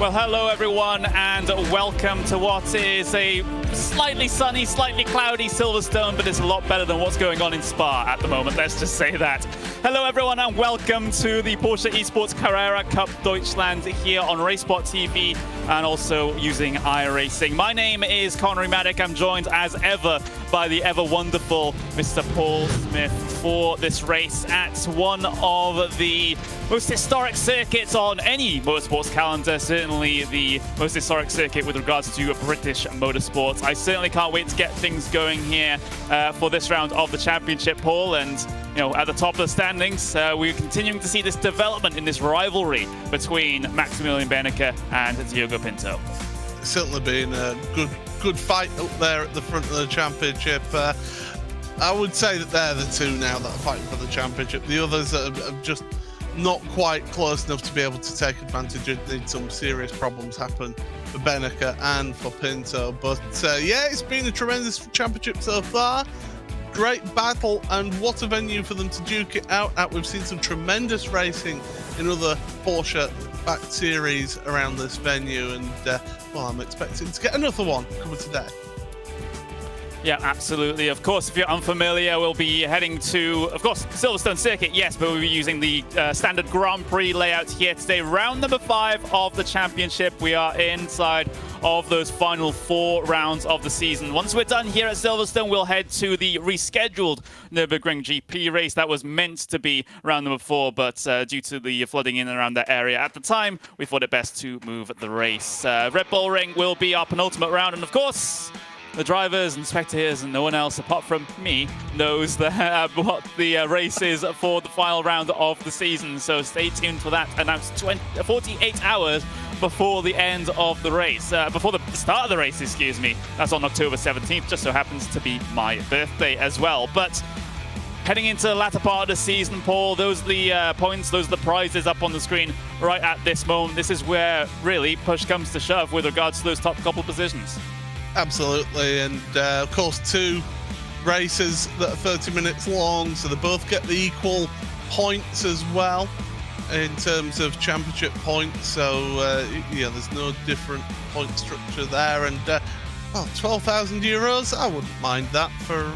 Well, hello everyone, and welcome to what is a slightly sunny, slightly cloudy Silverstone, but it's a lot better than what's going on in Spa at the moment, let's just say that. Hello everyone, and welcome to the Porsche Esports Carrera Cup Deutschland here on RaceSpotTV and also using iRacing. My name is Connery Maddock. I'm joined as ever by the ever wonderful Mr. Paul Smith for this race at one of the most historic circuits on any motorsports calendar, certainly the most historic circuit with regards to British motorsports. I certainly can't wait to get things going here for this round of the championship, Paul. And you know, at the top of the standings, we're continuing to see this development in this rivalry between Maximilian Benecke and Diogo Pinto. It's certainly been a good fight up there at the front of the championship. I would say that they're the two now that are fighting for the championship. The others are just not quite close enough to be able to take advantage. It need some serious problems happen for Benecke and for Pinto. But yeah, it's been a tremendous championship so far. Great battle, and what a venue for them to duke it out at. We've seen some tremendous racing in other Porsche-backed series around this venue, and well, I'm expecting to get another one coming today. Yeah, absolutely. Of course, if you're unfamiliar, we'll be heading to, of course, Silverstone Circuit, yes, but we'll be using the standard Grand Prix layout here today. Round number 5 of the championship. We are inside of those final 4 rounds of the season. Once we're done here at Silverstone, we'll head to the rescheduled Nürburgring GP race. That was meant to be round number 4, but due to the flooding in and around that area at the time, we thought it best to move the race. Red Bull Ring will be our penultimate round, and of course, the drivers and spectators and no one else apart from me knows what the race is for the final round of the season. So stay tuned for that. Announced 48 hours before the end of the race, before the start of the race, excuse me. That's on October 17th, just so happens to be my birthday as well. But heading into the latter part of the season, Paul, those are the points, those are the prizes up on the screen right at this moment. This is where really push comes to shove with regards to those top couple positions. Absolutely, and of course 2 races that are 30 minutes long, so they both get the equal points as well in terms of championship points. So yeah, there's no different point structure there, and well, €12,000, I wouldn't mind that for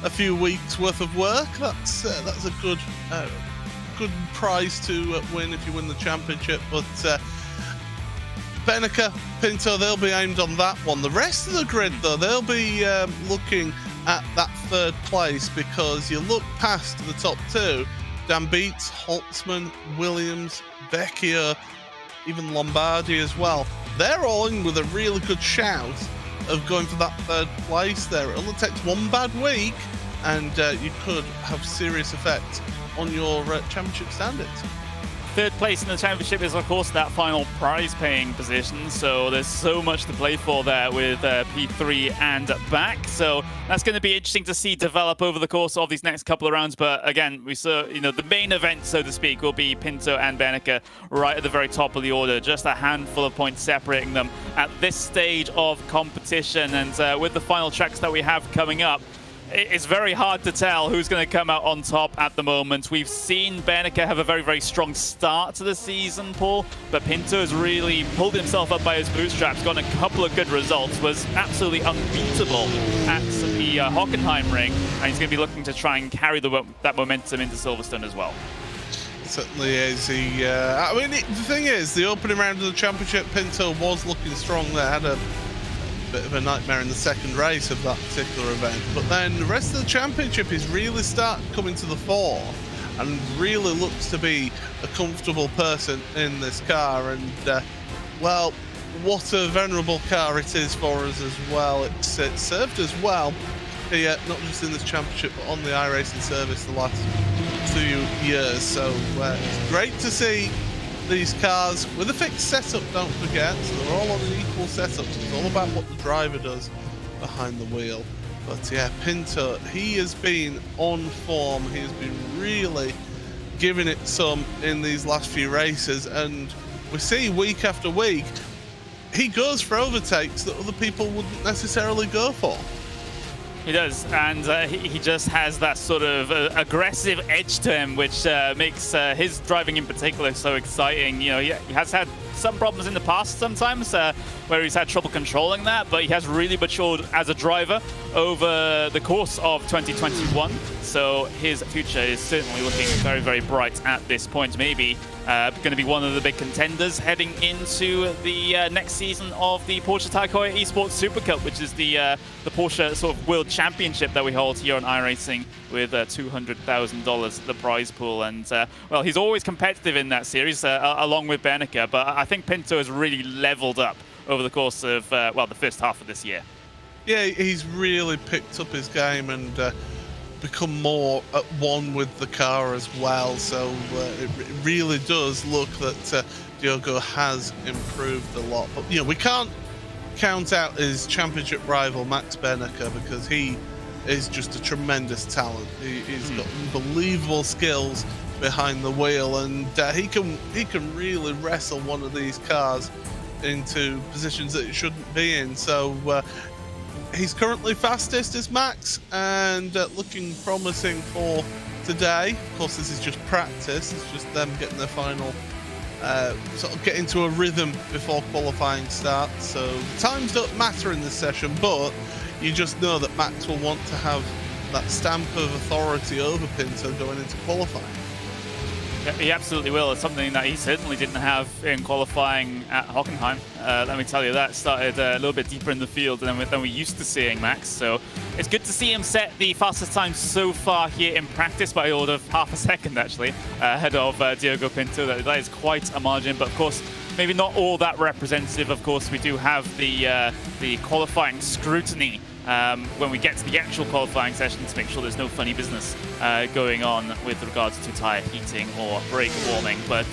a few weeks worth of work. That's a good prize to win if you win the championship. But Benecke, Pinto, they'll be aimed on that one. The rest of the grid, though, they'll be looking at that 3rd place, because you look past the top 2, Dan Beats, Holtzman, Williams, Vecchio, even Lombardi as well. They're all in with a really good shout of going for that 3rd place there. It only takes one bad week, and you could have serious effect on your championship standings. 3rd place in the championship is, of course, that final prize-paying position, so there's so much to play for there with P3 and back. So that's going to be interesting to see develop over the course of these next couple of rounds. But again, we saw, you know, the main event, so to speak, will be Pinto and Benecke right at the very top of the order. Just a handful of points separating them at this stage of competition. And with the final tracks that we have coming up, it's very hard to tell who's going to come out on top at the moment. We've seen Benecke have a very, very strong start to the season, Paul, but Pinto has really pulled himself up by his bootstraps, gotten a couple of good results, was absolutely unbeatable at the Hockenheim ring, and he's going to be looking to try and carry that momentum into Silverstone as well. It certainly is. I mean, the thing is, the opening round of the championship, Pinto was looking strong there, had a bit of a nightmare in the 2nd race of that particular event, but then the rest of the championship is really starting coming to the fore and really looks to be a comfortable person in this car. And well, what a venerable car it is for us as well. It's served us well here, not just in this championship but on the iRacing service the last few years. So it's great to see these cars with a fixed setup, don't forget, so they're all on an equal setup. It's all about what the driver does behind the wheel. But yeah, Pinto, he has been on form. He has been really giving it some in these last few races, and we see week after week he goes for overtakes that other people wouldn't necessarily go for. He does, and he just has that sort of aggressive edge to him, which makes his driving in particular so exciting. You know, he has had some problems in the past sometimes where he's had trouble controlling that, but he has really matured as a driver over the course of 2021. So his future is certainly looking very, very bright at this point. Maybe going to be one of the big contenders heading into the next season of the Porsche Esports Super Cup, which is the Porsche sort of World Championship that we hold here on iRacing, with $200,000 the prize pool. And well, he's always competitive in that series along with Bernica, but I think Pinto has really leveled up over the course of well, the first half of this year. Yeah, he's really picked up his game and become more at one with the car as well. So it really does look that Diogo has improved a lot. But you know, we can't count out his championship rival Max Bernica, because he is just a tremendous talent. He's got unbelievable skills behind the wheel, and he can really wrestle one of these cars into positions that it shouldn't be in. So he's currently fastest as Max, and looking promising for today. Of course, this is just practice. It's just them getting their final sort of get into a rhythm before qualifying starts. So times don't matter in this session, but you just know that Max will want to have that stamp of authority over Pinto going into qualifying. Yeah, he absolutely will. It's something that he certainly didn't have in qualifying at Hockenheim. Let me tell you, that started a little bit deeper in the field than we're used to seeing Max. So it's good to see him set the fastest time so far here in practice by order of half a second, actually, ahead of Diogo Pinto. That is quite a margin, but of course, maybe not all that representative. Of course, we do have the qualifying scrutiny when we get to the actual qualifying session to make sure there's no funny business going on with regards to tyre heating or brake warming. But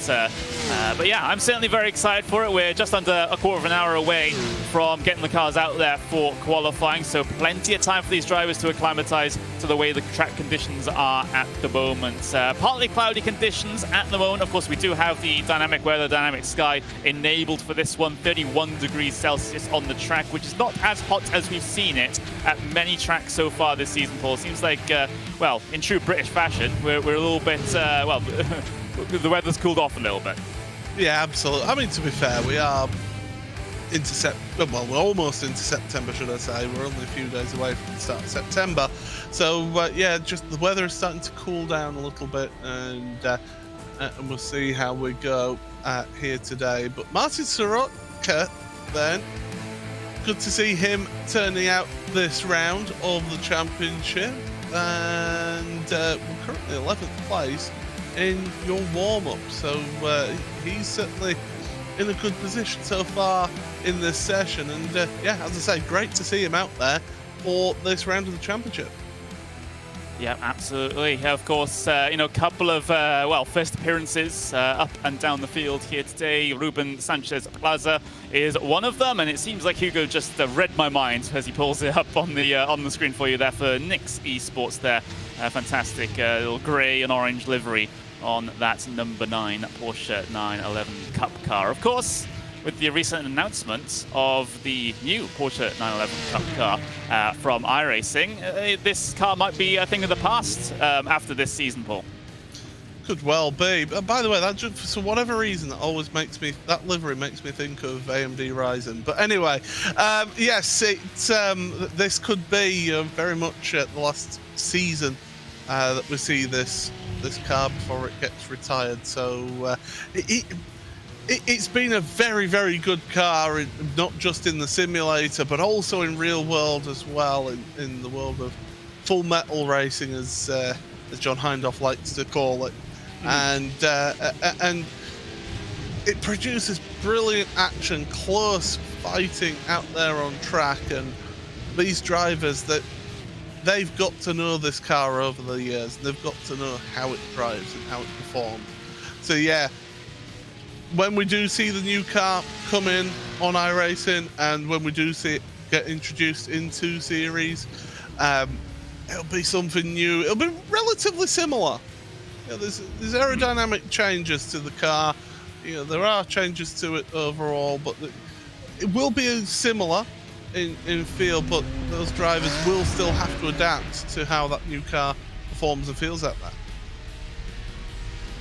yeah, I'm certainly very excited for it. We're just under a quarter of an hour away from getting the cars out there for qualifying, so plenty of time for these drivers to acclimatise to the way the track conditions are at the moment. Partly cloudy conditions at the moment. Of course, we do have the dynamic weather, dynamic sky enabled for this one. 31 degrees Celsius on the track, which is not as hot as we've seen it at many tracks so far this season, Paul. Seems like, well, in true British fashion, we're a little bit, well, the weather's cooled off a little bit. Yeah, absolutely. I mean, to be fair, we are into well, we're almost into September, should I say. We're only a few days away from the start of September. So, yeah, just the weather is starting to cool down a little bit, and we'll see how we go here today. But Martin Soroka, then, good to see him turning out this round of the championship, and we're currently 11th place in your warm-up, so he's certainly in a good position so far in this session, and yeah, as I say, great to see him out there for this round of the championship. Yeah, absolutely. Of course, you know, a couple of, well, first appearances up and down the field here today. Ruben Sanchez Plaza is one of them, and it seems like Hugo just read my mind as he pulls it up on the screen for you there for Nix Esports there. Fantastic little grey and orange livery on that number 9 Porsche 911 Cup car. Of course, with the recent announcement of the new Porsche 911 Cup car from iRacing, this car might be a thing of the past after this season, Paul. Could well be. By the way, that just, for whatever reason, that always makes me, that livery makes me think of AMD Ryzen. But anyway, yes, this could be very much the last season that we see this car before it gets retired. So it's been a very, very good car, not just in the simulator, but also in real world as well, in the world of full metal racing, as John Hindhaugh likes to call it. And it produces brilliant action, close fighting out there on track, and these drivers, that they've got to know this car over the years, and they've got to know how it drives and how it performs. So yeah, when we do see the new car come in on iRacing, and when we do see it get introduced into series, it'll be something new. It'll be relatively similar. You know, there's aerodynamic changes to the car. You know, there are changes to it overall, but it will be similar in feel. But those drivers will still have to adapt to how that new car performs and feels out there.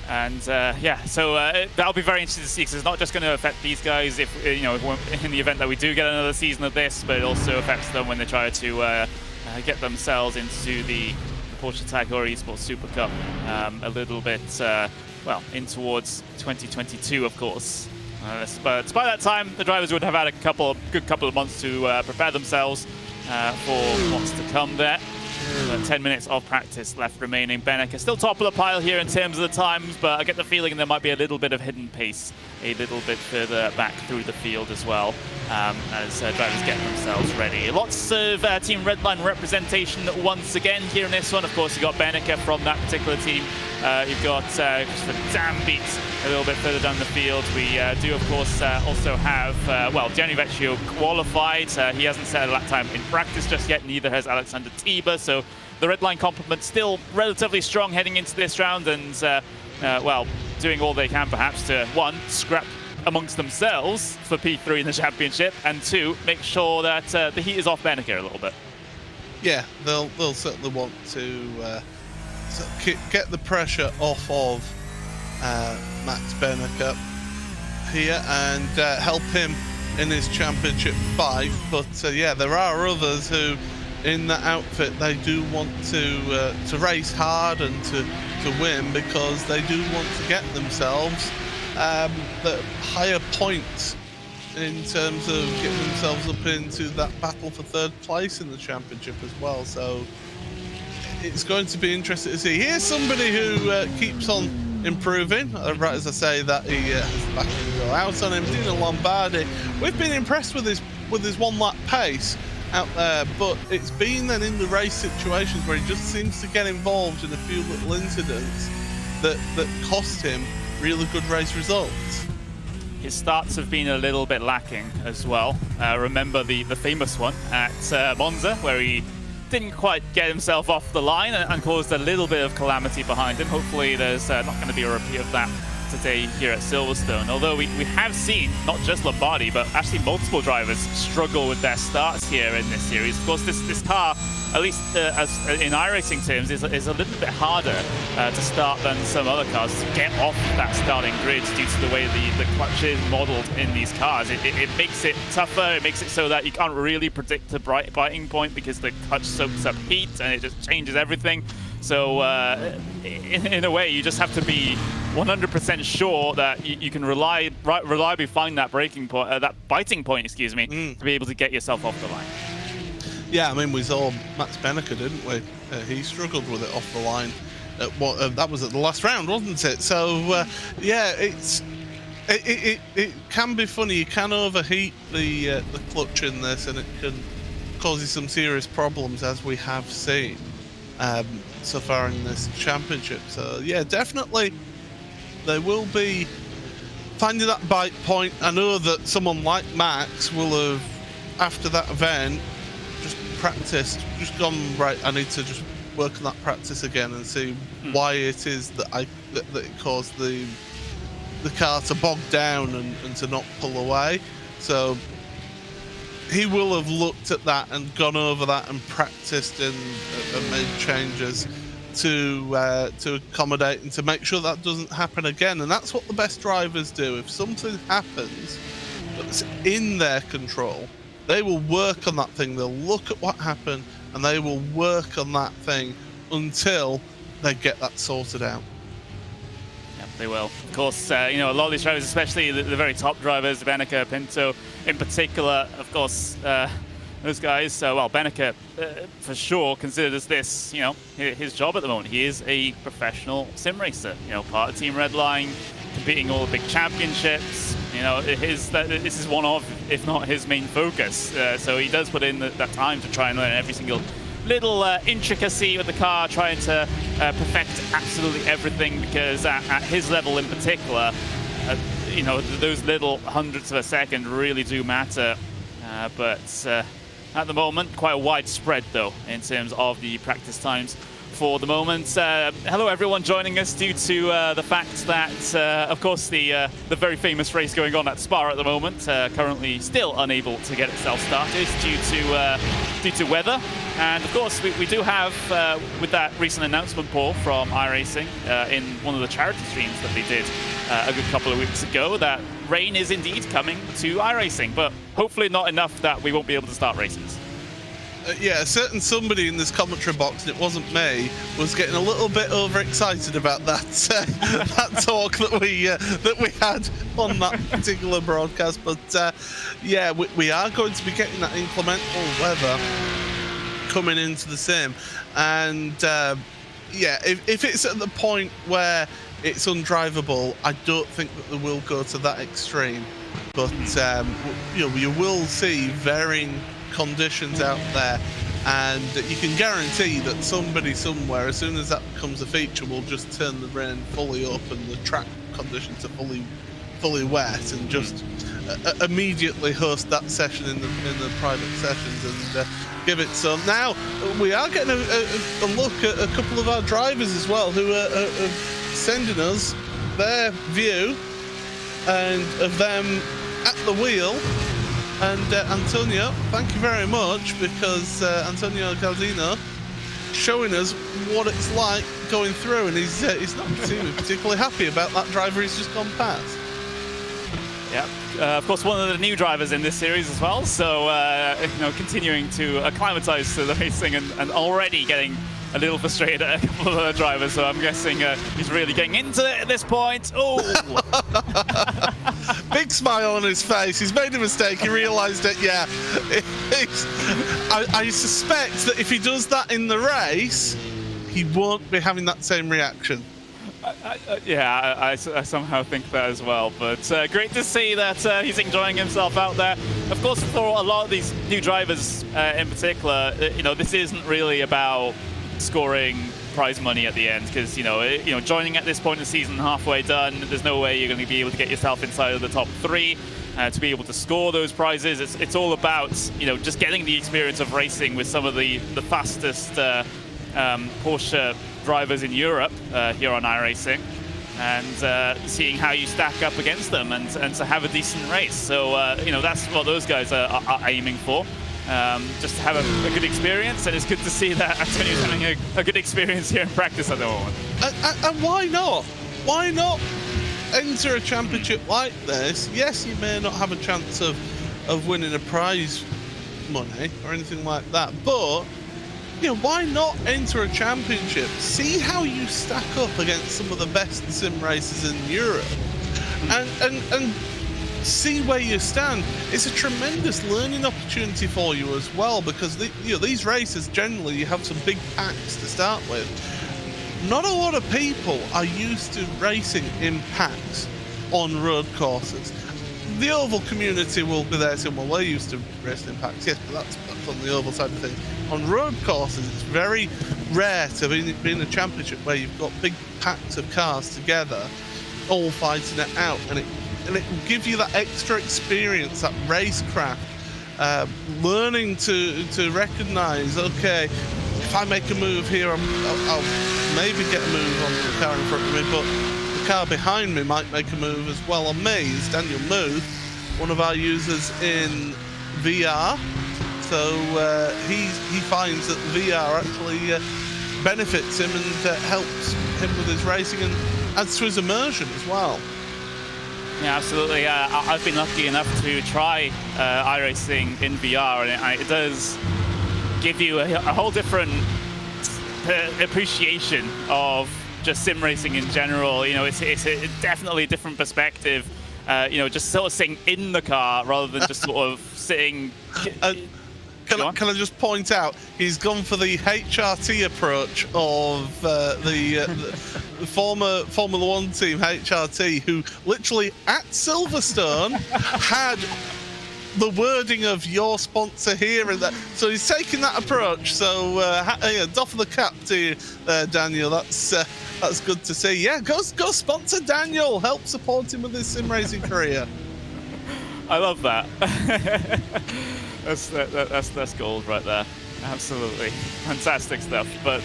And yeah, so that'll be very interesting to see, because it's not just going to affect these guys if in the event that we do get another season of this, but it also affects them when they try to get themselves into the Porsche Carrera Esports Super Cup a little bit, well, in towards 2022, of course. But by that time, the drivers would have had a good couple of months to prepare themselves for what's to come there. 10 minutes of practice left remaining. Beneke still top of the pile here in terms of the times, but I get the feeling there might be a little bit of hidden pace a little bit further back through the field as well, as drivers get themselves ready. Lots of Team Redline representation once again here in this one. Of course, you've got Beneke from that particular team. You've got Christopher Dambeat a little bit further down the field. We do, of course, also have, well, Gianni Vecchio qualified. He hasn't set a lap time in practice just yet, neither has Alexander Tiber. So the Redline complement still relatively strong heading into this round, and, well, doing all they can perhaps to, one, scrap amongst themselves for P3 in the championship, and two, make sure that the heat is off Beneke a little bit. Yeah, they'll certainly want to get the pressure off of Max Beneke here and help him in his championship fight. But yeah, there are others who, in that outfit, they do want to race hard and to win, because they do want to get themselves the higher points in terms of getting themselves up into that battle for third place in the championship as well. So it's going to be interesting to see. Here's somebody who keeps on improving. Right as I say that, he has the back to go out on him. Dino Lombardi, we've been impressed with his one lap pace out there, but it's been then in the race situations where he just seems to get involved in a few little incidents that cost him really good race results. His starts have been a little bit lacking as well. Remember the famous one at Monza, where he didn't quite get himself off the line and caused a little bit of calamity behind him. Hopefully there's not going to be a repeat of that today here at Silverstone, although we have seen not just Lombardi but actually multiple drivers struggle with their starts here in this series. Of course, this car, at least as in iRacing terms, is a little bit harder to start than some other cars to get off that starting grid due to the way the clutch is modeled in these cars. It makes it tougher. It makes it so that you can't really predict the biting point, because the clutch soaks up heat and it just changes everything. So in a way, you just have to be 100% sure that you can reliably find that braking point, that biting point, excuse me, to be able to get yourself off the line. Yeah, I mean, we saw Max Beneke, didn't we? He struggled with it off the line. That was at the last round, wasn't it? So yeah, it can be funny. You can overheat the clutch in this, and it can cause you some serious problems, as we have seen so far in this championship. So yeah, definitely they will be finding that bite point. I know that someone like Max will have, after that event, just practiced, just gone, right, I need to just work on that practice again and see why it is that it caused the car to bog down and to not pull away. So he will have looked at that and gone over that and practiced and made changes to accommodate and to make sure that doesn't happen again. And that's what the best drivers do. If something happens that's in their control, they will work on that thing. They'll look at what happened and they will work on that thing until they get that sorted out. They will. Of course, you know, a lot of these drivers, especially the very top drivers, Beneke, Pinto in particular, of course, those guys, well, Beneke for sure considers this, you know, his job at the moment. He is a professional sim racer, you know, part of Team Redline, competing all the big championships. You know, this is one of, if not his main focus. So he does put in that time to try and learn every single little intricacy with the car, trying to perfect absolutely everything, because at his level in particular, you know, those little hundredths of a second really do matter. But at the moment, quite a wide spread though in terms of the practice times for the moment. Hello everyone joining us due to the fact that, of course, the very famous race going on at Spa at the moment, currently still unable to get itself started due to weather. And of course, we do have, with that recent announcement, Paul, from iRacing, in one of the charity streams that they did a good couple of weeks ago, that rain is indeed coming to iRacing, but hopefully not enough that we won't be able to start races. Yeah, a certain somebody in this commentary box, and it wasn't me, was getting a little bit overexcited about that that talk that we had on that particular broadcast. But yeah, we are going to be getting that inclemental weather coming into the sim, and yeah, if it's at the point where it's undrivable, I don't think that they will go to that extreme. But you know, you will see varying conditions out there, and you can guarantee that somebody somewhere, as soon as that becomes a feature, will just turn the rain fully up and the track conditions are fully wet, and just immediately host that session in the private sessions and give it some. Now we are getting a look at a couple of our drivers as well, who are sending us their view and of them at the wheel. And Antonio, thank you very much, because Antonio Galdino showing us what it's like going through, and he's not particularly happy about that driver he's just gone past. Yeah, of course, one of the new drivers in this series as well, so you know, continuing to acclimatise to the racing and already getting a little frustrated at a couple of other drivers, so I'm guessing he's really getting into it at this point. Oh! Big smile on his face. He's made a mistake. He realised it, yeah. I suspect that if he does that in the race, he won't be having that same reaction. Yeah, I somehow think that as well, but great to see that he's enjoying himself out there. Of course, for a lot of these new drivers in particular, you know, this isn't really about scoring prize money at the end, because you know, joining at this point in the season, halfway done, there's no way you're going to be able to get yourself inside of the top 3 to be able to score those prizes. It's all about, you know, just getting the experience of racing with some of the fastest Porsche drivers in Europe here on iRacing, and seeing how you stack up against them and to have a decent race. So you know, that's what those guys are aiming for. Just to have a good experience, and it's good to see that Antonio's having a good experience here in practice at the moment. And why not? Why not enter a championship like this? Yes, you may not have a chance of winning a prize money or anything like that, but you know, why not enter a championship? See how you stack up against some of the best sim racers in Europe, and see where you stand. It's a tremendous learning opportunity for you as well, because you know, these races, generally you have some big packs to start with. Not a lot of people are used to racing in packs on road courses. The oval community will be there saying, well, we're used to racing in packs. Yes, but that's on the oval side of things. On road courses, it's very rare to be in a championship where you've got big packs of cars together, all fighting it out, and it will give you that extra experience, that racecraft, learning to recognise, okay, if I make a move here, I'll maybe get a move on the car in front of me, but the car behind me might make a move as well on me. It's Daniel Muth, one of our users in VR. So he finds that VR actually benefits him and helps him with his racing and adds to his immersion as well. Yeah, absolutely. I've been lucky enough to try iRacing in VR, and it does give you a whole different appreciation of just sim racing in general. You know, it's definitely a different perspective. You know, just sort of sitting in the car rather than just sort of sitting. Can I just point out, he's gone for the HRT approach of the former Formula One team HRT, who literally at Silverstone had the wording of your sponsor here and that. So he's taking that approach. So yeah, doff of the cap to you there, Daniel. That's good to see. Yeah, go sponsor Daniel. Help support him with his sim racing career. I love that. That's gold right there. Absolutely fantastic stuff. But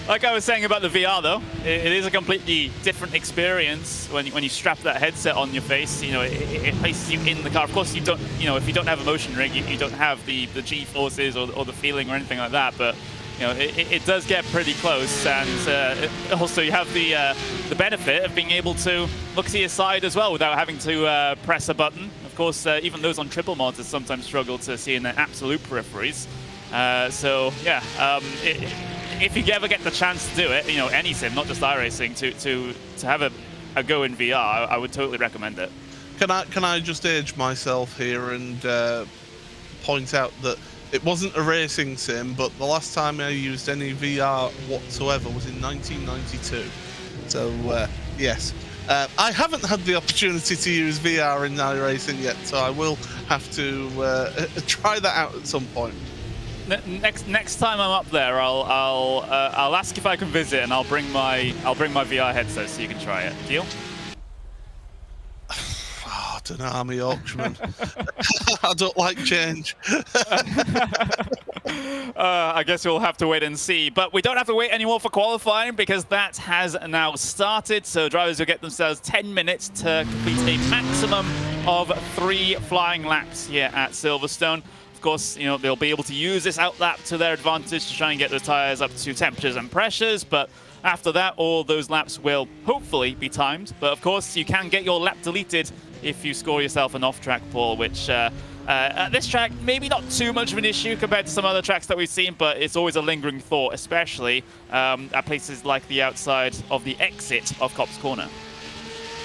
Like I was saying about the VR, though, it is a completely different experience when you strap that headset on your face. You know, it places you in the car. Of course, you don't. You know, if you don't have a motion rig, you don't have the G forces or the feeling or anything like that. But you know, it does get pretty close, and also you have the benefit of being able to look to your side as well without having to press a button. Of course, even those on triple mods sometimes struggle to see in their absolute peripheries. So yeah, if you ever get the chance to do it, you know, any sim, not just iRacing, to have a go in VR, I would totally recommend it. Can I just age myself here and point out that it wasn't a racing sim, but the last time I used any VR whatsoever was in 1992. So yes, I haven't had the opportunity to use VR in iRacing yet, so I will have to try that out at some point. Next time I'm up there, I'll ask if I can visit, and I'll bring my VR headset so you can try it. Deal? Oh, I don't know, I'm a Yorkshireman. I don't like change. I guess we'll have to wait and see. But we don't have to wait anymore for qualifying, because that has now started. So drivers will get themselves 10 minutes to complete a maximum of 3 flying laps here at Silverstone. Of course, you know, they'll be able to use this outlap to their advantage to try and get the tires up to temperatures and pressures. But after that, all those laps will hopefully be timed. But of course, you can get your lap deleted if you score yourself an off-track pole, which at this track, maybe not too much of an issue compared to some other tracks that we've seen, but it's always a lingering thought, especially at places like the outside of the exit of Copse Corner.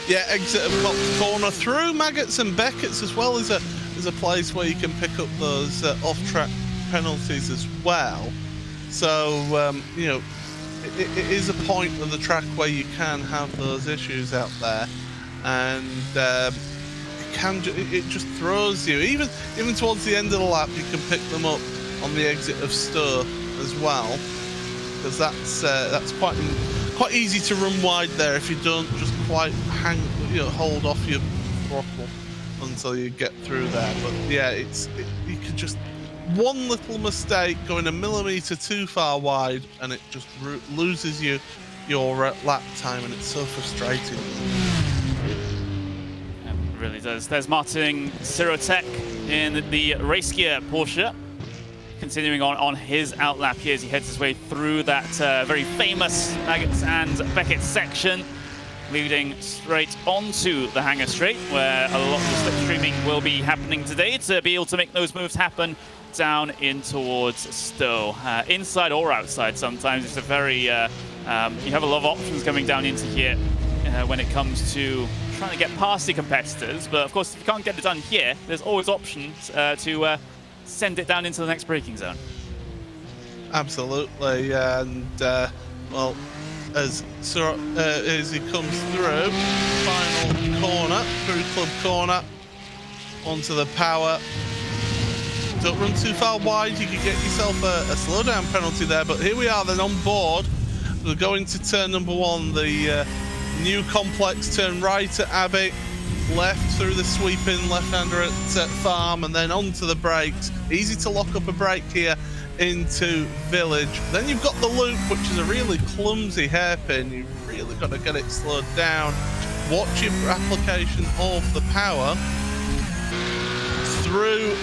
Yeah, exit of Copse Corner through Maggots and Beckett's as well is a place where you can pick up those off-track penalties as well. So you know, it is a point of the track where you can have those issues out there, and it just throws you. Even towards the end of the lap, you can pick them up on the exit of Stowe as well, because that's quite easy to run wide there if you don't just quite hold off your throttle until you get through there. But yeah, you could just one little mistake going a millimetre too far wide, and it just loses you your lap time, and it's so frustrating. It really does. There's Martin Sirotec in the race gear Porsche, continuing on his outlap here as he heads his way through that very famous Maggots and Beckett section, leading straight onto the hangar straight, where a lot of the slipstreaming will be happening today to be able to make those moves happen down in towards Stowe. Inside or outside sometimes. It's a very, you have a lot of options coming down into here when it comes to trying to get past the competitors. But of course, if you can't get it done here, there's always options to send it down into the next braking zone. Absolutely, and well, as he comes through, final corner, through Club Corner, onto the power. Don't run too far wide, you could get yourself a slowdown penalty there, but here we are then on board. We're going to turn number 1, the new complex, turn right at Abbey, left through the sweeping left-hander at Farm, and then onto the brakes. Easy to lock up a brake here into Village. Then you've got the loop, which is a really clumsy hairpin. You've really got to get it slowed down. Watch your application of the power. Through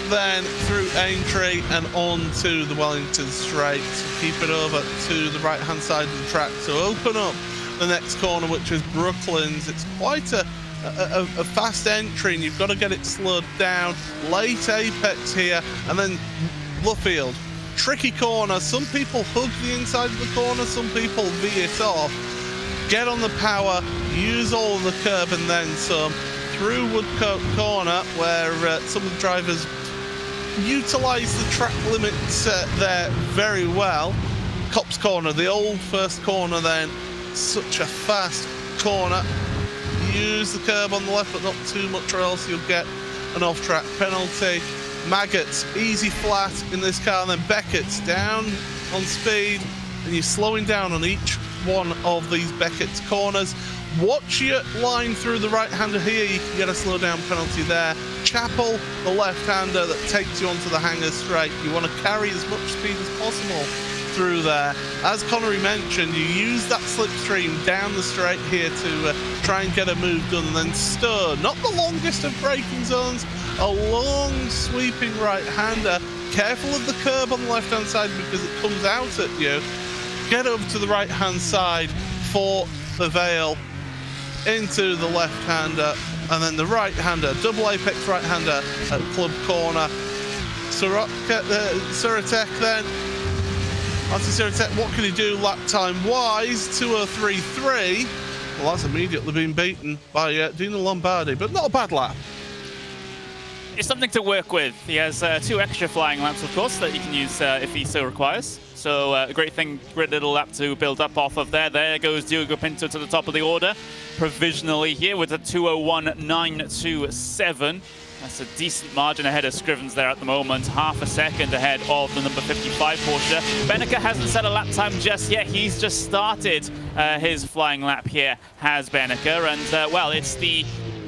Aintree and on to the Wellington Straight. So keep it over to the right-hand side of the track. So open up the next corner, which is Brooklands. It's quite a fast entry, and you've got to get it slowed down. Late apex here, and then Luffield. Tricky corner. Some people hug the inside of the corner, some people veer it off. Get on the power, use all of the curb and then some. Through Woodcote Corner, where some of the drivers utilise the track limits there very well. Copse Corner, the old first corner then, such a fast corner. Use the curb on the left, but not too much, or else you'll get an off-track penalty. Maggots, easy flat in this car, and then Beckett's down on speed, and you're slowing down on each one of these Beckett's corners. Watch your line through the right-hander here, you can get a slow-down penalty there. Chapel, the left-hander that takes you onto the hangar straight. You want to carry as much speed as possible through there. As Connery mentioned, you use that slipstream down the straight here to try and get a move done, and then stir, not the longest of braking zones, a long sweeping right-hander. Careful of the curb on the left-hand side because it comes out at you. Get over to the right-hand side for the Vale, into the left-hander, and then the right-hander, double apex right-hander at club corner. Suratek then. Martin Suratek, what can he do lap time-wise? 2:03.3. Well, that's immediately been beaten by Dino Lombardi, but not a bad lap. It's something to work with. He has 2 extra flying laps, of course, that he can use if he so requires. So a great little lap to build up off of there. There goes Diogo Pinto to the top of the order, provisionally here with a 2:01.927. That's a decent margin ahead of Scrivens there at the moment, half a second ahead of the number 55 Porsche. Beneke hasn't set a lap time just yet. He's just started his flying lap here, has Beneke, and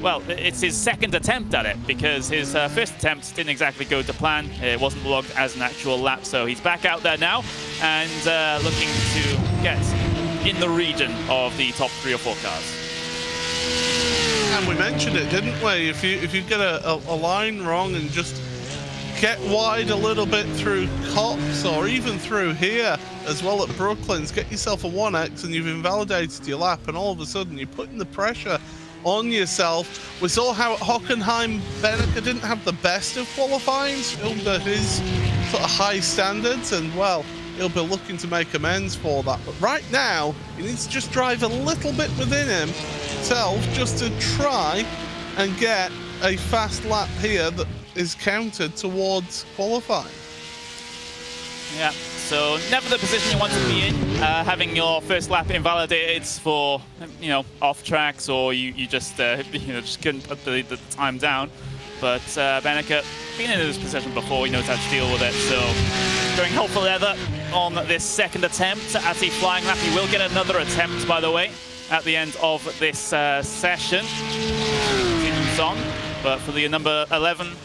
well, it's his second attempt at it, because his first attempt didn't exactly go to plan. It wasn't logged as an actual lap, so he's back out there now and looking to get in the region of the top 3 or 4 cars. And we mentioned it, didn't we? If you get a line wrong and just get wide a little bit through Cops or even through here as well at Brooklands, get yourself a 1X and you've invalidated your lap, and all of a sudden you're putting the pressure on yourself. We saw how at Hockenheim, Beneke didn't have the best of qualifying under his sort of high standards, and well, he'll be looking to make amends for that. But right now, he needs to just drive a little bit within himself just to try and get a fast lap here that is counted towards qualifying. Yeah, so never the position you want to be in, having your first lap invalidated for, off tracks, or you just, just couldn't put the time down. But Beneke, been in this position before, he knows how to deal with it. So going hell for leather on this second attempt at a flying lap. He will get another attempt, by the way, at the end of this session. Continues on, but for the number 11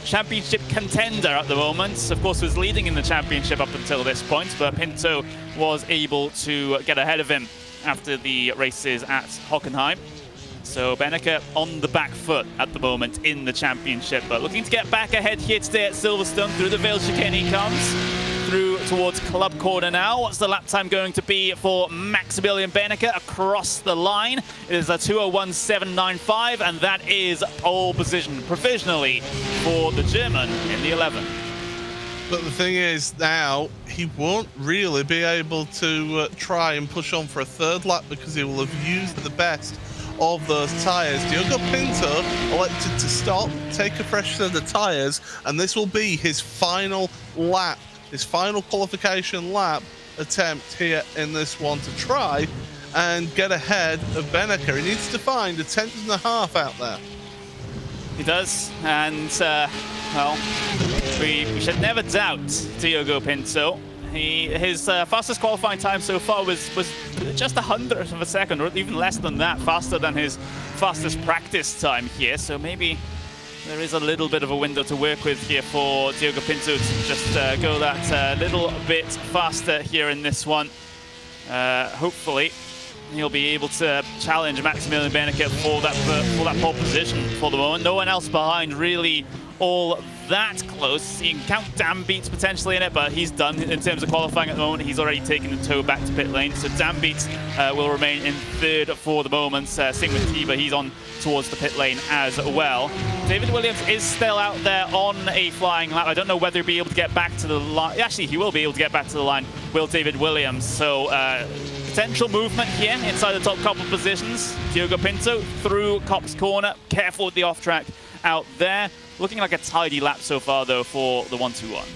championship contender at the moment, of course, was leading in the championship up until this point, but Pinto was able to get ahead of him after the races at Hockenheim. So Beneke on the back foot at the moment in the championship, but looking to get back ahead here today at Silverstone. Through the Vale chicane he comes, through towards Club Corner now. What's the lap time going to be for Maximilian Beneke across the line? It is a 2:01.795, and that is pole position provisionally for the German in the 11. But the thing is, now he won't really be able to try and push on for a third lap because he will have used the best of those tyres. Diogo Pinto elected to stop, take a fresh set of tyres, and this will be his final lap, his final qualification lap attempt here in this one to try and get ahead of Beneke. He needs to find a 10.5 out there. He does, and well, we should never doubt Diogo Pinto. His fastest qualifying time so far was just 100th of a second, or even less than that, faster than his fastest practice time here. So maybe there is a little bit of a window to work with here for Diogo Pinto to just go that little bit faster here in this one. Hopefully, he'll be able to challenge Maximilian Beneke for that pole position for the moment. No one else behind really all that close. You can count Dan Beats potentially in it, but he's done in terms of qualifying at the moment. He's already taken the tow back to pit lane, so Dan Beats will remain in third for the moment. Same with Tiba, he's on towards the pit lane as well. David Williams is still out there on a flying lap. I don't know whether he'll be able to get back to the line. Actually, he will be able to get back to the line, will David Williams. So potential movement here inside the top couple positions. Diogo Pinto through Cop's corner, careful with the off track out there. Looking like a tidy lap so far, though, for the 1-2-1.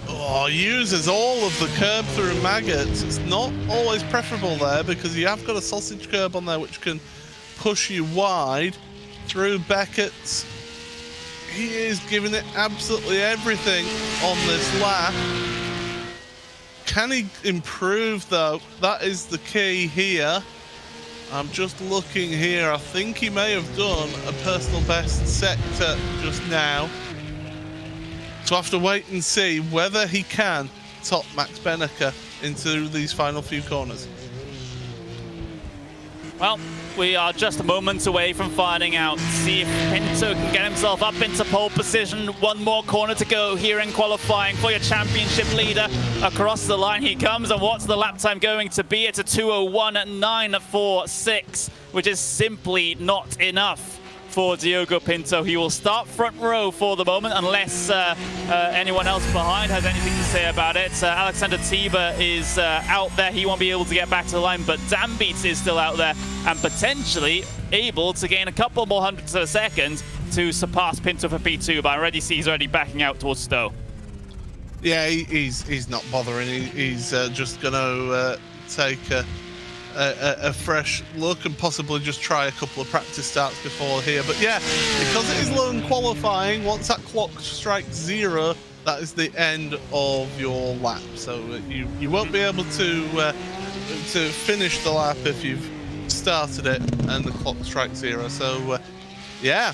Oh, uses all of the curb through maggots. It's not always preferable there because you have got a sausage curb on there which can push you wide through Beckett's. He is giving it absolutely everything on this lap. Can he improve, though? That is the key here. I'm just looking here. I think he may have done a personal best sector just now. So I have to wait and see whether he can top Max Benneker into these final few corners? Well, we are just moments away from finding out. See if Pinto can get himself up into pole position. One more corner to go here in qualifying for your championship leader. Across the line he comes, and what's the lap time going to be? It's a 2:01.946, which is simply not enough for Diogo Pinto. He will start front row for the moment, unless anyone else behind has anything to say about it. Alexander Tiber is out there. He won't be able to get back to the line, but Dambeats is still out there and potentially able to gain a couple more hundredths of a second to surpass Pinto for P2, but I already see he's already backing out towards Stowe. Yeah, he's not bothering. He's just going to take a fresh look and possibly just try a couple of practice starts before here. But yeah, because it is lone qualifying, once that clock strikes 0, that is the end of your lap. So you won't be able to finish the lap if you've started it and the clock strikes 0. So yeah,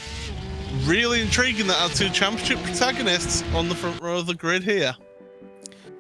really intriguing that our two championship protagonists on the front row of the grid here.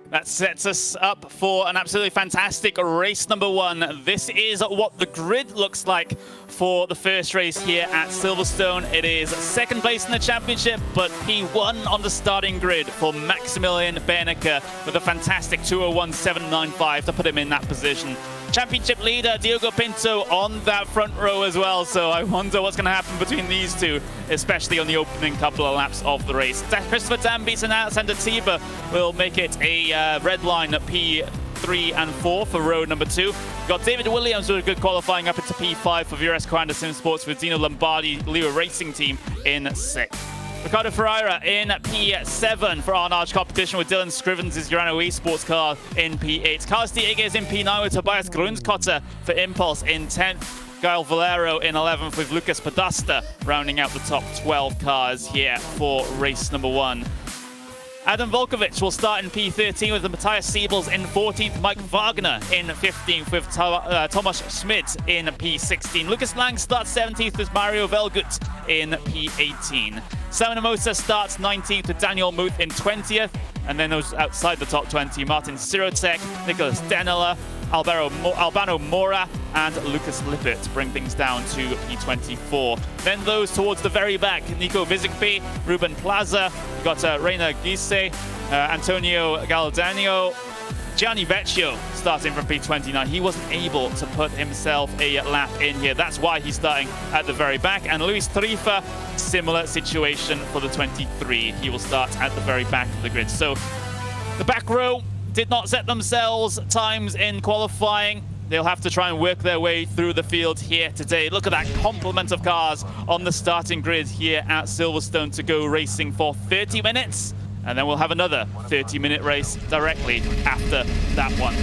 That sets us up for an absolutely fantastic race number 1. This is what the grid looks like for the first race here at Silverstone. It is second place in the championship, but P1 on the starting grid for Maximilian Benneker with a fantastic 2:01.795 to put him in that position. Championship leader Diogo Pinto on that front row as well, so I wonder what's going to happen between these two, especially on the opening couple of laps of the race. Christopher Dambeats and Alexander Tiber will make it a red line at P3 and 4 for row number 2. Got David Williams with a good qualifying up into P5 for Viresco Anderson Sports with Dino Lombardi, Leo Racing Team in 6th. Ricardo Ferreira in P7 for our large competition with Dylan Scrivens' Porsche Esports car in P8. Carlos Dieguez in P9 with Tobias Grundkotter for Impulse in 10th. Gael Valero in 11th with Lucas Podasta rounding out the top 12 cars here for race number 1. Adam Volkovich will start in P13 with Matthias Siebels in 14th, Mike Wagner in 15th with Thomas Schmidt in P16. Lucas Lang starts 17th with Mario Velgut in P18. Simon Amosa starts 19th with Daniel Muth in 20th, and then those outside the top 20, Martin Sirotek, Nicholas Denela, Albano Mora, and Lucas Lippert to bring things down to P24. Then those towards the very back, Nico Vizigby, Ruben Plaza, got Reina Gise, Antonio Galdano, Gianni Vecchio starting from P29. He wasn't able to put himself a lap in here. That's why he's starting at the very back. And Luis Tarifa, similar situation for the 23. He will start at the very back of the grid. So the back row did not set themselves times in qualifying. They'll have to try and work their way through the field here today. Look at that complement of cars on the starting grid here at Silverstone to go racing for 30 minutes. And then we'll have another 30-minute race directly after that one.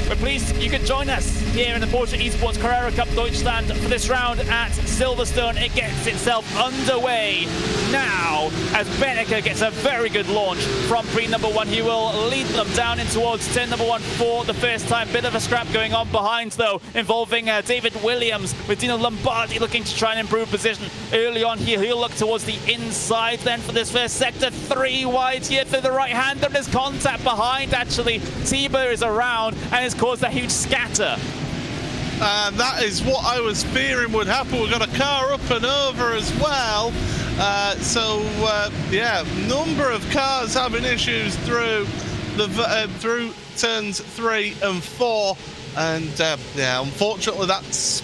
We're pleased you could join us here in the Porsche Esports Carrera Cup Deutschland for this round at Silverstone. It gets itself underway now as Benneker gets a very good launch from green number 1. He will lead them down in towards turn number 1 for the first time. Bit of a scrap going on behind though, involving David Williams with Dino Lombardi looking to try and improve position early on here. He'll look towards the inside then for this first sector. 3 wide here to the right hand. There's contact behind actually. Tiber is around and has caused a huge scatter. And that is what I was fearing would happen. We've got a car up and over as well. Yeah, number of cars having issues through through turns 3 and 4, and yeah, unfortunately that's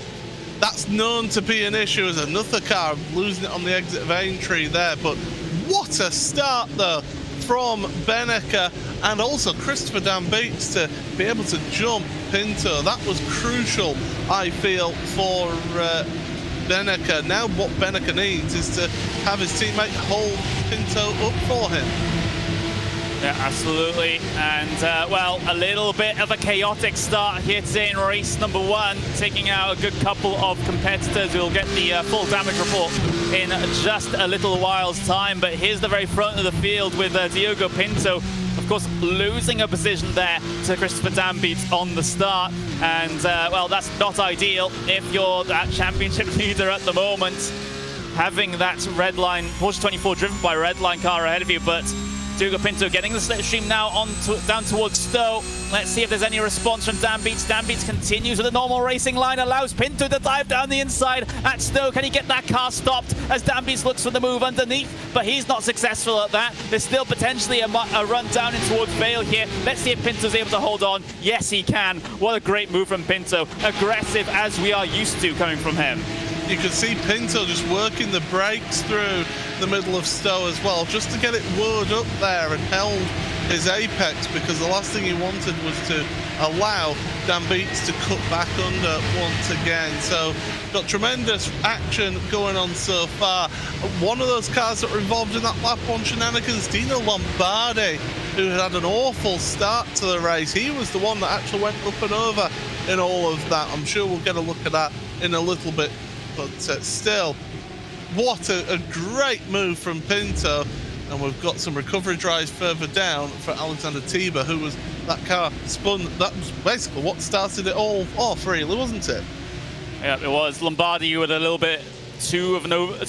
known to be an issue as another car losing it on the exit of Aintree there. But what a start though from Benneker and also Christopher Dambeats to be able to jump Pinto. That was crucial, I feel, for Benneker. Now what Benneker needs is to have his teammate hold Pinto up for him. Yeah, absolutely. And, well, a little bit of a chaotic start here today in race number 1, taking out a good couple of competitors. We'll get the full damage report in just a little while's time. But here's the very front of the field with Diogo Pinto, of course, losing a position there to Christopher Dambeats on the start. And, well, that's not ideal if you're that championship leader at the moment, having that red line, Porsche 24 driven by a red line car ahead of you. But Diogo Pinto getting the slipstream now down towards Stowe. Let's see if there's any response from Dan Beats. Dan Beats continues with a normal racing line, allows Pinto to dive down the inside at Stowe. Can he get that car stopped as Dan Beats looks for the move underneath? But he's not successful at that. There's still potentially a run down in towards Vale here. Let's see if Pinto's able to hold on. Yes, he can. What a great move from Pinto. Aggressive as we are used to coming from him. You can see Pinto just working the brakes through the middle of Stowe as well, just to get it whirred up there and held his apex, because the last thing he wanted was to allow Dan Beats to cut back under once again. So got tremendous action going on so far. One of those cars that were involved in that lap one shenanigans, Dino Lombardi, who had an awful start to the race. He was the one that actually went up and over in all of that. I'm sure we'll get a look at that in a little bit. But still, what a great move from Pinto. And we've got some recovery drives further down for Alexander Tiber, who was, that car spun. That was basically what started it all off, really, wasn't it? Yeah, it was. Lombardi with a little bit too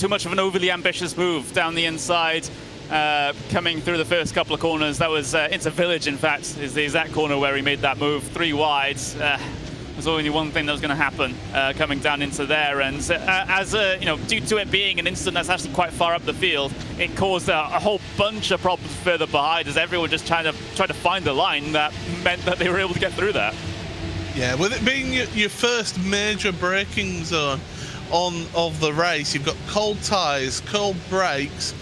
much of an overly ambitious move down the inside, coming through the first couple of corners. That was into Village, in fact, is the exact corner where he made that move, 3 wides. There's only one thing that was going to happen coming down into there, and due to it being an instant that's actually quite far up the field, it caused a whole bunch of problems further behind as everyone just tried to find the line that meant that they were able to get through that. Yeah, with it being your first major braking zone of the race, you've got cold tyres, cold brakes,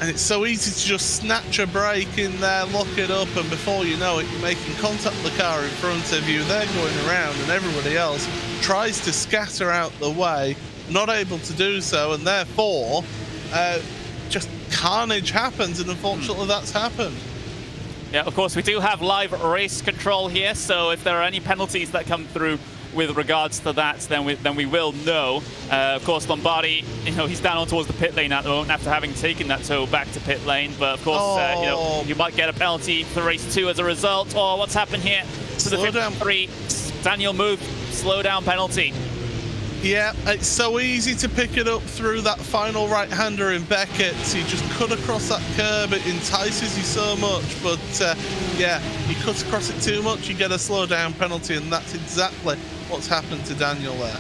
and it's so easy to just snatch a brake in there, lock it up, and before you know it, you're making contact with the car in front of you. They're going around, and everybody else tries to scatter out the way, not able to do so, and therefore just carnage happens, and unfortunately that's happened. Yeah, of course, we do have live race control here, so if there are any penalties that come through with regards to that, then we will know. Of course, Lombardi, he's down on towards the pit lane at the moment after having taken that tow back to pit lane. But of course, you might get a penalty for race 2 as a result. Or what's happened here to the 53? Daniel Muth, slow down penalty. Yeah, it's so easy to pick it up through that final right-hander in Beckett. So you just cut across that curb, it entices you so much, but yeah, you cut across it too much, you get a slow down penalty, and that's exactly what's happened to Daniel there.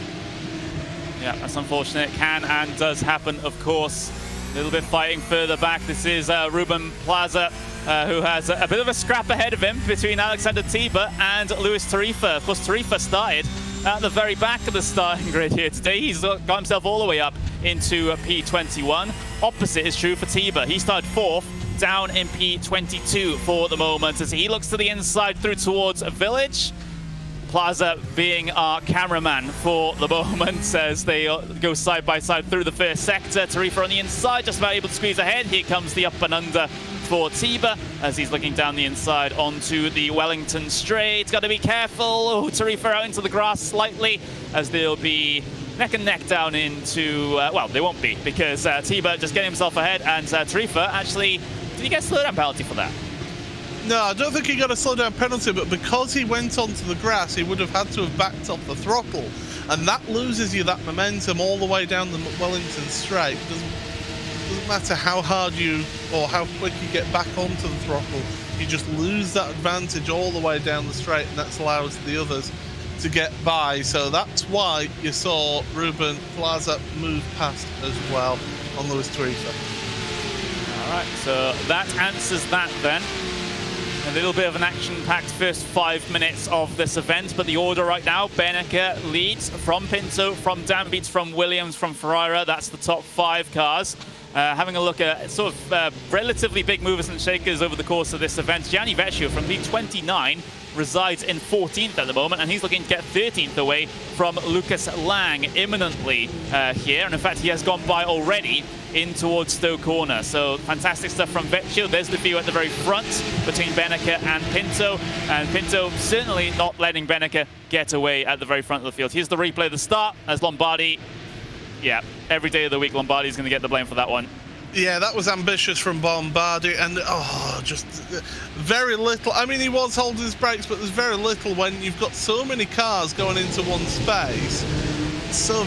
Yeah, that's unfortunate. It can and does happen, of course. A little bit fighting further back. This is Ruben Plaza, who has a bit of a scrap ahead of him between Alexander Tiber and Luis Tarifa. Of course, Tarifa started at the very back of the starting grid here today. He's got himself all the way up into P21. Opposite is true for Tiber. He started 4th, down in P22 for the moment as he looks to the inside through towards a Village. Plaza being our cameraman for the moment as they go side by side through the first sector. Tarifa on the inside, just about able to squeeze ahead. Here comes the up and under for Tiber as he's looking down the inside onto the Wellington straight. Got to be careful. Oh, Tarifa out into the grass slightly as they'll be neck and neck down into, well, they won't be because Tiber just getting himself ahead, and Tarifa actually, did he get a slowdown penalty for that? No, I don't think he got a slowdown penalty, but because he went onto the grass, he would have had to have backed off the throttle, and that loses you that momentum all the way down the Wellington straight. Doesn't matter how hard you or how quick you get back onto the throttle, you just lose that advantage all the way down the straight, and that allows the others to get by. So that's why you saw Ruben Plaza move past as well on Luis Tarifa. All right, so that answers that then. A little bit of an action-packed first 5 minutes of this event, but the order right now, Beneke leads from Pinto, from Dan Beats, from Williams, from Ferreira. That's the top 5 cars. Having a look at sort of relatively big movers and shakers over the course of this event. Gianni Vecchio from P29 resides in 14th at the moment, and he's looking to get 13th away from Lucas Lang imminently here. And in fact, he has gone by already in towards Stowe Corner. So fantastic stuff from Vecchio. There's the view at the very front between Beneke and Pinto. And Pinto certainly not letting Beneke get away at the very front of the field. Here's the replay of the start as Lombardi. Yeah, every day of the week, Lombardi's going to get the blame for that one. Yeah, that was ambitious from Lombardi, and just very little. I mean, he was holding his brakes, but there's very little when you've got so many cars going into one space. It's so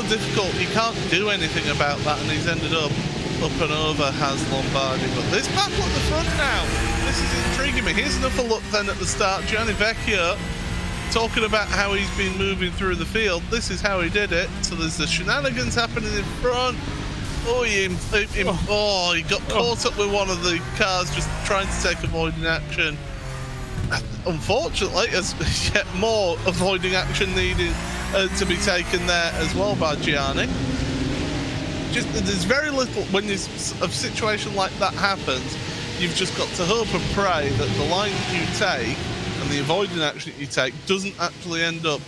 difficult. You can't do anything about that, and he's ended up up and over has Lombardi. But this battle at the front now, this is intriguing me. Here's another look then at the start. Gianni Vecchio talking about how he's been moving through the field. This is how he did it. So there's the shenanigans happening in front. Oh, he got caught up with one of the cars just trying to take avoiding action. Unfortunately, there's yet more avoiding action needed to be taken there as well by Gianni. There's very little, when a situation like that happens, you've just got to hope and pray that the line you take and the avoiding action you take doesn't actually end up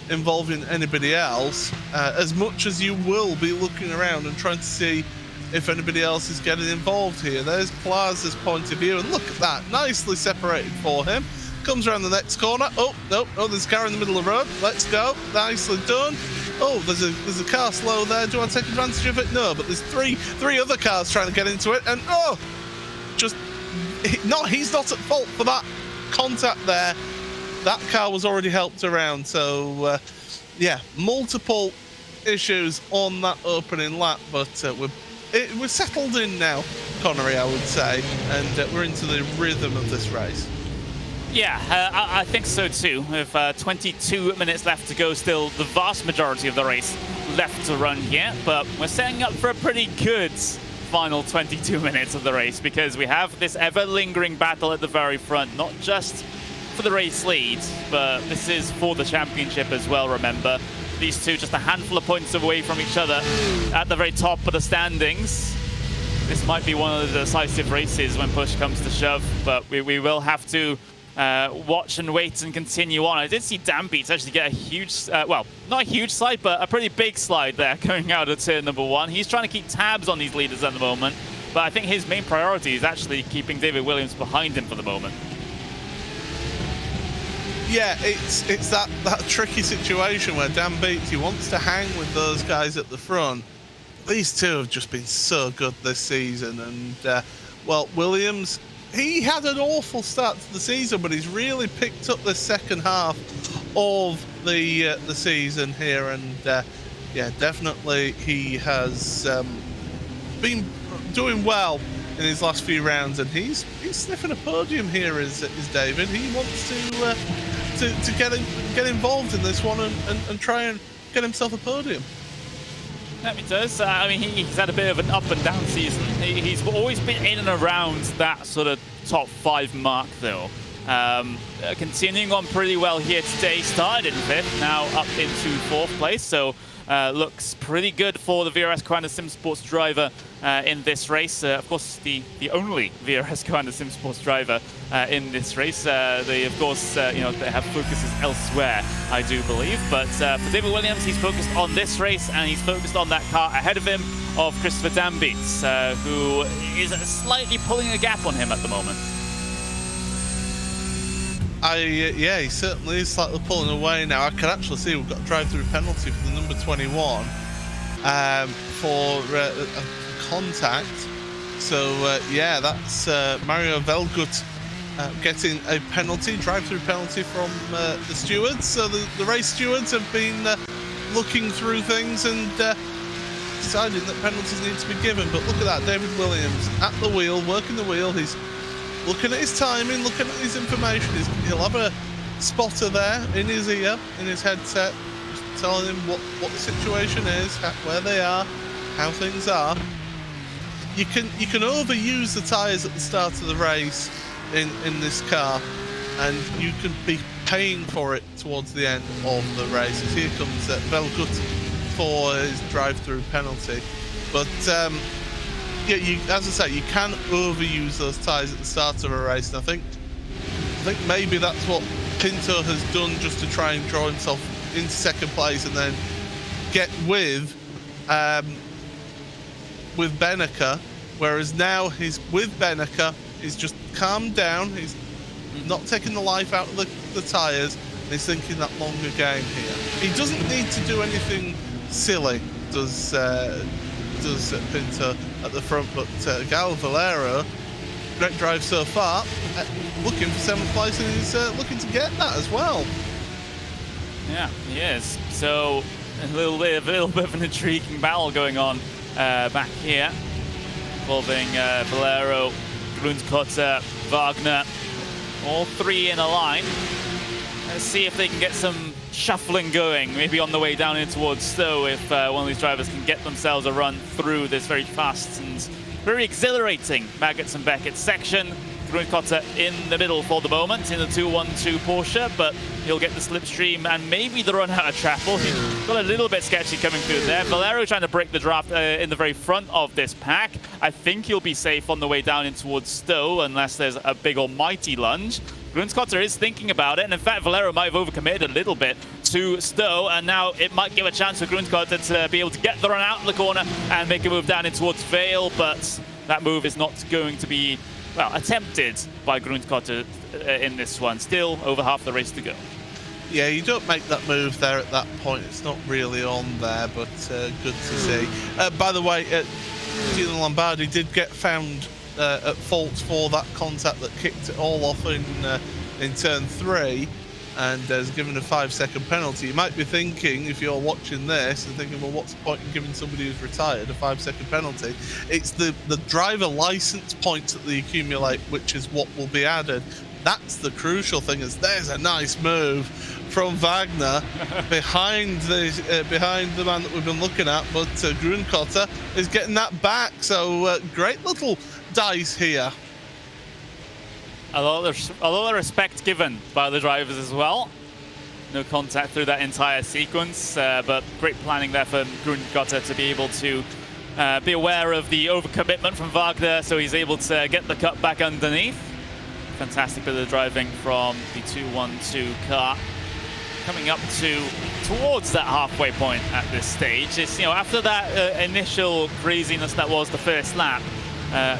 involving anybody else, as much as you will be looking around and trying to see if anybody else is getting involved here. There's Plaza's point of view, and look at that, nicely separated for him. Comes around the next corner. Oh, no, there's a car in the middle of the road. Let's go. Nicely done. Oh, there's a car slow there. Do I take advantage of it? No, but there's three other cars trying to get into it, and he's not at fault for that contact there. That car was already helped around. So, yeah, multiple issues on that opening lap, but we're settled in now, Connery, I would say, and we're into the rhythm of this race. Yeah, I think so too. With 22 minutes left to go, still the vast majority of the race left to run here, but we're setting up for a pretty good final 22 minutes of the race, because we have this ever-lingering battle at the very front, not just for the race lead, but this is for the championship as well, remember. These two just a handful of points away from each other at the very top of the standings. This might be one of the decisive races when push comes to shove, but we will have to watch and wait and continue on. I did see Dan Beats actually get a huge, well, not a huge slide, but a pretty big slide there going out of turn number 1. He's trying to keep tabs on these leaders at the moment, but I think his main priority is actually keeping David Williams behind him for the moment. Yeah, it's that tricky situation where Dan Beats, he wants to hang with those guys at the front. These two have just been so good this season, and well, Williams, he had an awful start to the season, but he's really picked up the second half of the season here, and yeah, definitely he has been doing well in his last few rounds, and he's sniffing a podium here. Is David? He wants to get involved in this one and try and get himself a podium. He does. I mean, he's had a bit of an up and down season. He's always been in and around that sort of top 5 mark, though. Continuing on pretty well here today. Started in 5th, now up into 4th place. So looks pretty good for the VRS Carrera Sim Sports driver in this race. Of course, the only VRS Carrera Sim Sports driver in this race. They, of course, you know, they have focuses elsewhere, I do believe. But for David Williams, he's focused on this race, and he's focused on that car ahead of him of Christopher Dambeats, who is slightly pulling a gap on him at the moment. Yeah, he certainly is slightly pulling away now. I can actually see we've got a drive-through penalty for the number 21 for contact. So yeah, that's Mario Velgut getting a penalty, drive-through penalty from the stewards. So the race stewards have been looking through things and deciding that penalties need to be given. But look at that, David Williams at the wheel, working the wheel. He's looking at his timing, looking at his information. He'll have a spotter there in his ear, in his headset, just telling him what the situation is, where they are, how things are. You can overuse the tyres at the start of the race in this car, and you can be paying for it towards the end of the race. As here comes Velgut for his drive-through penalty. But yeah, as I say, you can overuse those tyres at the start of a race, and I think maybe that's what Pinto has done, just to try and draw himself into second place and then get with Benneker. Whereas now he's with Benneker, he's just calmed down, he's not taking the life out of the tyres, and he's thinking that longer game here. He doesn't need to do anything silly, does Pinto at the front, but Gal Valero, great drive so far, looking for 7th place, and he's looking to get that as well. Yeah, he is. So a little bit of an intriguing battle going on back here. involving Valero, Grundkotter, Wagner, all three in a line. Let's see if they can get some shuffling going, maybe on the way down in towards Stowe, if one of these drivers can get themselves a run through this very fast and very exhilarating Maggots and Beckett section. Grundkotter in the middle for the moment in the 2-1-2 Porsche, but he'll get the slipstream and maybe the run out of Chapel. He's got a little bit sketchy coming through there. Valero trying to break the draft in the very front of this pack. I think he'll be safe on the way down in towards Stowe unless there's a big almighty lunge. Grundkotter is thinking about it, and in fact Valero might have overcommitted a little bit to Stowe, and now it might give a chance for Grundkotter to be able to get the run out of the corner and make a move down in towards Vale, but that move is not going to be, well, attempted by Grundkotter in this one. Still over half the race to go. Yeah, you don't make that move there at that point. It's not really on there, but good to see. By the way, Gino Lombardi did get found at fault for that contact that kicked it all off in turn 3, and has given a 5-second penalty. You might be thinking, if you're watching this, and thinking, well, what's the point in giving somebody who's retired a 5-second penalty? It's the driver license points that they accumulate, which is what will be added. That's the crucial thing. Is there's a nice move from Wagner behind the man that we've been looking at, but Grundkotter is getting that back. So great little dice here. A lot of respect given by the drivers as well. No contact through that entire sequence, but great planning there for Grundkotter to be able to be aware of the overcommitment from Wagner, so he's able to get the cut back underneath. Fantastic bit of driving from the 2-1-2 car. Coming up towards that halfway point at this stage. It's, you know, after that initial craziness that was the first lap,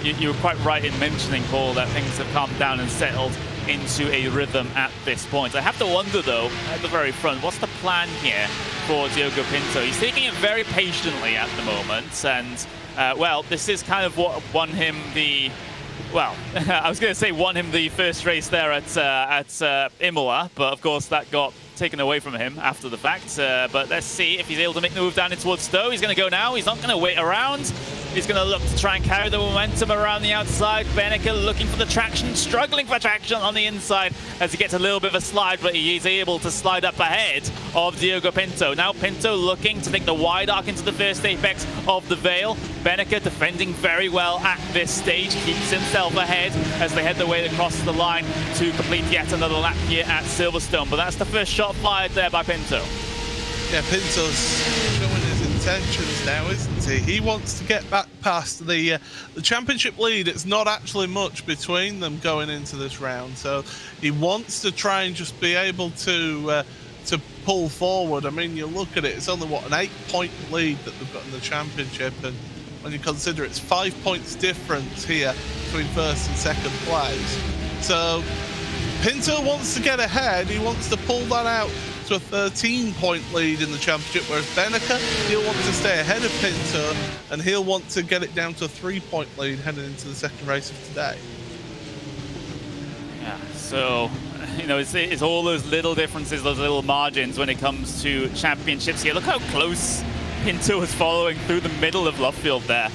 you were quite right in mentioning, Paul, that things have calmed down and settled into a rhythm at this point. I have to wonder, though, at the very front, what's the plan here for Diogo Pinto? He's taking it very patiently at the moment, and, well, this is kind of what won him the... Well, I was going to say won him the first race there at Imola, but of course that got taken away from him after the fact. But let's see if he's able to make the move down in towards Stowe. He's going to go now. He's not going to wait around. He's going to look to try and carry the momentum around the outside. Beneke looking for the traction, struggling for traction on the inside as he gets a little bit of a slide, but he's able to slide up ahead of Diogo Pinto. Now Pinto looking to take the wide arc into the first apex of the Vale. Beneke defending very well at this stage, keeps himself ahead as they head their way across the line to complete yet another lap here at Silverstone. But that's the first shot fired there by Pinto. Yeah, Pinto's showing his intentions now, isn't he? He wants to get back past the championship lead. It's not actually much between them going into this round, so he wants to try and just be able to pull forward. I mean, you look at it, it's only, what, an 8-point lead that they've got in the championship, and when you consider it's 5 points difference here between first and second place. So Pinto wants to get ahead. He wants to pull that out to a 13-point lead in the championship, whereas Beneke, he'll want to stay ahead of Pinto, and he'll want to get it down to a 3-point lead heading into the second race of today. Yeah, so, you know, it's all those little differences, those little margins when it comes to championships here. Look how close Pinto is following through the middle of Luffield there.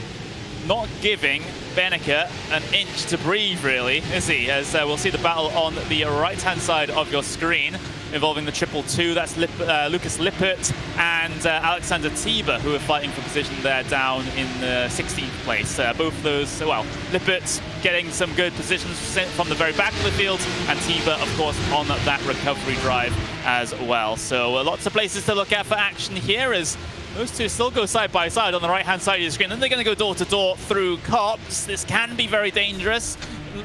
Not giving Beneke an inch to breathe, really, is he? As we'll see the battle on the right-hand side of your screen, involving the 222. That's Lucas Lippert and Alexander Tiber, who are fighting for position there down in the 16th place. Both of those, well, Lippert getting some good positions from the very back of the field, and Tiber, of course, on that recovery drive as well. So lots of places to look at for action here as those two still go side by side on the right-hand side of the screen. Then they're going to go door-to-door through Cops. This can be very dangerous.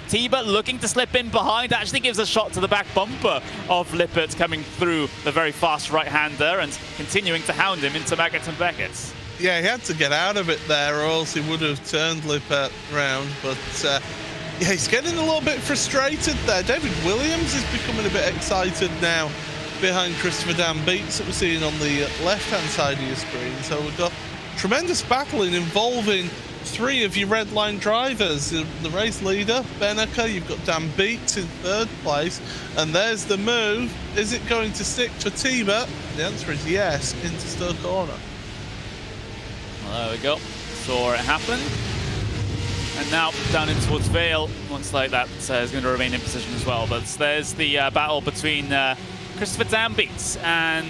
Tiber looking to slip in behind, actually gives a shot to the back bumper of Lippert coming through the very fast right-hander and continuing to hound him into Maggots and Beckett. Yeah, he had to get out of it there, or else he would have turned Lippert round. But yeah, he's getting a little bit frustrated there. David Williams is becoming a bit excited now behind Christopher Dan Beats that we're seeing on the left-hand side of your screen. So we've got tremendous battling involving three of your red line drivers. The race leader, Beneke, you've got Dan Beats in third place, and there's the move. Is it going to stick for Tiber? The answer is yes, into Stowe corner. Well, there we go. Saw it happen. And now down in towards Vale. Looks like that is going to remain in position as well. But there's the battle between Christopher Dambeats and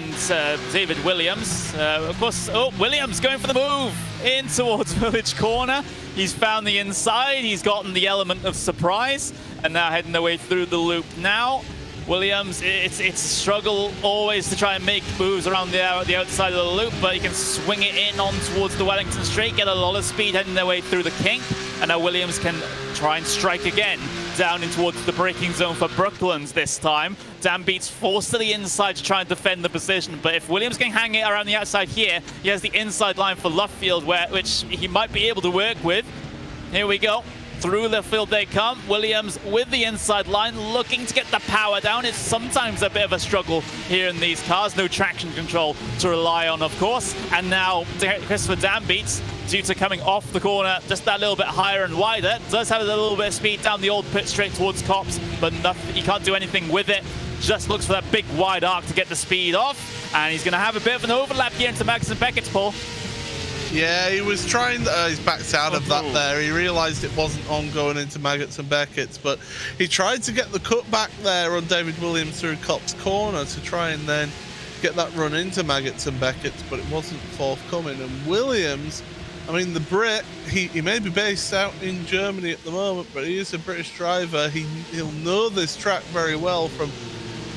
David Williams. Of course, Williams going for the move in towards Village Corner. He's found the inside. He's gotten the element of surprise. And now heading their way through the loop now. Williams, it's a struggle always to try and make moves around the outside of the loop, but he can swing it in on towards the Wellington Straight, get a lot of speed heading their way through the kink, and now Williams can try and strike again down in towards the braking zone for Brooklands this time. Dambeats forced to the inside to try and defend the position, but if Williams can hang it around the outside here, he has the inside line for Luffield, which he might be able to work with. Here we go. Through the field they come. Williams with the inside line, looking to get the power down. It's sometimes a bit of a struggle here in these cars. No traction control to rely on, of course. And now Christopher Dambeats, due to coming off the corner just that little bit higher and wider, does have a little bit of speed down the old pit straight towards Cops, but nothing, he can't do anything with it. Just looks for that big wide arc to get the speed off. And he's going to have a bit of an overlap here into Max and Beckett's, Paul. Yeah, he was trying, he's backed out of that there. He realised it wasn't on going into Maggots and Beckett's, but he tried to get the cut back there on David Williams through Cop's corner to try and then get that run into Maggots and Beckett's, but it wasn't forthcoming. And Williams, I mean, the Brit, he may be based out in Germany at the moment, but he is a British driver. He'll know this track very well from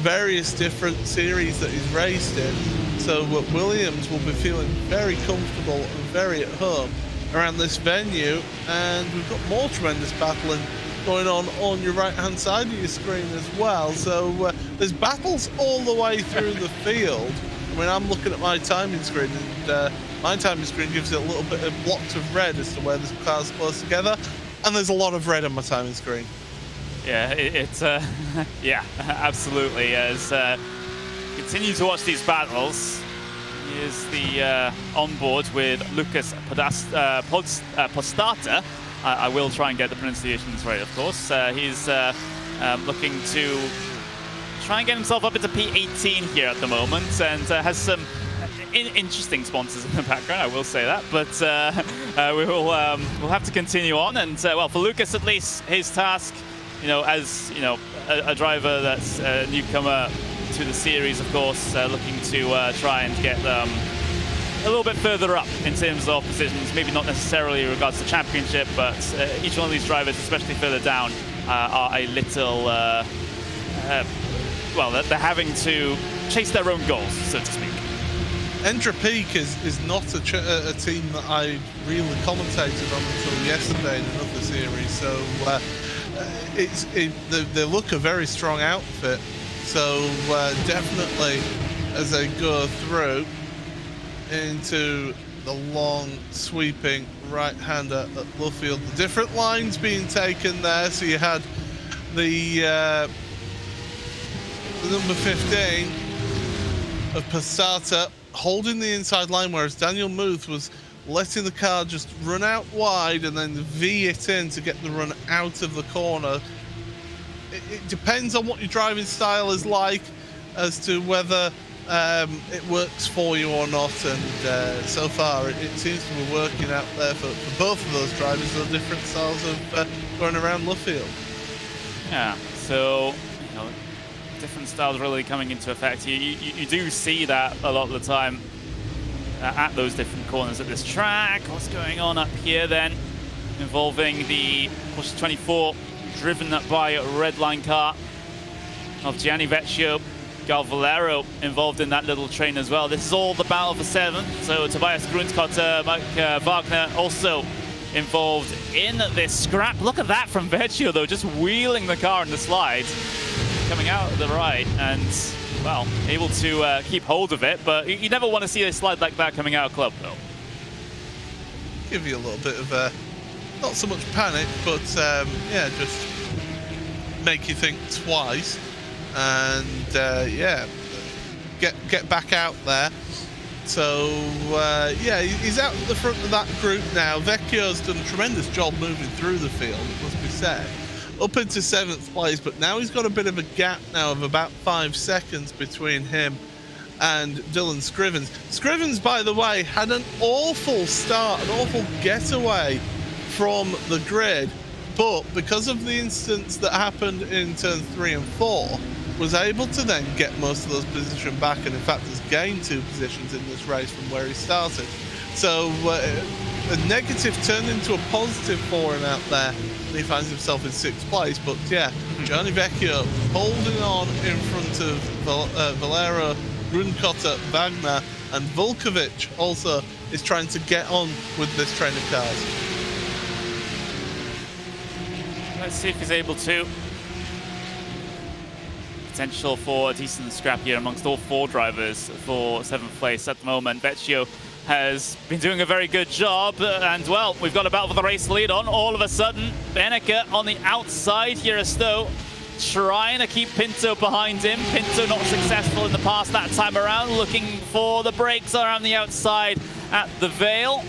various different series that he's raced in. So Williams will be feeling very comfortable and very at home around this venue. And we've got more tremendous battling going on your right-hand side of your screen as well. So there's battles all the way through the field. I mean, I'm looking at my timing screen, and my timing screen gives it a little bit of blocks of red as to where the cars close together. And there's a lot of red on my timing screen. Yeah, it's yeah, absolutely. As continue to watch these battles. Here's the onboard with Lucas Postata. I will try and get the pronunciations right, of course. He's looking to try and get himself up into P18 here at the moment, and has some interesting sponsors in the background, I will say that. But we'll have to continue on. And well, for Lucas at least, his task, you know, as you know, a driver that's a newcomer to the series, of course, looking to try and get a little bit further up in terms of positions, maybe not necessarily in regards to championship, but each one of these drivers, especially further down, are a little, well, they're having to chase their own goals, so to speak. Entropique is not a team that I really commentated on until yesterday in another series, so they look a very strong outfit. So definitely, as they go through into the long sweeping right-hander at Luffield, the different lines being taken there. So you had the number 15 of Passata holding the inside line, whereas Daniel Muth was letting the car just run out wide and then V it in to get the run out of the corner. It depends on what your driving style is like as to whether it works for you or not, and so far it seems to be working out there for both of those drivers, the different styles of going around Luffield. Yeah, so you know, different styles really coming into effect. You do see that a lot of the time at those different corners of this track. What's going on up here then, involving the Porsche 24 driven by a red line car of Gianni Vecchio, Gal Valero involved in that little train as well. This is all the battle for 7th. So Tobias Grundkotter, Mike Wagner also involved in this scrap. Look at that from Vecchio though, just wheeling the car in the slide, coming out of the right, and well, able to keep hold of it. But you never want to see a slide like that coming out of club though. Give you a little bit of not so much panic, but yeah, just make you think twice, and yeah, get back out there. So yeah, he's out at the front of that group now. Vecchio's done a tremendous job moving through the field, it must be said, up into 7th place, but now he's got a bit of a gap now of about 5 seconds between him and Dylan Scrivens. Scrivens, by the way, had an awful start, an awful getaway from the grid. But because of the instance that happened in turns 3 and 4, was able to then get most of those positions back, and in fact has gained 2 positions in this race from where he started. So a negative turned into a positive for him out there, and he finds himself in 6th place. But yeah, Gianni Vecchio holding on in front of Valero, Grunkotter, Wagner, and Vulkovic also is trying to get on with this train of cars. Let's see if he's able to. Potential for a decent scrap here amongst all 4 drivers for 7th place at the moment. Vecchio has been doing a very good job, and well, we've got a battle for the race lead on. All of a sudden, Beneke on the outside here as though trying to keep Pinto behind him. Pinto not successful in the past that time around, looking for the brakes around the outside at the Vale.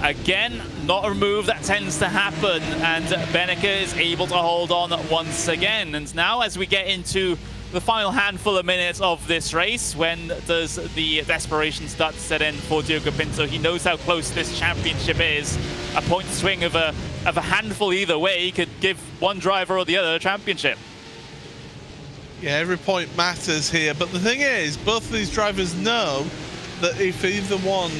Again, not a move that tends to happen, and Beneke is able to hold on once again. And now as we get into the final handful of minutes of this race, when does the desperation start to set in for Diogo Pinto? He knows how close this championship is. A point swing of a handful either way could give one driver or the other a championship. Yeah, every point matters here. But the thing is, both of these drivers know that if either one,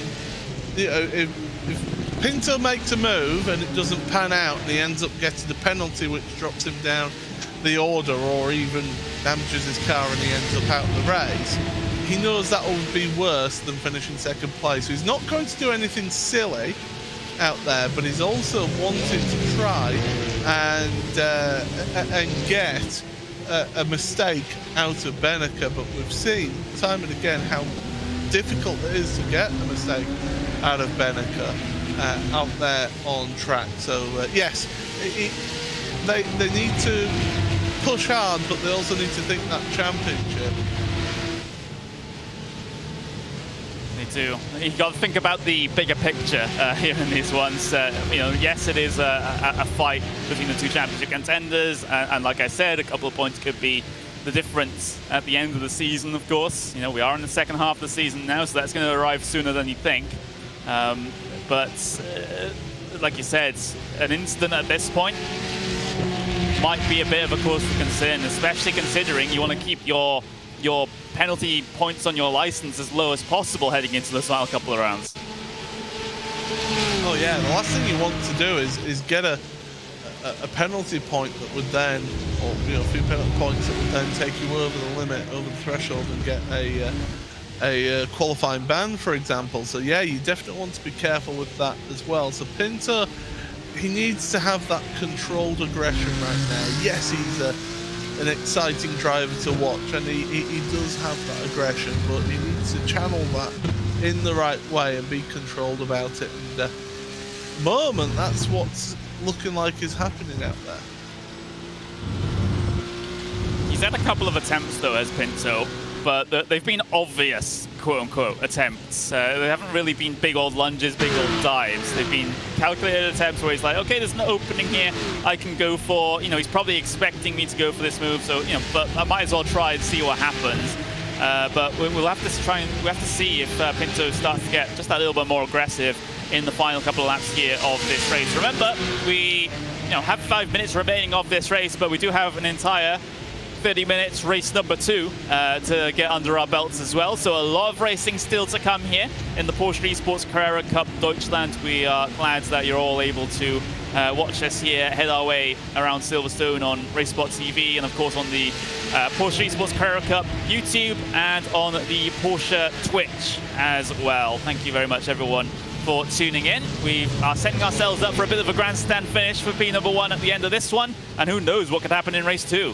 you know, if Pinto makes a move and it doesn't pan out and he ends up getting a penalty which drops him down the order or even damages his car and he ends up out of the race, he knows that will be worse than finishing 2nd place. So he's not going to do anything silly out there, but he's also wanting to try and get a mistake out of Beneke. But we've seen time and again how difficult it is to get a mistake out of Beneke out there on track. So yes, they need to push hard, but they also need to think that championship. They do. You've got to think about the bigger picture here in these ones. You know, yes, it is a fight between the 2 championship contenders, and like I said, a couple of points could be the difference at the end of the season, of course. You know, we are in the 2nd half of the season now, so that's going to arrive sooner than you think. But like you said, an incident at this point might be a bit of a cause for concern, especially considering you want to keep your penalty points on your license as low as possible heading into the final couple of rounds. Oh yeah, the last thing you want to do is get a penalty point that would then, or you know, a few penalty points that would then take you over the limit, over the threshold, and get a qualifying ban, for example. So yeah, you definitely want to be careful with that as well. So Pinto, he needs to have that controlled aggression right now. Yes, he's an exciting driver to watch, and he does have that aggression, but he needs to channel that in the right way and be controlled about it. And at the moment, that's what's looking like is happening out there. He's had a couple of attempts though as Pinto, but they've been obvious, quote-unquote, attempts. They haven't really been big old lunges, big old dives. They've been calculated attempts where he's like, okay, there's an opening here I can go for. You know, he's probably expecting me to go for this move, so, you know, but I might as well try and see what happens. But we'll have to try and we have to see if Pinto starts to get just that little bit more aggressive in the final couple of laps here of this race. Remember, we have 5 minutes remaining of this race, but we do have an entire 30 minutes race number 2 to get under our belts as well. So a lot of racing still to come here in the Porsche Esports Carrera Cup Deutschland. We are glad that you're all able to watch us here, head our way around Silverstone on RaceSpotTV, and of course on the Porsche Esports Carrera Cup YouTube and on the Porsche Twitch as well. Thank you very much, everyone, for tuning in. We are setting ourselves up for a bit of a grandstand finish for P1 at the end of this one, and who knows what could happen in race 2.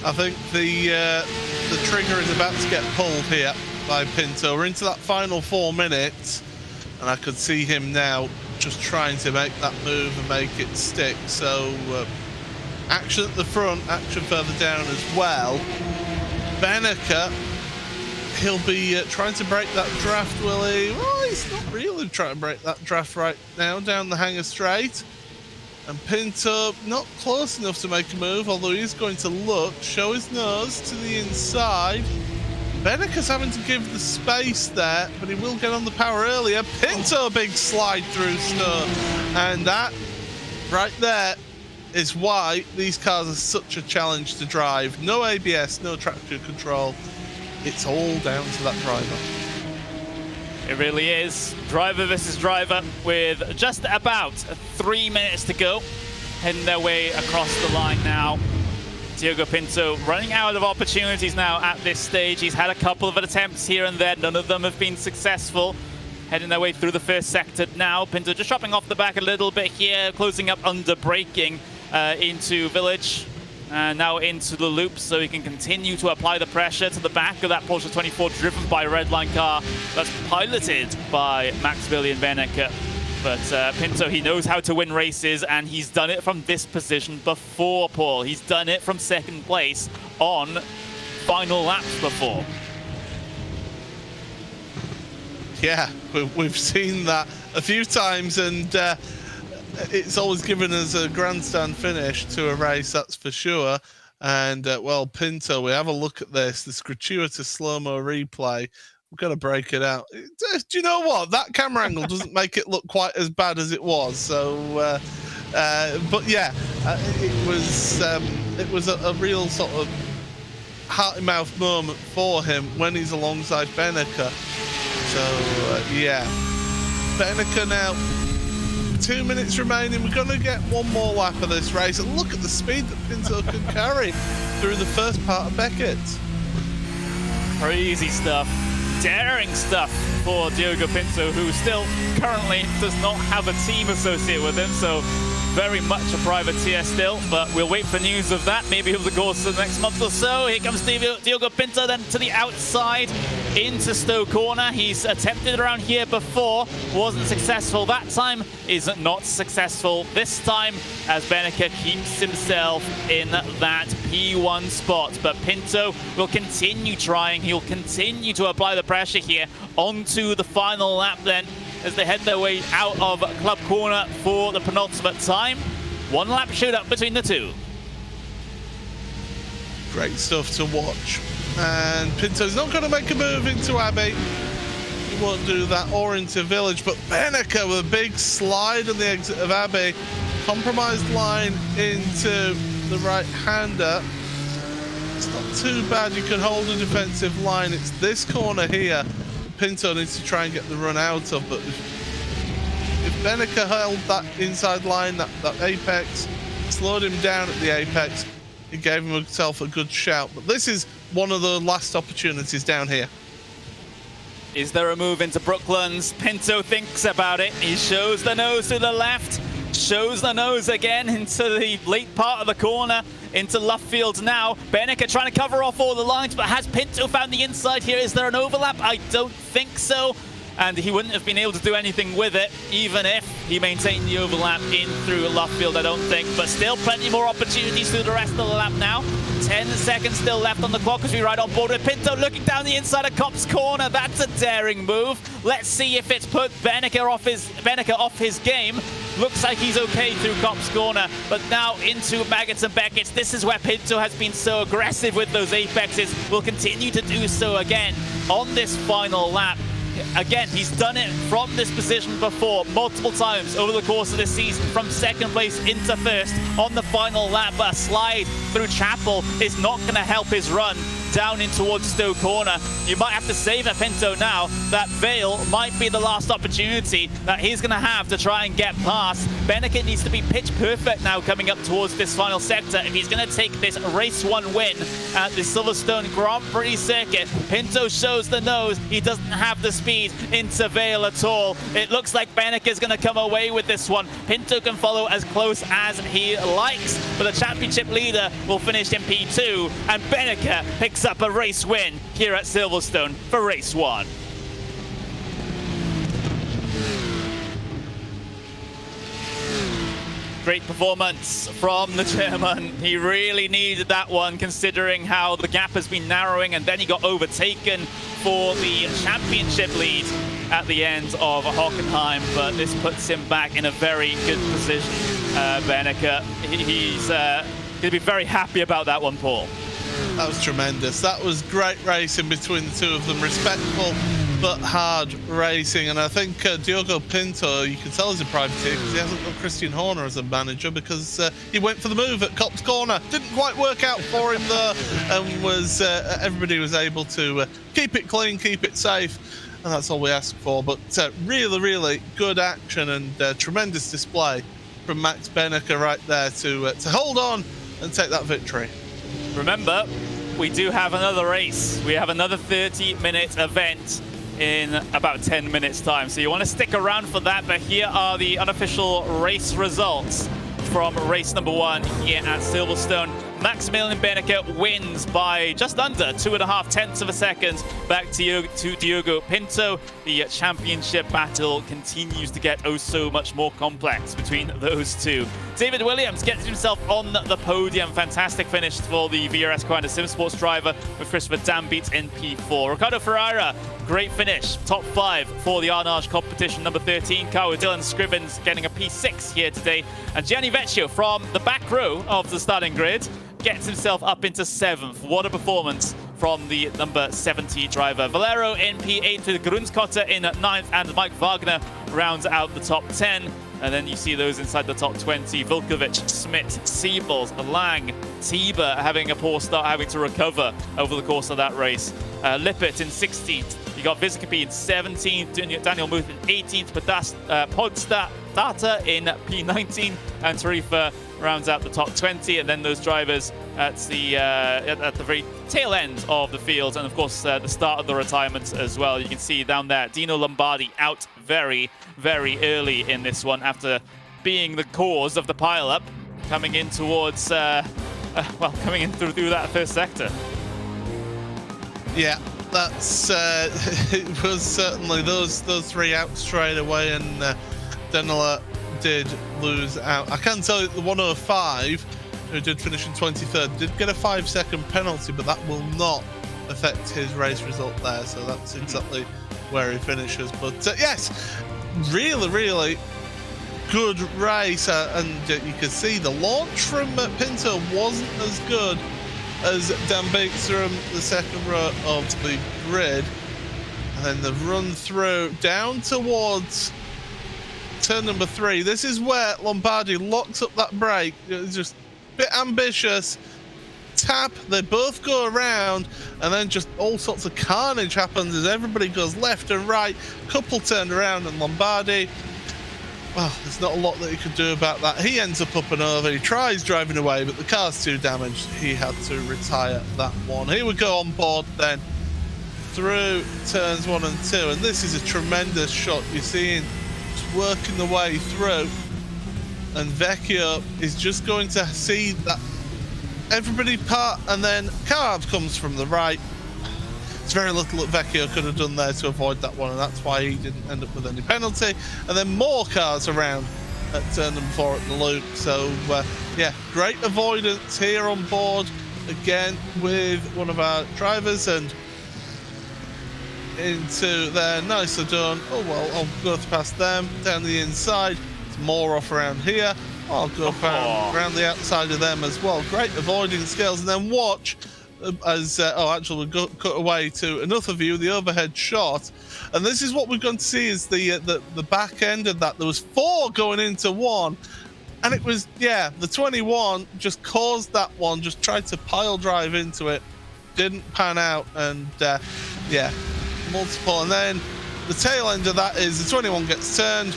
I think the trigger is about to get pulled here by Pinto. We're into that final 4 minutes, and I could see him now just trying to make that move and make it stick. So action at the front, action further down as well. Beneke, he'll be trying to break that draft, will he? Well, he's not really trying to break that draft right now down the hangar straight. And Pinto not close enough to make a move, although he's going to look, show his nose to the inside. Benneke's having to give the space there, but he will get on the power earlier. Pinto, big slide through Stone. And that right there is why these cars are such a challenge to drive. No ABS, no traction control. It's all down to that driver. It really is. Driver versus driver with just about 3 minutes to go. Heading their way across the line now. Diogo Pinto running out of opportunities now at this stage. He's had a couple of attempts here and there. None of them have been successful. Heading their way through the first sector now. Pinto just dropping off the back a little bit here, closing up under braking into Village. Now into the loop so he can continue to apply the pressure to the back of that Porsche 24 driven by a Redline car that's piloted by Maximilian Benneke. But Pinto, he knows how to win races, and he's done it from this position before, Paul. He's done it from second place on final laps before. Yeah, we've seen that a few times, and it's always given us a grandstand finish to a race, that's for sure. And, well, Pinto, we have a look at this gratuitous slow-mo replay. We've got to break it out. Do you know what? That camera angle doesn't make it look quite as bad as it was. So, but yeah, it was a real sort of heart-in-mouth moment for him when he's alongside Benneke. So, yeah, Benneke now, 2 minutes remaining. We're going to get one more lap of this race. And look at the speed that Pinto can carry through the first part of Beckett. Crazy stuff. Daring stuff for Diogo Pinto, who still currently does not have a team associated with him, so very much a privateer still, but we'll wait for news of that, maybe over the course of the next month or so. Here comes Diogo Pinto then to the outside into Stowe Corner. He's attempted around here before, wasn't successful. That time is not successful this time, as Benneke keeps himself in that P1 spot. But Pinto will continue trying. He'll continue to apply the pressure here onto the final lap then, as they head their way out of Club Corner for the penultimate time. One lap shootout between the two. Great stuff to watch. And Pinto's not going to make a move into Abbey. He won't do that, or into Village. But Benneke with a big slide on the exit of Abbey. Compromised line into the right-hander. It's not too bad. You can hold a defensive line. It's this corner here Pinto needs to try and get the run out of, but if Benneke held that inside line, that apex, slowed him down at the apex, he gave himself a good shout. But this is one of the last opportunities down here. Is there a move into Brooklands? Pinto thinks about it. He shows the nose to the left, shows the nose again into the late part of the corner, into Luffield now. Benneke trying to cover off all the lines, but has Pinto found the inside here? Is there an overlap? I don't think so. And he wouldn't have been able to do anything with it, even if he maintained the overlap in through Luffield, I don't think. But still plenty more opportunities through the rest of the lap now. 10 seconds still left on the clock as we ride on board with Pinto looking down the inside of Cop's Corner. That's a daring move. Let's see if it's put Benneke off his game. Looks like he's okay through Cop's Corner, but now into Maggots and Beckett's. This is where Pinto has been so aggressive with those apexes. Will continue to do so again on this final lap. Again, he's done it from this position before, multiple times over the course of this season, from second place into first on the final lap. But a slide through Chapel is not going to help his run down in towards Stowe Corner. You might have to save a Pinto now. That Vale might be the last opportunity that he's going to have to try and get past. Benneke needs to be pitch perfect now coming up towards this final sector if he's going to take this race 1 win at the Silverstone Grand Prix circuit. Pinto shows the nose. He doesn't have the speed into Vale at all. It looks like Benneke is going to come away with this one. Pinto can follow as close as he likes, but the championship leader will finish in P2, and Benneke picks up a race win here at Silverstone for race 1. Great performance from the German. He really needed that one, considering how the gap has been narrowing, and then he got overtaken for the championship lead at the end of Hockenheim, but this puts him back in a very good position. Benneke, he's going to be very happy about that one, Paul. That was tremendous. That was great racing between the two of them. Respectful but hard racing. And I think Diogo Pinto, you can tell he's a privateer because he hasn't got Christian Horner as a manager, because he went for the move at Copse Corner. Didn't quite work out for him there, and was everybody was able to keep it clean, keep it safe. And that's all we ask for. But really, really good action and tremendous display from Max Benneker right there to hold on and take that victory. Remember, we do have another race. We have another 30-minute event in about 10 minutes time. So you want to stick around for that, but here are the unofficial race results from race number 1 here at Silverstone. Maximilian Benneker wins by just under 2.5 tenths of a second back to Diogo Pinto. The championship battle continues to get oh so much more complex between those two. David Williams gets himself on the podium. Fantastic finish for the VRS Quanta Sim Sports driver, with Christopher Dambeat in P4. Ricardo Ferreira, great finish. Top 5 for the Arnage competition. Number 13 car with Dylan Scrivens getting a P6 here today. And Gianni Vecchio from the back row of the starting grid gets himself up into 7th. What a performance from the number 70 driver. Valero in P8 with Grunskotter in 9th, and Mike Wagner rounds out the top 10. And then you see those inside the top 20. Vilkovic, Smith, Siebels, Lang, Tiber having a poor start, having to recover over the course of that race. Lippert in 16th. You got Vizcapi in 17th, Daniel Muth in 18th, Podstata in P19, and Tarifa rounds out the top 20. And then those drivers at the very tail end of the field, and of course the start of the retirements as well. You can see down there Dino Lombardi out very, very early in this one after being the cause of the pile-up, coming in towards, coming in through that first sector. Yeah, that's it was certainly those 3 out straight away, and Denela did lose out. I can tell you the 105, who did finish in 23rd, did get a 5-second penalty, but that will not affect his race result there. So that's exactly where he finishes. But yes, really, really good race, and you can see the launch from Pinto wasn't as good as Dan Beeks from the second row of the grid, and then the run through down towards turn number 3. This is where Lombardi locks up that brake. It's just a bit ambitious. Tap, they both go around, and then just all sorts of carnage happens as everybody goes left and right. Couple turned around, and Lombardi, well, there's not a lot that he could do about that. He ends up and over. He tries driving away, but the car's too damaged. He had to retire that one. Here we go on board then through turns 1 and 2, and this is a tremendous shot. You're seeing just working the way through, and Vecchio is just going to see that everybody part, and then Carb comes from the right. It's very little that Vecchio could have done there to avoid that one, and that's why he didn't end up with any penalty. And then more cars around at turn number 4 at the loop. So yeah, great avoidance here on board again with one of our drivers, and into there, nicely done. Oh well, I'll go past them down the inside. It's more off around here. I'll go around the outside of them as well. Great avoiding skills, and then watch as actually we'll cut away to another view, the overhead shot, and this is what we're going to see is the back end of that. There was 4 going into 1, and it was, yeah, the 21 just caused that one, just tried to pile drive into it, didn't pan out, and yeah, multiple. And then the tail end of that is the 21 gets turned.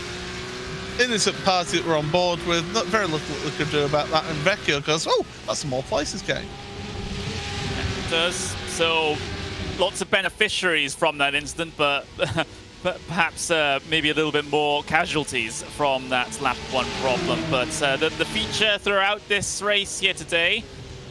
Innocent party that we're on board with, not very little that we could do about that, and Vecchio goes, oh, that's a more places game. It does. So lots of beneficiaries from that incident, but perhaps maybe a little bit more casualties from that lap 1 problem. But the feature throughout this race here today,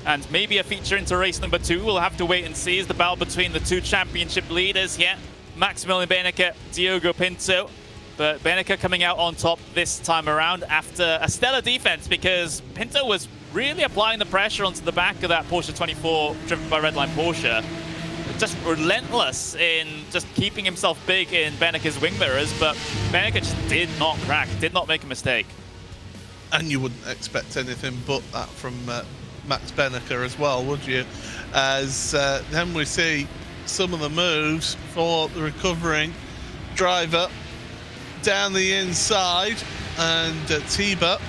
and maybe a feature into race number 2, we'll have to wait and see, is the battle between the 2 championship leaders here, Maximilian Benneker, Diogo Pinto. But Benneker coming out on top this time around after a stellar defense, because Pinto was really applying the pressure onto the back of that Porsche 24 driven by Redline Porsche. Just relentless in just keeping himself big in Benneker's wing mirrors, but Benneker just did not crack, did not make a mistake. And you wouldn't expect anything but that from Max Benneker as well, would you? As then we see some of the moves for the recovering driver down the inside, and Tiba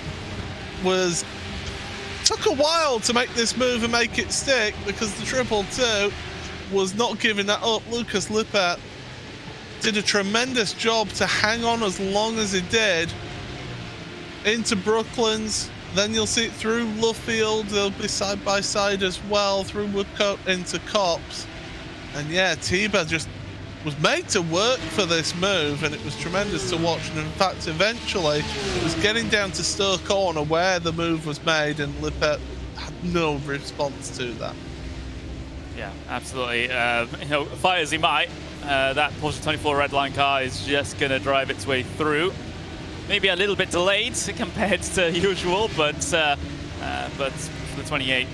took a while to make this move and make it stick, because the 222 was not giving that up. Lucas Lippert did a tremendous job to hang on as long as he did into Brooklands. Then you'll see it through Luffield. They'll be side by side as well through Woodcote into Copse. And yeah, Tiba just was made to work for this move, and it was tremendous to watch. And in fact, eventually it was getting down to Stowe Corner where the move was made, and Lippert had no response to that. Yeah, absolutely. You know, fight as he might, that Porsche 24 Redline car is just going to drive its way through. Maybe a little bit delayed compared to usual, but for the 28,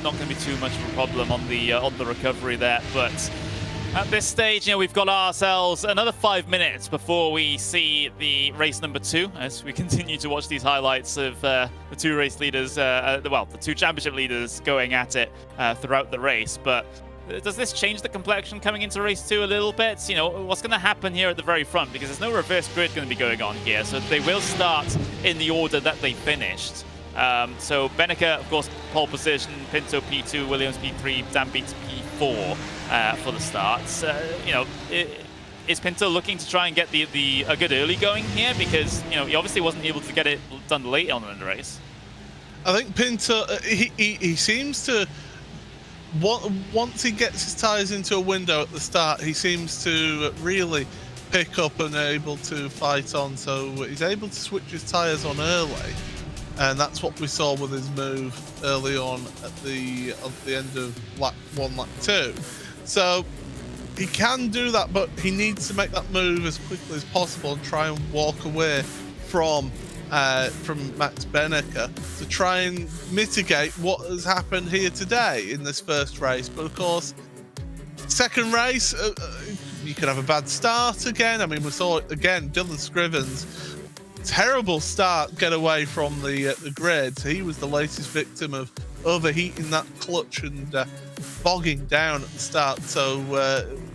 not going to be too much of a problem on the recovery there. But at this stage, you know, we've got ourselves another 5 minutes before we see the race number 2, as we continue to watch these highlights of the 2 race leaders, well, the 2 championship leaders going at it throughout the race. But does this change the complexion coming into race 2 a little bit? You know, what's going to happen here at the very front? Because there's no reverse grid going to be going on here, so they will start in the order that they finished. So Benneker, of course, pole position, Pinto P2, Williams P3, Dan Beats P4 for the starts. You know, is Pinto looking to try and get a good early going here? Because, you know, he obviously wasn't able to get it done late on in the race. I think Pinto, he seems to, once he gets his tyres into a window at the start, he seems to really pick up and able to fight on. So he's able to switch his tyres on early. And that's what we saw with his move early on at the end of lap 1, lap 2. So he can do that, but he needs to make that move as quickly as possible and try and walk away from Max Benneker to try and mitigate what has happened here today in this first race. But of course, second race, you could have a bad start again. I mean, we saw it again, Dylan Scrivens. Terrible start, get away from the grid. He was the latest victim of overheating that clutch and bogging down at the start. So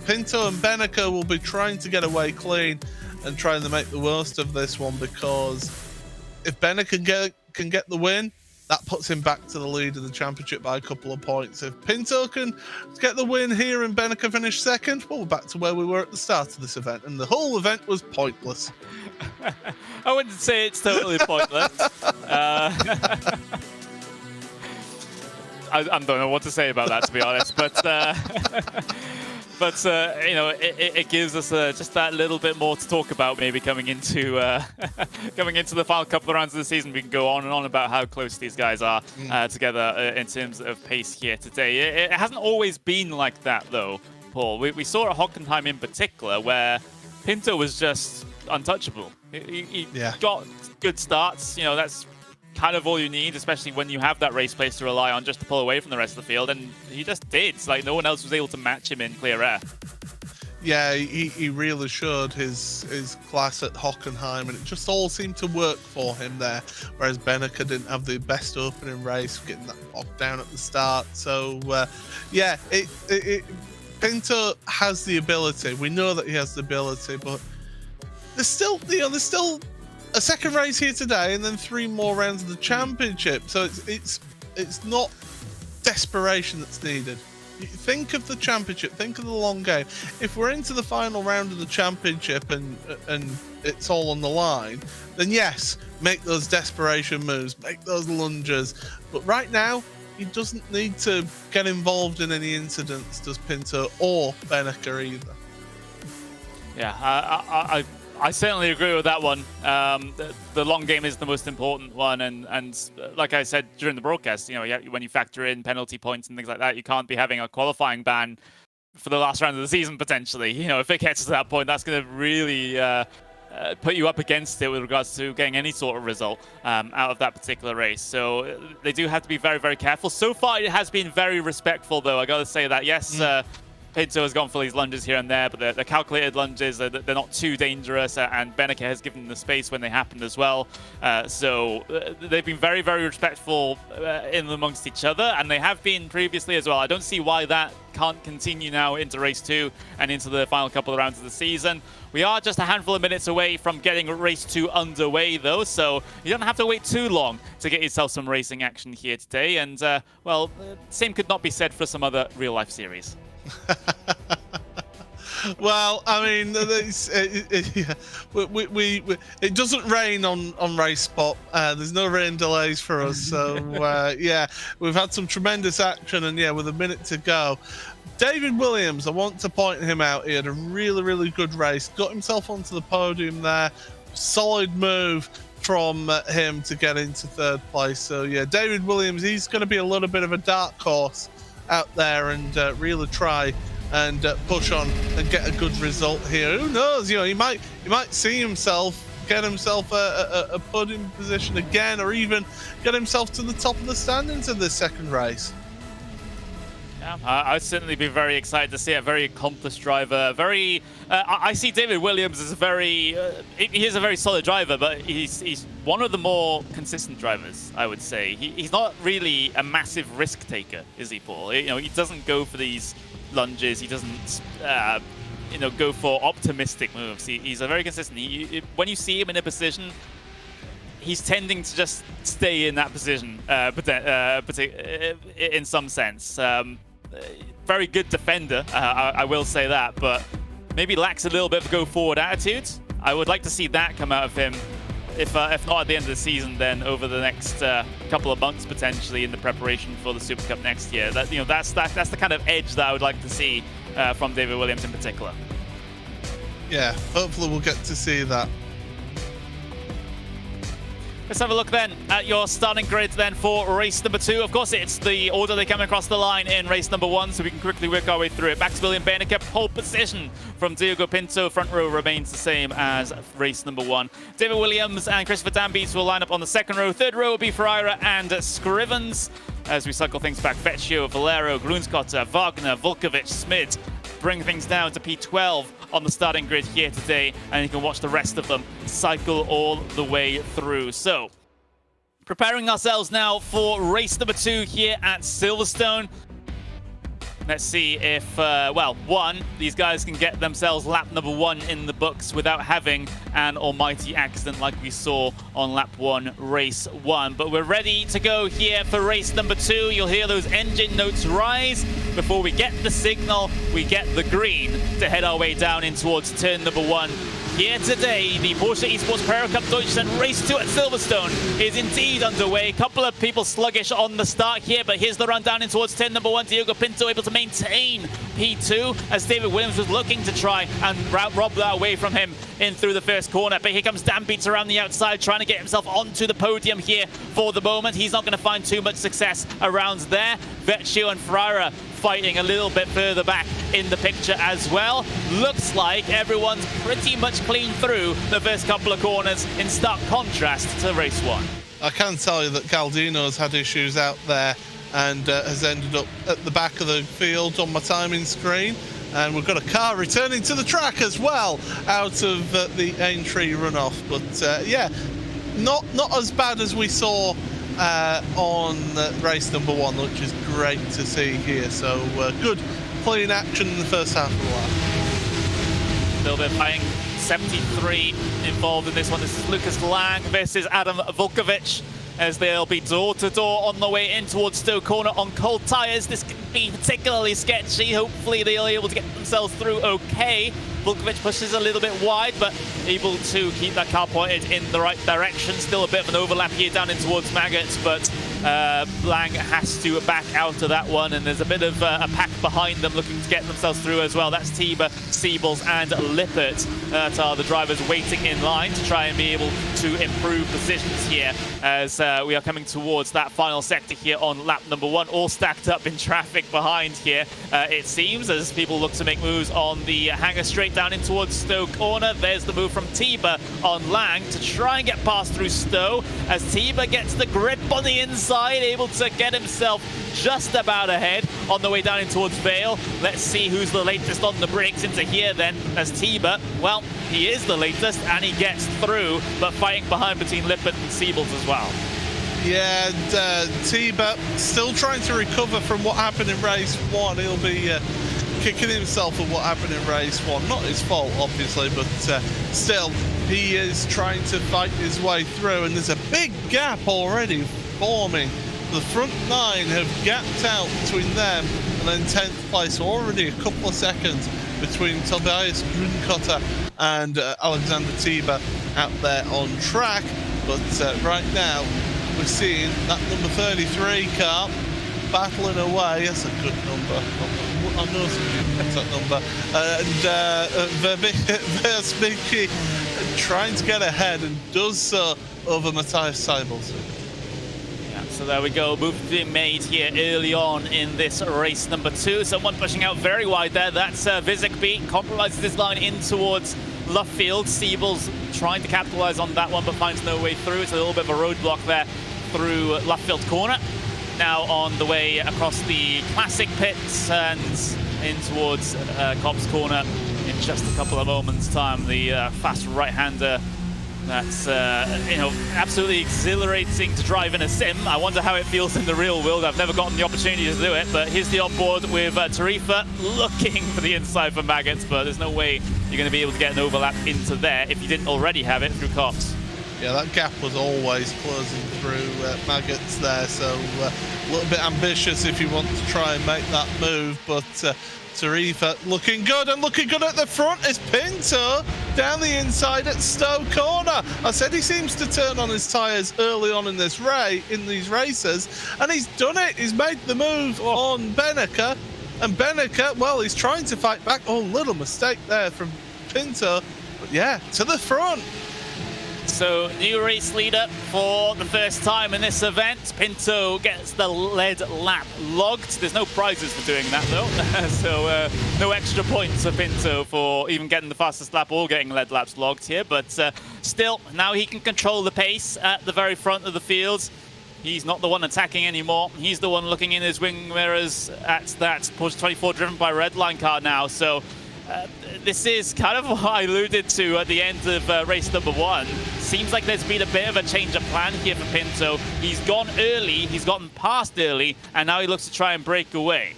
Pinto and Benneker will be trying to get away clean and trying to make the worst of this one, because if Benneker can get the win, that puts him back to the lead of the championship by a couple of points. If Pinto can get the win here and Benneker finish second, well, we're back to where we were at the start of this event, and the whole event was pointless. I wouldn't say it's totally pointless. I don't know what to say about that, to be honest, but you know, it gives us just that little bit more to talk about, maybe coming into the final couple of rounds of the season. We can go on and on about how close these guys are together in terms of pace here today. It hasn't always been like that, though, Paul. We saw at Hockenheim in particular, where Pinto was just untouchable. He got good starts. You know, that's kind of all you need, especially when you have that race pace to rely on just to pull away from the rest of the field, and he just did. It's like no one else was able to match him in clear air. Yeah, he really showed his class at Hockenheim, and it just all seemed to work for him there, whereas Benneker didn't have the best opening race, getting that bogged down at the start. So yeah, Pinto has the ability. We know that he has the ability, but there's still a second race here today, and then 3 more rounds of the championship. So it's not desperation that's needed. Think of the championship. Think of the long game. If we're into the final round of the championship and it's all on the line, then yes, make those desperation moves, make those lunges. But right now, he doesn't need to get involved in any incidents, does Pinto or Benneker either. Yeah, I certainly agree with that one. The long game is the most important one, and like I said during the broadcast, you know, when you factor in penalty points and things like that, you can't be having a qualifying ban for the last round of the season potentially. You know, if it gets to that point, that's going to really put you up against it with regards to getting any sort of result out of that particular race. So they do have to be very, very careful. So far, it has been very respectful, though. I got to say that. Yes. Pinto has gone for these lunges here and there, but they're calculated lunges. They're not too dangerous, and Beneke has given them the space when they happened as well. So they've been very, very respectful in amongst each other, and they have been previously as well. I don't see why that can't continue now into race 2 and into the final couple of rounds of the season. We are just a handful of minutes away from getting race 2 underway, though, so you don't have to wait too long to get yourself some racing action here today. And, well, same could not be said for some other real-life series. Well, I mean, it doesn't rain on Race Spot. There's no rain delays for us. So, yeah, we've had some tremendous action. And, yeah, with a minute to go, David Williams, I want to point him out. He had a really, really good race. Got himself onto the podium there. Solid move from him to get into 3rd place. So, yeah, David Williams, he's going to be a little bit of a dark horse out there and really try and push on and get a good result here. Who knows? You know, he might see himself get himself a podium position again, or even get himself to the top of the standings in this second race. Yeah, I'd certainly be very excited to see a very accomplished driver. Very, I see David Williams as a very, he is a very solid driver, but he's one of the more consistent drivers, I would say. He's not really a massive risk taker, is he, Paul? You know, he doesn't go for these lunges. He doesn't, you know, go for optimistic moves. He's a very consistent. When you see him in a position, he's tending to just stay in that position, but in some sense. Very good defender, I will say that, but maybe lacks a little bit of go-forward attitude. I would like to see that come out of him, if not at the end of the season, then over the next couple of months potentially in the preparation for the Super Cup next year. That, you know, that's the kind of edge that I would like to see from David Williams in particular. Yeah, hopefully we'll get to see that. Let's have a look then at your starting grid then for race number 2. Of course, it's the order they come across the line in race number 1, so we can quickly work our way through it. Maximilian Beneke, pole position from Diogo Pinto. Front row remains the same as race number 1. David Williams and Christopher Dambies will line up on the 2nd row. 3rd row will be Ferreira and Scrivens. As we cycle things back, Vecchio, Valero, Grunskotter, Wagner, Volkovic, Smid. Bring things down to P12 on the starting grid here today, and you can watch the rest of them cycle all the way through. So, preparing ourselves now for race number 2 here at Silverstone. Let's see if, well, one, these guys can get themselves lap number 1 in the books without having an almighty accident like we saw on lap 1, race 1. But we're ready to go here for race number 2. You'll hear those engine notes rise. Before we get the signal, we get the green to head our way down in towards turn number 1. Here today, the Porsche Esports Carrera Cup Deutschland race 2 at Silverstone is indeed underway. A couple of people sluggish on the start here, but here's the run down in towards turn number 1. Diogo Pinto able to maintain P2 as David Williams was looking to try and rob that away from him in through the first corner. But here comes Dambies around the outside trying to get himself onto the podium here for the moment. He's not going to find too much success around there. Vecchio and Ferreira fighting a little bit further back in the picture as well. Looks like everyone's pretty much clean through the first couple of corners in stark contrast to race 1. I can tell you that Galdino's had issues out there and has ended up at the back of the field on my timing screen. And we've got a car returning to the track as well out of the Aintree runoff. But yeah, not as bad as we saw on race number 1, which is great to see here. So good clean action in the first half of the lap. A little bit of fighting. 73 involved in this one. This is Lucas Lang versus Adam Volkovic, as they'll be door-to-door on the way in towards Stowe Corner on cold tyres. This can be particularly sketchy. Hopefully they'll be able to get themselves through okay. Volkovic pushes a little bit wide, but able to keep that car pointed in the right direction. Still a bit of an overlap here down in towards Maggots, but Lang has to back out of that one, and there's a bit of a pack behind them looking to get themselves through as well. That's Tiber, Siebels and Lippert. That are the drivers waiting in line to try and be able to improve positions here as we are coming towards that final sector here on lap number 1, all stacked up in traffic behind here, it seems, as people look to make moves on the hanger straight down in towards Stowe Corner. There's the move from Tiber on Lang to try and get past through Stowe, as Tiber gets the grip on the inside, able to get himself just about ahead on the way down in towards Vale. Let's see who's the latest on the brakes into here then, as Tiber, well, he is the latest and he gets through, but fighting behind between Lippert and Siebels as well. Yeah, and Tiber still trying to recover from what happened in race 1. He'll be kicking himself at what happened in race 1. Not his fault, obviously, but still, he is trying to fight his way through, and there's a big gap already forming. The front 9 have gapped out between them and then 10th place, already a couple of seconds between Tobias Grunkotter and Alexander Tiber out there on track. But right now, we're seeing that number 33 car battling away. That's a good number. I know somebody gets that number. And Versmicki trying to get ahead and does so over Matthias Seibels. Yeah, so there we go. Move being made here early on in this race number 2. Someone pushing out very wide there. That's Vizikby. Compromises his line in towards Luffield. Siebels trying to capitalize on that one, but finds no way through. It's a little bit of a roadblock there through Luffield corner. Now on the way across the classic pits and in towards Cobb's corner in just a couple of moments' time. The fast right-hander that's absolutely exhilarating to drive in a sim. I wonder how it feels in the real world. I've never gotten the opportunity to do it, but here's the onboard with Tarifa looking for the inside for Maggots, but there's no way you're going to be able to get an overlap into there if you didn't already have it through Cobb's. Yeah, that gap was always closing through Maggots there, so a little bit ambitious if you want to try and make that move, but Tarifa looking good, and looking good at the front is Pinto down the inside at Stowe corner. I said he seems to turn on his tyres early on in this these races, and he's done it. He's made the move on Benneker, and Benneker, well, he's trying to fight back. Oh, little mistake there from Pinto, but yeah, to the front. So, new race leader for the first time in this event. Pinto gets the lead lap logged. There's no prizes for doing that, though. So, no extra points for Pinto for even getting the fastest lap or getting lead laps logged here. But still, now he can control the pace at the very front of the field. He's not the one attacking anymore. He's the one looking in his wing mirrors at that Porsche 24 driven by Redline car now. So, this is kind of what I alluded to at the end of race number 1. Seems like there's been a bit of a change of plan here for Pinto. He's gone early, he's gotten past early, and now he looks to try and break away.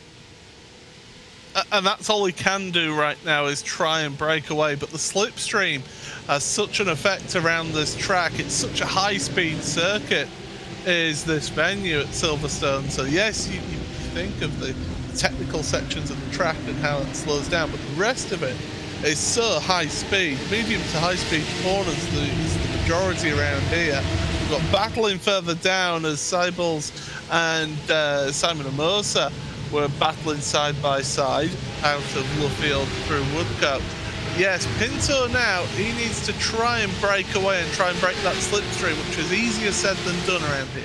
And that's all he can do right now, is try and break away. But the slipstream has such an effect around this track. It's such a high-speed circuit, is this venue at Silverstone. So yes, you think of the technical sections of the track and how it slows down, but the rest of it is so high speed. Medium to high speed corners is the majority around here. We've got battling further down as Seibels and Simon Amosa were battling side by side out of Luffield through Woodcote. Yes, Pinto now, he needs to try and break away and try and break that slipstream, which is easier said than done around here.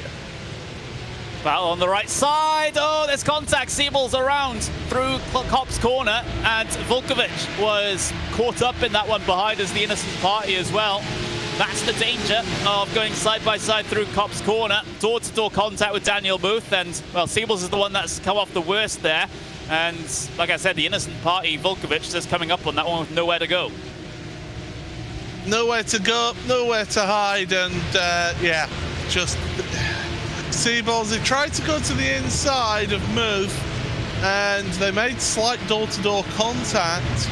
Battle on the right side. Oh, there's contact. Siebels around through Kopp's corner, and Volkovic was caught up in that one behind as the innocent party as well. That's the danger of going side by side through Kopp's corner. Door-to-door contact with Daniel Booth, and well, Siebels is the one that's come off the worst there. And like I said, the innocent party, Volkovic, just coming up on that one with nowhere to go. Nowhere to go, nowhere to hide, and yeah, just Siebels, they tried to go to the inside of Muth, and they made slight door-to-door contact.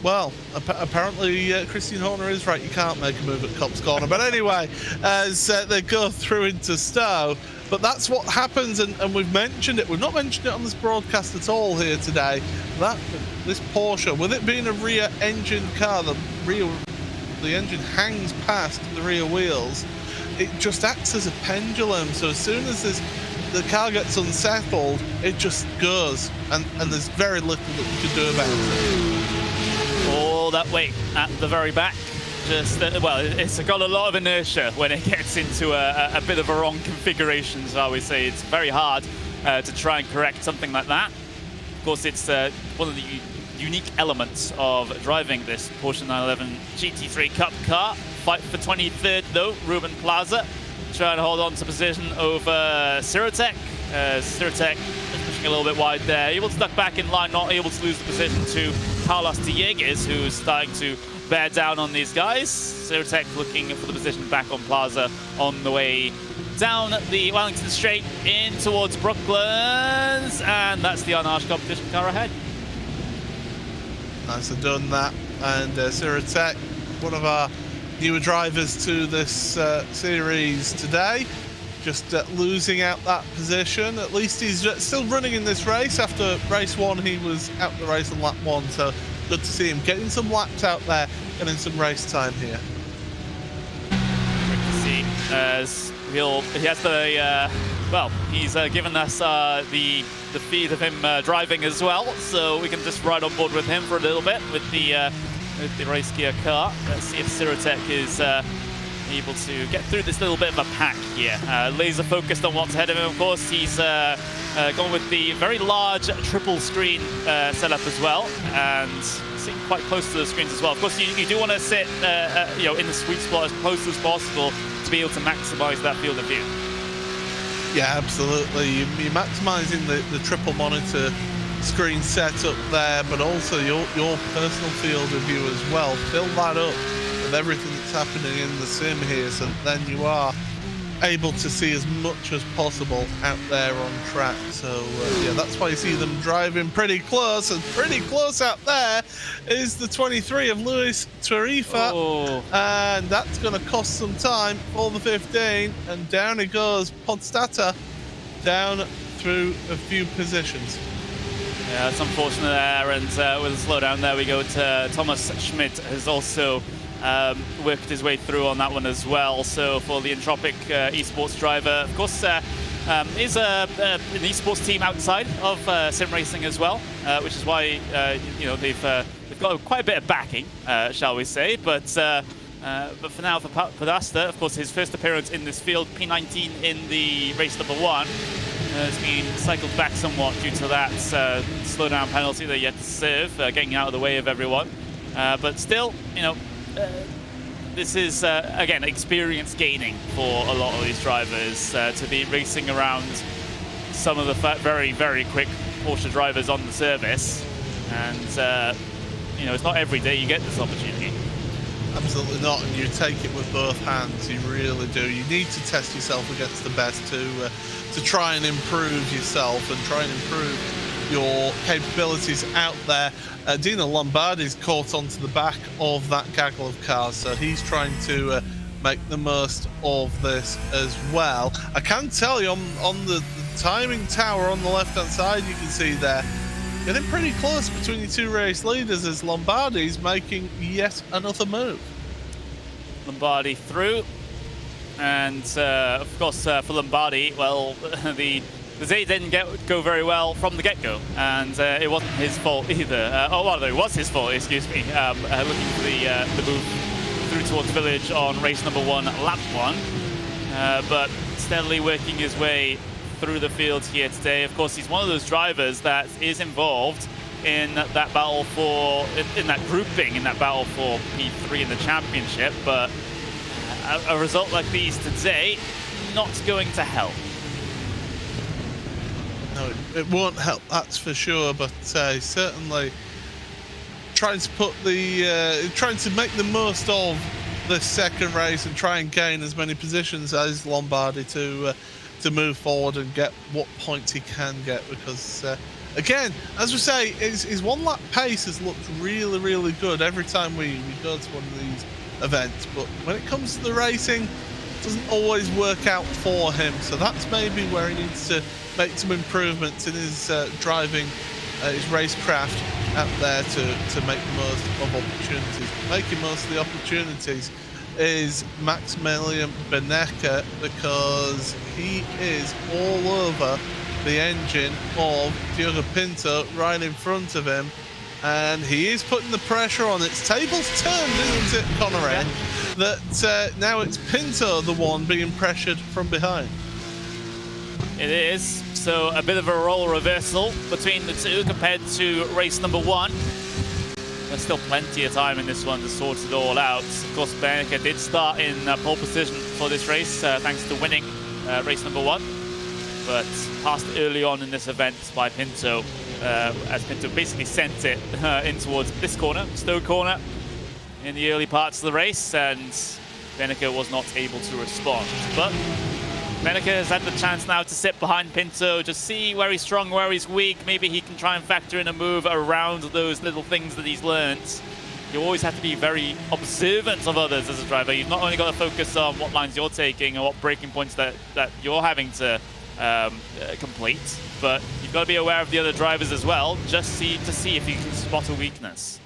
Well, apparently Christian Horner is right, you can't make a move at Kopp's corner. But anyway, as they go through into Stowe, but that's what happens, and we've mentioned it. We've not mentioned it on this broadcast at all here today. That this Porsche, with it being a rear engine car, the engine hangs past the rear wheels. It just acts as a pendulum, so as soon as the car gets unsettled, it just goes, and there's very little that you can do about it. All that weight at the very back, just well, it's got a lot of inertia when it gets into a bit of a wrong configuration, so I would say it's very hard to try and correct something like that. Of course, it's one of the unique elements of driving this Porsche 911 GT3 Cup car. Fight for 23rd though, Ruben Plaza trying to hold on to position over Sirotec Circuit pushing a little bit wide there. Able to duck back in line, not able to lose the position to Carlos Dieguez, who's starting to bear down on these guys. Circuit looking for the position back on Plaza on the way down the Wellington Straight in towards Brooklands, and that's the unarched competition car ahead. Nicely done that, and Circuit, one of our newer drivers to this series today, just losing out that position. At least he's still running in this race. After race 1 he was out the race on lap 1, so good to see him getting some laps out there, getting some race time here. Great to see, as he has the well, he's given us the feed of him driving as well, so we can just ride on board with him for a little bit with the race gear car. Let's see if Circuit is able to get through this little bit of a pack here. Laser focused on what's ahead of him, of course. He's gone with the very large triple screen setup as well, and sitting quite close to the screens as well. Of course, you do want to sit you know, in the sweet spot as close as possible to be able to maximize that field of view. Yeah, absolutely. You're maximising the triple monitor screen setup there, but also your personal field of view as well. Fill that up with everything that's happening in the sim here, so then you are able to see as much as possible out there on track. So yeah, that's why you see them driving pretty close, and pretty close out there is the 23 of Luis Tarifa. Oh. And that's going to cost some time for the 15, and down he goes, Podstata, down through a few positions. Yeah, it's unfortunate there, and with a slowdown there we go to Thomas Schmidt, has also worked his way through on that one as well. So for the Entropic esports driver, of course, is an esports team outside of sim racing as well, which is why you know, they've got quite a bit of backing, shall we say. But for now, for Podasta, of course, his first appearance in this field, P19 in the race number 1. Has been cycled back somewhat due to that slowdown penalty that he had to serve, getting out of the way of everyone. But still, you know, this is, again, experience gaining for a lot of these drivers to be racing around some of the very, very quick Porsche drivers on the service. And, you know, it's not every day you get this opportunity. Absolutely not, and you take it with both hands. You really do. You need to test yourself against the best to try and improve yourself and try and improve your capabilities out there. Dino Lombardi's caught onto the back of that gaggle of cars, so he's trying to make the most of this as well. I can tell you on the timing tower on the left-hand side, you can see there, getting pretty close between the two race leaders as Lombardi's making yet another move. Lombardi through, and of course for Lombardi, well, the day didn't go very well from the get-go, and it wasn't his fault either. Oh, well, it was his fault, excuse me, looking for the move through towards Village on race number 1, lap 1, but steadily working his way through the field here today. Of course, he's one of those drivers that is involved in that battle for, in that grouping, in that battle for P3 in the championship, but a result like these today, not going to help. No, it won't help, that's for sure, but certainly trying to put the, trying to make the most of this second race and try and gain as many positions as Lombardi to move forward and get what points he can get, because again, as we say, his one lap pace has looked really, really good every time we go to one of these events, but when it comes to the racing, it doesn't always work out for him, so that's maybe where he needs to make some improvements in his driving, his racecraft out there to make the most of opportunities. Making most of the opportunities is Maximilian Beneca, because he is all over the engine of Diogo Pinto right in front of him, and he is putting the pressure on. It's tables turned, isn't it, Connery? That now it's Pinto the one being pressured from behind. It is, so a bit of a role reversal between the two compared to race number 1. There's still plenty of time in this one to sort it all out. Of course, Beneca did start in pole position for this race, thanks to winning race number 1. but passed early on in this event by Pinto, as Pinto basically sent it in towards this corner, Stowe corner, in the early parts of the race, and Beneke was not able to respond. But Beneke has had the chance now to sit behind Pinto, just see where he's strong, where he's weak. Maybe he can try and factor in a move around those little things that he's learned. You always have to be very observant of others as a driver. You've not only got to focus on what lines you're taking and what braking points that you're having to complete, but you've got to be aware of the other drivers as well, just to see if you can spot a weakness.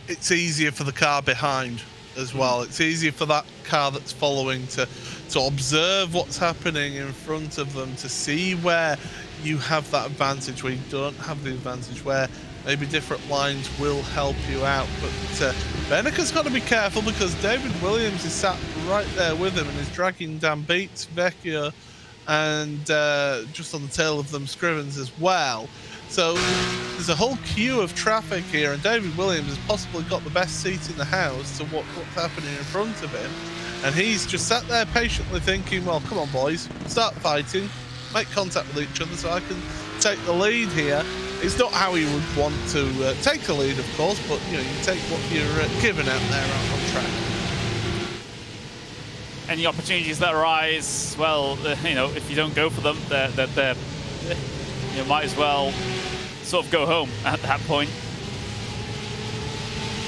It's easier for the car behind as well. It's easier for that car that's following to observe what's happening in front of them, to see where you have that advantage, where you don't have the advantage, where maybe different lines will help you out. But Beneke's got to be careful, because David Williams is sat right there with him and is dragging Dan Beats, Vecchio, and just on the tail of them Scrivens as well. So there's a whole queue of traffic here, and David Williams has possibly got the best seat in the house to what's happening in front of him. And he's just sat there patiently thinking, well, come on, boys, start fighting, make contact with each other so I can take the lead here. It's not how he would want to take the lead, of course, but you know, you take what you're given out there on track. Any opportunities that arise, well, you know, if you don't go for them, they're you might as well sort of go home at that point,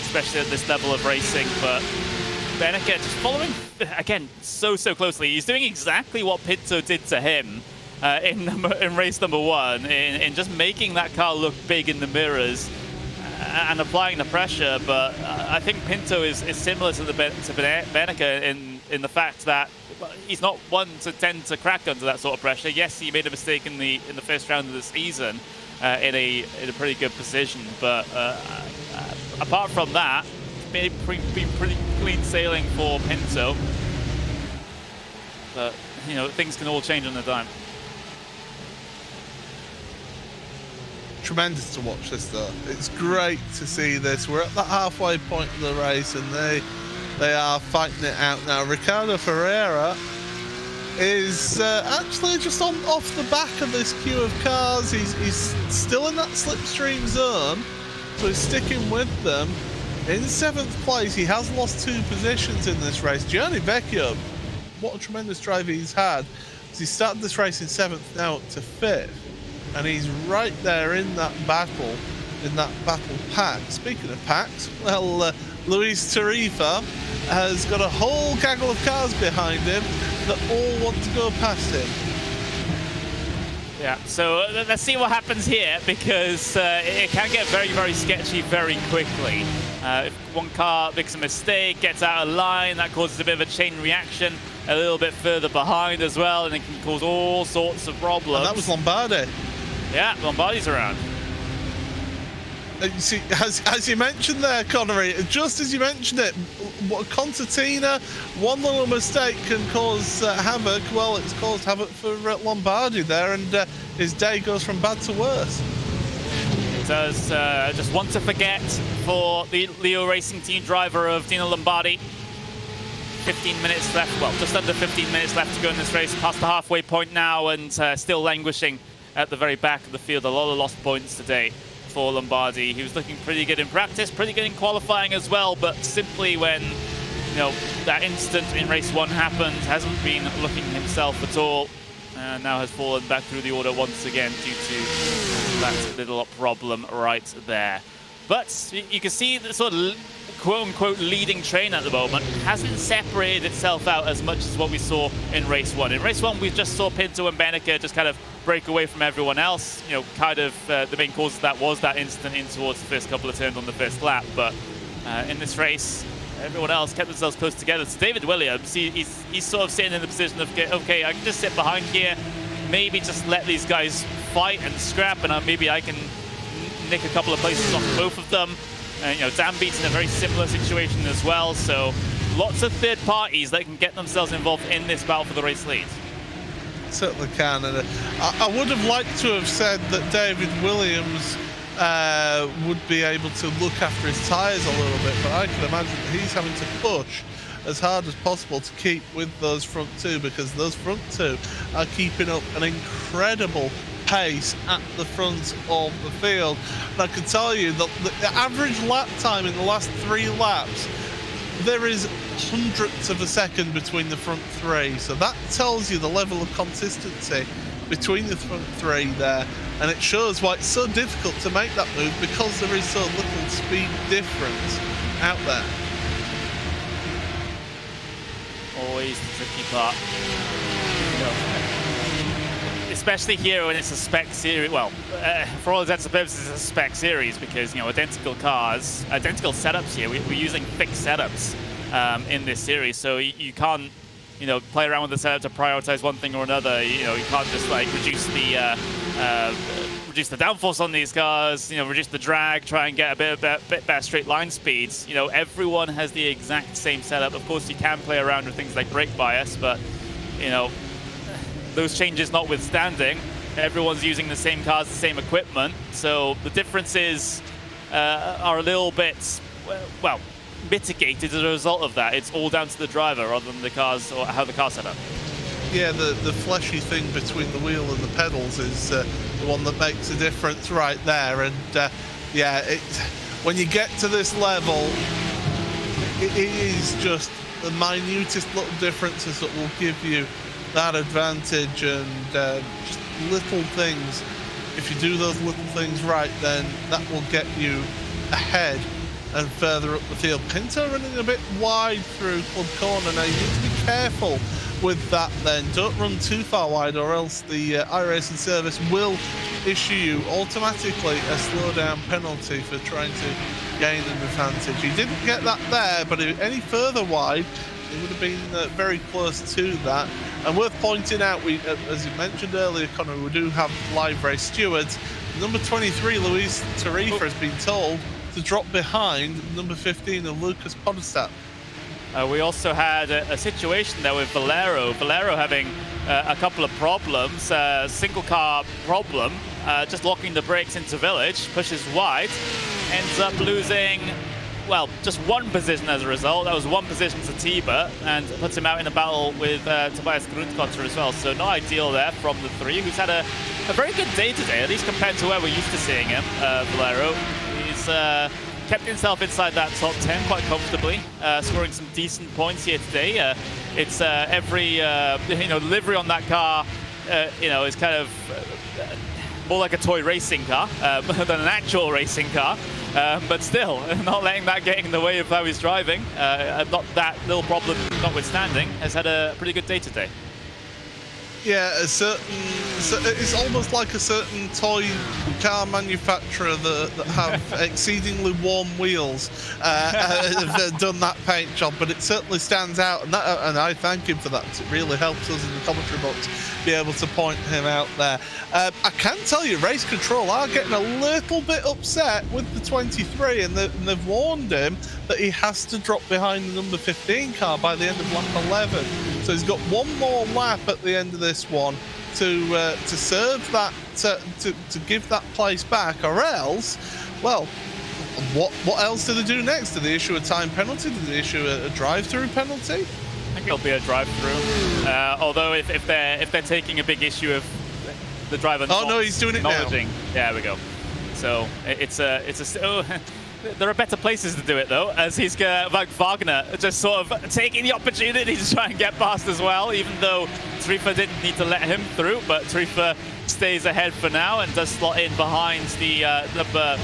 especially at this level of racing. But Beneke just following, again, so closely. He's doing exactly what Pinto did to him in race number 1, in just making that car look big in the mirrors and applying the pressure. But I think Pinto is similar to Beneke in the fact that he's not one to tend to crack under that sort of pressure. Yes, he made a mistake in the first round of the season in a pretty good position, but apart from that, it's been pretty clean sailing for Pinto. But you know, things can all change on a dime. Tremendous to watch this though. It's great to see this. We're at the halfway point of the race, and they are fighting it out now. Ricardo Ferreira is actually just off the back of this queue of cars. He's still in that slipstream zone, so he's sticking with them. In 7th place, he has lost 2 positions in this race. Gianni Vecchio, what a tremendous drive he's had. He started this race in 7th, now up to 5th. And he's right there in that battle pack. Speaking of packs, well, Luis Tarifa has got a whole gaggle of cars behind him that all want to go past him. Yeah, so let's see what happens here, because it can get very sketchy very quickly. If one car makes a mistake, gets out of line, that causes a bit of a chain reaction a little bit further behind as well, and it can cause all sorts of problems. And that was Lombardi. Yeah, Lombardi's around. You see, as you mentioned there, Connery, just as you mentioned it, what Concertina, one little mistake can cause havoc. Well, it's caused havoc for Lombardi there, and his day goes from bad to worse. It does. Just one to forget for the Leo Racing Team driver of Dino Lombardi. 15 minutes left, well, just under 15 minutes left to go in this race, past the halfway point now, and still languishing at the very back of the field. A lot of lost points today for Lombardi. He was looking pretty good in practice, pretty good in qualifying as well, but simply when, you know, that instant in race 1 happened, hasn't been looking himself at all, and now has fallen back through the order once again due to that little problem right there. But you can see the sort of quote-unquote leading train at the moment hasn't separated itself out as much as what we saw in race 1. In race 1, we just saw Pinto and Beneke just kind of break away from everyone else. You know, kind of the main cause of that was that instant in towards the first couple of turns on the first lap. But in this race, everyone else kept themselves close together. So David Williams, he's sort of sitting in the position of, okay, I can just sit behind here, maybe just let these guys fight and scrap, and maybe I can nick a couple of places off both of them. And, you know, Dan Beats in a very similar situation as well. So lots of third parties that can get themselves involved in this battle for the race lead. Certainly can. And I would have liked to have said that David Williams would be able to look after his tyres a little bit, but I can imagine that he's having to push as hard as possible to keep with those front two, because those front two are keeping up an incredible pace at the front of the field. And I can tell you that the average lap time in the last 3 laps, there is hundredths of a second between the front 3. So that tells you the level of consistency between the front 3 there. And it shows why it's so difficult to make that move, because there is so little speed difference out there. Always the tricky part. Especially here when it's a spec series. Well, for all intents and purposes, it's a spec series because, identical cars, identical setups here. We're using fixed setups in this series, so you can't, play around with the setup to prioritize one thing or another. You can't just like reduce the downforce on these cars, reduce the drag, try and get a bit better straight line speeds. Everyone has the exact same setup. Of course, you can play around with things like brake bias, but those changes notwithstanding, everyone's using the same cars, the same equipment. So the differences are a little bit, well, mitigated as a result of that. It's all down to the driver rather than the cars or how the car's set up. Yeah, the fleshy thing between the wheel and the pedals is the one that makes a difference right there. And yeah, when you get to this level, it is just the minutest little differences that will give you that advantage, and just little things. If you do those little things right, then that will get you ahead and further up the field. Pinto running a bit wide through Club Corner. Now you need to be careful with that then. Don't run too far wide, or else the iRacing service will issue you automatically a slowdown penalty for trying to gain an advantage. He didn't get that there, but any further wide, it would have been very close to that. And worth pointing out, we, as you mentioned earlier, Connor, we do have live race stewards. Number 23, Luis Tarifa, has been told to drop behind number 15 of Lucas Podestat. We also had a situation there with Valero. Valero having a couple of problems. Single car problem, just locking the brakes into Village, pushes wide, ends up losing, well, just one position as a result. That was one position to Tiber, and puts him out in a battle with Tobias Grundkotter as well. So not ideal there from the 3, who's had a very good day today, at least compared to where we're used to seeing him, Valero. He's kept himself inside that top 10 quite comfortably, scoring some decent points here today. It's every livery on that car, is kind of more like a toy racing car than an actual racing car. But still, not letting that get in the way of how he's driving. Not that little problem notwithstanding, has had a pretty good day today. Yeah, it's almost like a certain toy car manufacturer that have exceedingly warm wheels have done that paint job, but it certainly stands out, and I thank him for that. It really helps us in the commentary box be able to point him out there. I can tell you, Race Control are getting a little bit upset with the 23, and they've warned him that he has to drop behind the number 15 car by the end of lap 11. So he's got one more lap at the end of this one to serve that, to give that place back, or else, well, what else do they do next? Do they issue a time penalty? Do they issue a drive-through penalty? I think it'll be a drive-through. Although if they're taking a big issue of the driver, no, he's doing it now. There we go. So it's a. There are better places to do it, though, as he's like Wagner just sort of taking the opportunity to try and get past as well, even though Tarifa didn't need to let him through, but Tarifa stays ahead for now and does slot in behind the number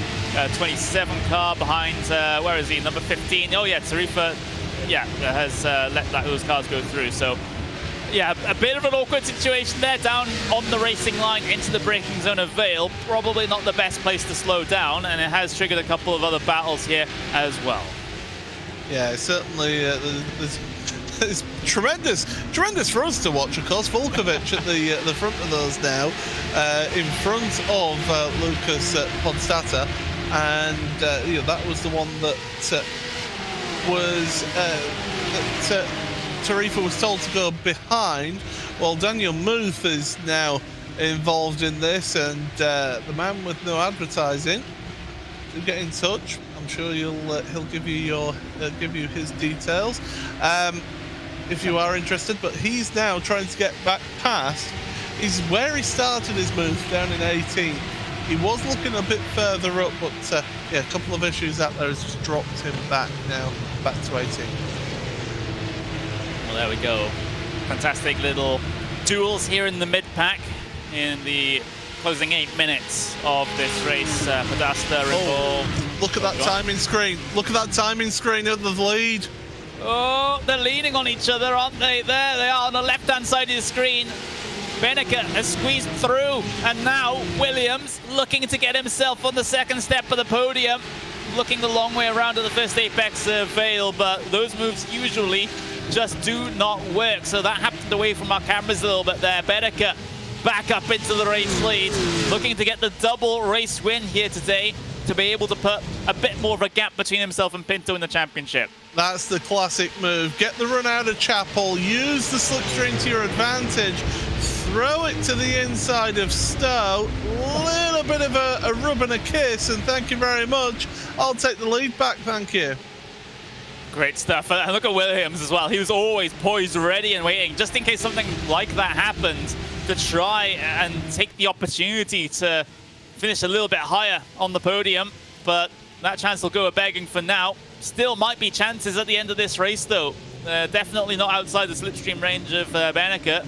27 car, behind, where is he, number 15? Oh, yeah, Tarifa, has let those cars go through, so... Yeah, a bit of an awkward situation there, down on the racing line into the braking zone of Vale. Probably not the best place to slow down, and it has triggered a couple of other battles here as well. Yeah, certainly there's tremendous for us to watch, of course. Volkovic at the front of those now, in front of Lucas Podstata, and that was the one that Tarifa was told to go behind. Well, Daniel Muth is now involved in this, and the man with no advertising get in touch. I'm sure he'll give you his details if you are interested. But he's now trying to get back past. He's where he started his move down in 18th. He was looking a bit further up, but yeah, a couple of issues out there has just dropped him back now, back to 18th. Well, there we go. Fantastic little duels here in the mid-pack in the closing 8 minutes of this race. Podesta involved. Look at that timing screen. Look at that timing screen of the lead. Oh, they're leaning on each other, aren't they? There they are on the left-hand side of the screen. Beneke has squeezed through, and now Williams looking to get himself on the second step of the podium. Looking the long way around to the first apex veil, but those moves usually just do not work. So that happened away from our cameras a little bit there. Beneke back up into the race lead, looking to get the double race win here today to be able to put a bit more of a gap between himself and Pinto in the championship. That's the classic move. Get the run out of Chapel, use the slipstream to your advantage, throw it to the inside of Stowe, little bit of a rub and a kiss, and thank you very much. I'll take the lead back, thank you. Great stuff. And look at Williams as well. He was always poised, ready and waiting, just in case something like that happened, to try and take the opportunity to finish a little bit higher on the podium. But that chance will go a-begging for now. Still might be chances at the end of this race, though. Definitely not outside the slipstream range of Beneke.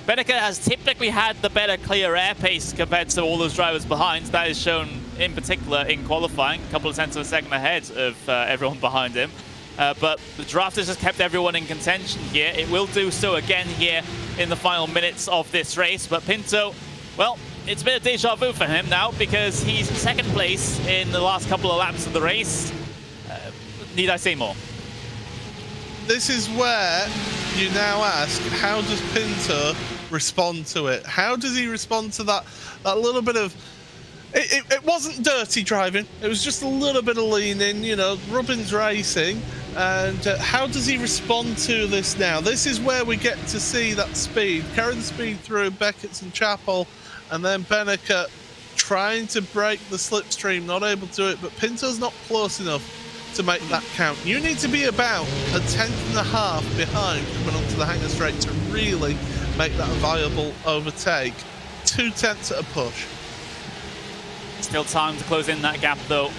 Beneke has typically had the better clear air pace compared to all those drivers behind. That is shown in particular in qualifying, a couple of tenths of a second ahead of everyone behind him. But the draft has just kept everyone in contention here. It will do so again here in the final minutes of this race. But Pinto, well, it's a bit of deja vu for him now because he's second place in the last couple of laps of the race. Need I say more? This is where you now ask, how does Pinto respond to it? How does he respond to that little bit of... It wasn't dirty driving. It was just a little bit of leaning, you know, Rubin's racing. And how does he respond to this now? This is where we get to see that speed. Carrying the speed through Beckett's and Chapel, and then Beneke trying to break the slipstream, not able to do it, but Pinto's not close enough to make that count. You need to be about a tenth and a half behind coming onto the hangar straight to really make that a viable overtake. 2 tenths at a push. Still time to close in that gap though.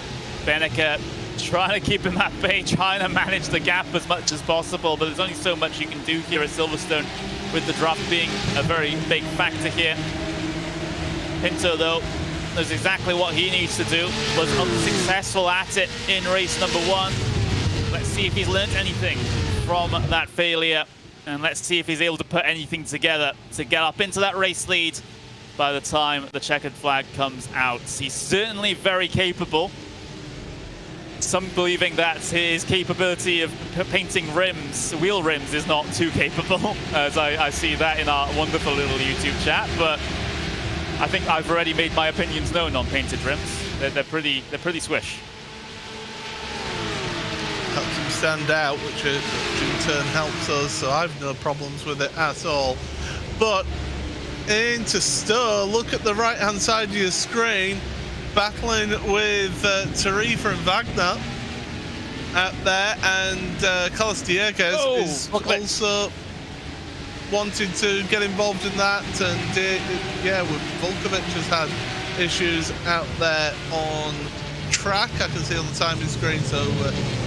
Beneke trying to keep him at bay, trying to manage the gap as much as possible, but there's only so much you can do here at Silverstone with the draft being a very big factor here. Pinto though knows exactly what he needs to do, was unsuccessful at it in race number 1. Let's see if he's learned anything from that failure, and let's see if he's able to put anything together to get up into that race lead by the time the checkered flag comes out. He's certainly very capable. Some believing that his capability of painting rims, wheel rims, is not too capable, as I see that in our wonderful little YouTube chat, but I think I've already made my opinions known on painted rims. They're pretty swish. Helps him stand out, which in turn helps us, so I've no problems with it at all. But into Stowe, look at the right-hand side of your screen, battling with Tarifa and Wagner out there, and Carlos Dieguez is also wanting to get involved in that, and yeah, Volkovic has had issues out there on track. I can see on the timing screen, so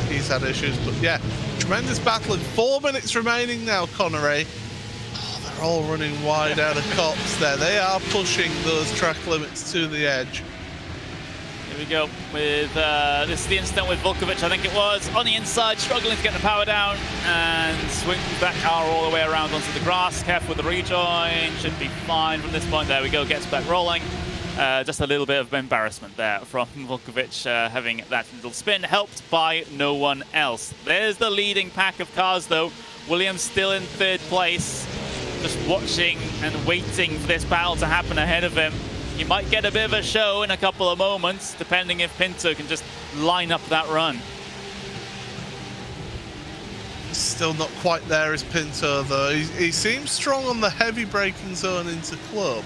he's had issues, but yeah, tremendous battle. 4 minutes remaining now, Connery. Oh, they're all running wide out of cops there. They are pushing those track limits to the edge. Here we go with this is the instant with Volkovic, I think it was, on the inside, struggling to get the power down and swing that car all the way around onto the grass. Careful with the rejoin, should be fine from this point. There we go, gets back rolling. Just a little bit of embarrassment there from Volkovic having that little spin, helped by no one else. There's the leading pack of cars though. Williams still in 3rd place, just watching and waiting for this battle to happen ahead of him. He might get a bit of a show in a couple of moments, depending if Pinto can just line up that run. Still not quite there as Pinto, though. He seems strong on the heavy braking zone into club.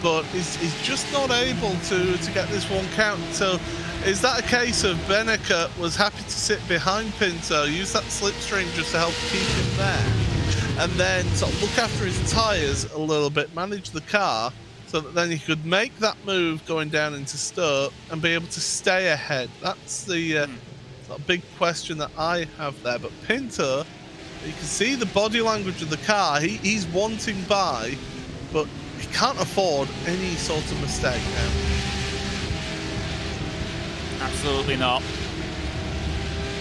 but he's just not able to get this one count. So is that a case of Beneke was happy to sit behind Pinto, use that slipstream just to help keep him there, and then sort of look after his tyres a little bit, manage the car, so that then he could make that move going down into Stowe and be able to stay ahead? That's the sort of big question that I have there. But Pinto, you can see the body language of the car. He's wanting by, but he can't afford any sort of mistake now. Absolutely not.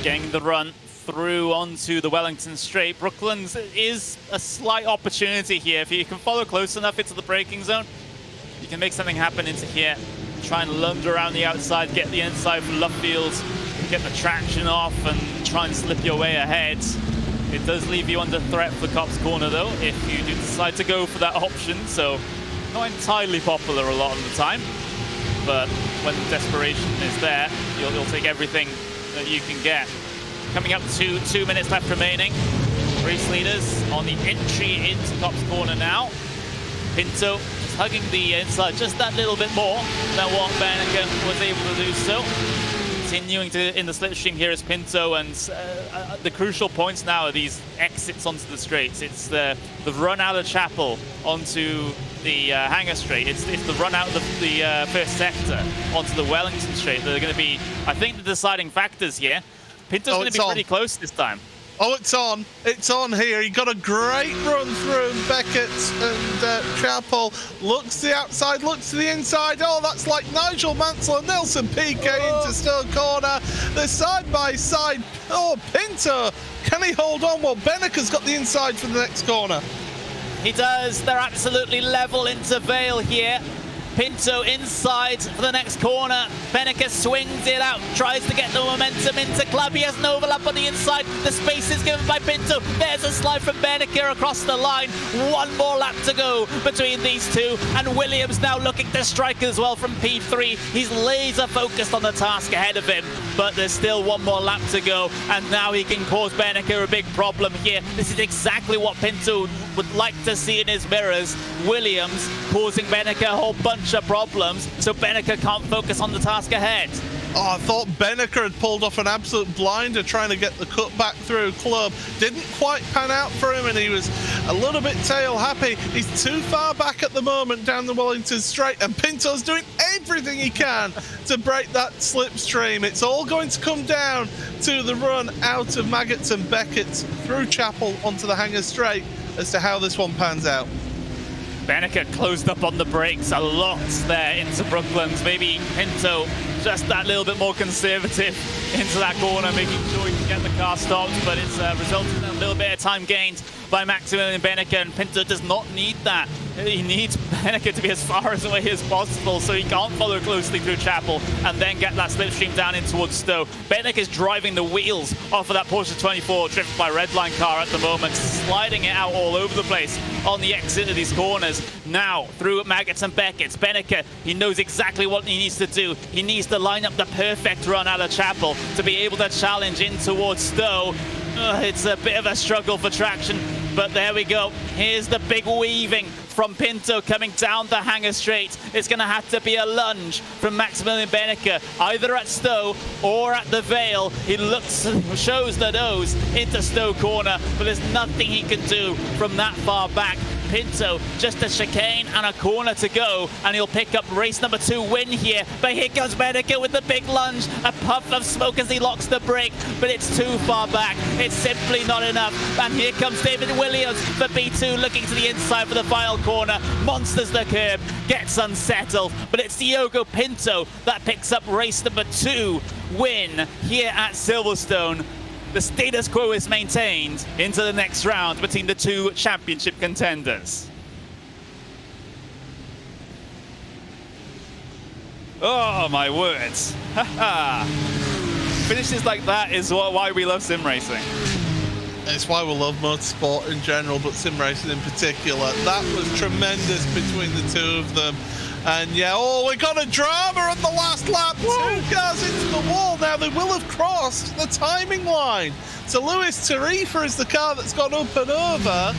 Getting the run through onto the Wellington Straight. Brooklands is a slight opportunity here. If you can follow close enough into the braking zone, you can make something happen into here. Try and lunge around the outside, get the inside for Lovefield, get the traction off and try and slip your way ahead. It does leave you under threat for Copse Corner though, if you do decide to go for that option. So not entirely popular a lot of the time, but when the desperation is there, you'll take everything that you can get. Coming up to 2 minutes left remaining. Race leaders on the entry into Copse Corner now. Pinto just hugging the inside just that little bit more than what Beneke was able to do so. Continuing in the slipstream here is Pinto, and the crucial points now are these exits onto the straights. It's the run out of Chapel onto the Hangar Straight. It's the run out of the first sector onto the Wellington Straight that are going to be, I think, the deciding factors here. Pinto's going to be pretty close this time. Oh, it's on. It's on here. He got a great run through Beckett and Chapel. Looks to the outside, looks to the inside. Oh, that's like Nigel Mansell and Nelson Piquet into Stowe Corner. They're side by side. Oh, Pinto. Can he hold on? Well, Beneke's got the inside for the next corner. He does. They're absolutely level into Vale here. Pinto inside for the next corner. Beneke swings it out, tries to get the momentum into Club. He has an overlap on the inside. The space is given by Pinto. There's a slide from Beneke across the line. One more lap to go between these two. And Williams now looking to strike as well from P3. He's laser focused on the task ahead of him, but there's still one more lap to go. And now he can cause Beneke a big problem here. This is exactly what Pinto would like to see in his mirrors. Williams causing Beneke a whole bunch of problems, so Beneke can't focus on the task ahead. Oh, I thought Beneke had pulled off an absolute blinder trying to get the cut back through Club. Didn't quite pan out for him, and he was a little bit tail happy. He's too far back at the moment down the Wellington Straight, and Pinto's doing everything he can to break that slipstream. It's all going to come down to the run out of Maggots and Beckett through Chapel onto the Hangar Straight as to how this one pans out. Beneke closed up on the brakes a lot there into Brooklands. Maybe Pinto just that little bit more conservative into that corner, making sure he can get the car stopped, but it's resulted in a little bit of time gained by Maximilian Beneke, and Pinto does not need that. He needs Beneke to be as far away as possible so he can't follow closely through Chapel and then get that slipstream down in towards Stowe. Beneke is driving the wheels off of that Porsche 24 driven by Redline car at the moment, sliding it out all over the place on the exit of these corners. Now through Maggots and Beckett, Beneke, he knows exactly what he needs to do. He needs to line up the perfect run out of Chapel to be able to challenge in towards Stowe. It's a bit of a struggle for traction, but there we go. Here's the big weaving from Pinto coming down the Hangar Straight. It's going to have to be a lunge from Maximilian Beneke, either at Stowe or at the Vale. He shows the nose into Stowe Corner, but there's nothing he can do from that far back. Pinto, just a chicane and a corner to go, and he'll pick up race number 2 win here. But here comes Beneke with the big lunge, a puff of smoke as he locks the brake, but it's too far back. It's simply not enough. And here comes David Williams for B2, looking to the inside for the final corner. Monsters the curb, gets unsettled, but it's Diogo Pinto that picks up race number 2 win here at Silverstone. The status quo is maintained into the next round between the two championship contenders. Oh my words. Finishes like that is why we love sim racing. It's why we love motorsport in general, but sim racing in particular. That was tremendous between the two of them. And yeah, oh, we got a drama at the last lap. Whoa. 2 cars into the wall. Now they will have crossed the timing line. So Lewis Tarifa is the car that's gone up and over.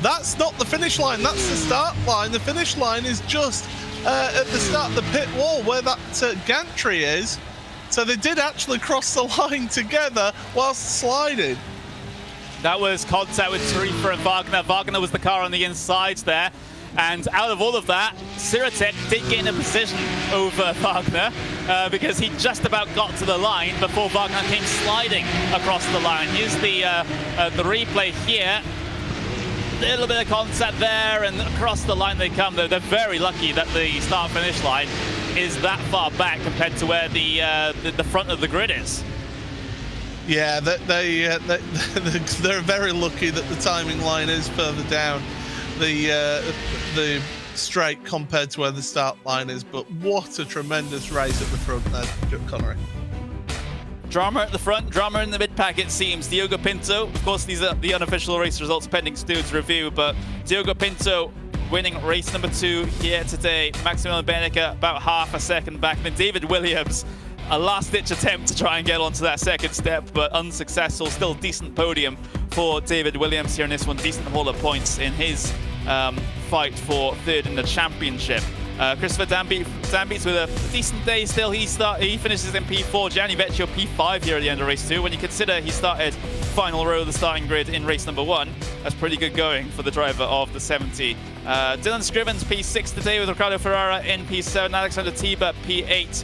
that's not the finish line, that's the start line. The finish line is just at the start of the pit wall where that gantry is. So they did actually cross the line together whilst sliding. That was contact with Tarifa and Wagner. Wagner was the car on the inside there. And out of all of that, Circuit did get in a position over Wagner because he just about got to the line before Wagner came sliding across the line. Here's the replay here. Little bit of contact there, and across the line they come. They're very lucky that the start-finish line is that far back compared to where the front of the grid is. Yeah, they're very lucky that the timing line is further down the straight compared to where the start line is. But what a tremendous race at the front there, Connery. Drama at the front, drama in the mid-pack, it seems. Diogo Pinto, of course, these are the unofficial race results pending Stuart's review, but Diogo Pinto winning race number 2 here today. Maximilian Benecke about half a second back. Then David Williams, a last-ditch attempt to try and get onto that second step, but unsuccessful. Still decent podium for David Williams here in this one. Decent haul of points in his fight for third in the championship. Christopher Dambeats with a decent day still. He finishes in P4. Gianni Vecchio P5 here at the end of race 2. When you consider he started final row of the starting grid in race number 1, that's pretty good going for the driver of the 70. Dylan Scrivens P6 today with Ricardo Ferrara in P7. Alexander Tiber P8.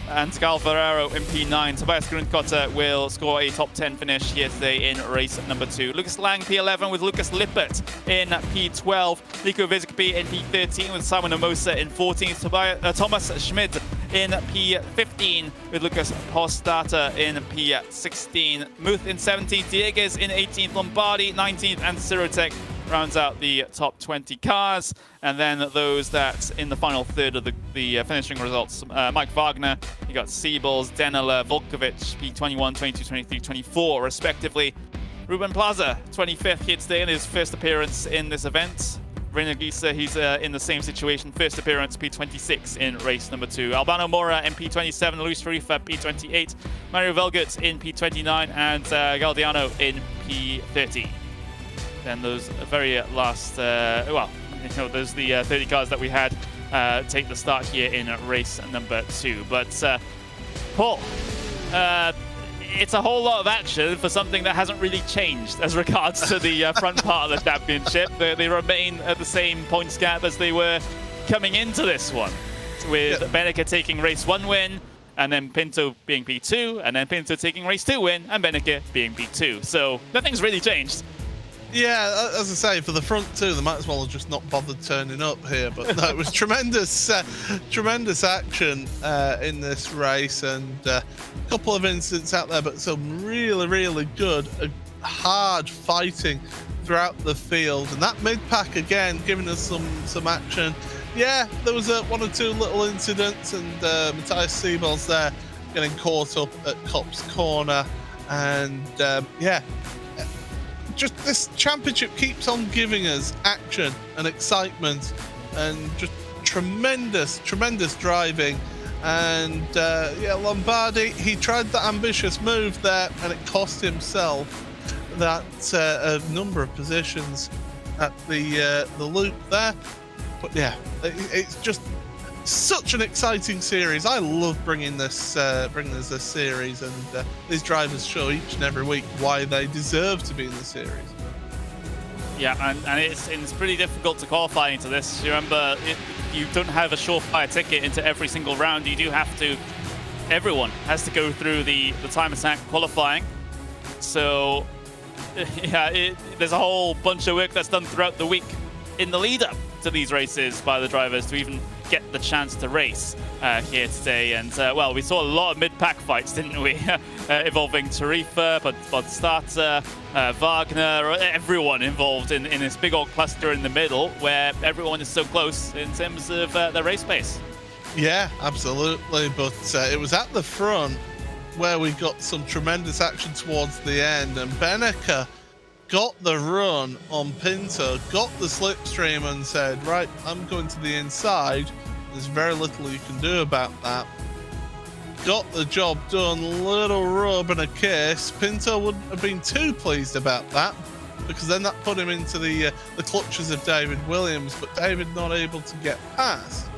And Gal Ferraro in P9. Tobias Grundkotter will score a top 10 finish here today in race number 2. Lucas Lang P11 with Lucas Lippert in P12. Nico Vizicpi in P13 with Simon Omosa in 14th. Thomas Schmidt in P15 with Lucas Postata in P16. Muth in 17th. Diegues in 18th. Lombardi 19th. And Cirotec rounds out the top 20 cars. And then those that in the final third of the finishing results, Mike Wagner, you got Siebels, Denela, Volkovic, P21, 22, 23, 24 respectively. Ruben Plaza, 25th here today in his first appearance in this event. Reiner Gieser, he's in the same situation, first appearance, P26 in race number 2. Albano Mora in P27, Luis Tarifa P28, Mario Velgert in P29, and Galdiano in P30. Then those very last, those the 30 cars that we had take the start here in race number 2. But Paul, it's a whole lot of action for something that hasn't really changed as regards to the front part of the championship. They remain at the same points gap as they were coming into this one, with Benecke taking race 1 win, and then Pinto being P2, and then Pinto taking race 2 win, and Benecke being P2. So nothing's really changed. Yeah, as I say, for the front 2, they might as well have just not bothered turning up here. But no, it was tremendous, tremendous action in this race, and a couple of incidents out there, but some really, really good, hard fighting throughout the field. And that mid-pack again, giving us some action. Yeah, there was one or two little incidents, and Matthias Siebels there getting caught up at Copse Corner, and yeah. Just this championship keeps on giving us action and excitement and just tremendous, tremendous driving. And yeah, Lombardi, he tried the ambitious move there, and it cost himself that a number of positions at the loop there. But yeah, it's just such an exciting series. I love bringing this series, and these drivers show each and every week why they deserve to be in the series. Yeah, and it's pretty difficult to qualify into this. You remember, you don't have a surefire ticket into every single round. You do have to. Everyone has to go through the time attack qualifying. So yeah, there's a whole bunch of work that's done throughout the week in the lead up to these races by the drivers to even get the chance to race here today. And well, we saw a lot of mid-pack fights, didn't we? Involving Tarifa, Postata, Wagner, everyone involved in this big old cluster in the middle where everyone is so close in terms of their race pace. Yeah, absolutely. But it was at the front where we got some tremendous action towards the end, and Benecke got the run on Pinto, got the slipstream, and said, right, I'm going to the inside. There's very little you can do about that. Got the job done, little rub and a kiss. Pinto wouldn't have been too pleased about that. because then that put him into the clutches of David Williams, but David not able to get past.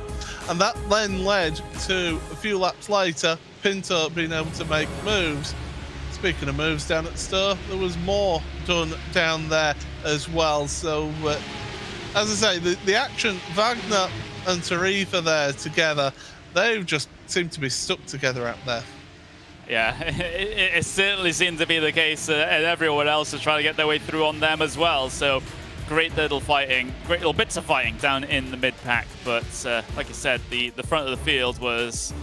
And that then led to, a few laps later, Pinto being able to make moves. Speaking of moves down at Stowe, there was more done down there as well. So, as I say, the action, Wagner and Tarifa there together, they just seem to be stuck together out there. Yeah, it certainly seemed to be the case, and everyone else is trying to get their way through on them as well. So, great little fighting, great little bits of fighting down in the mid-pack. But, like I said, the front of the field was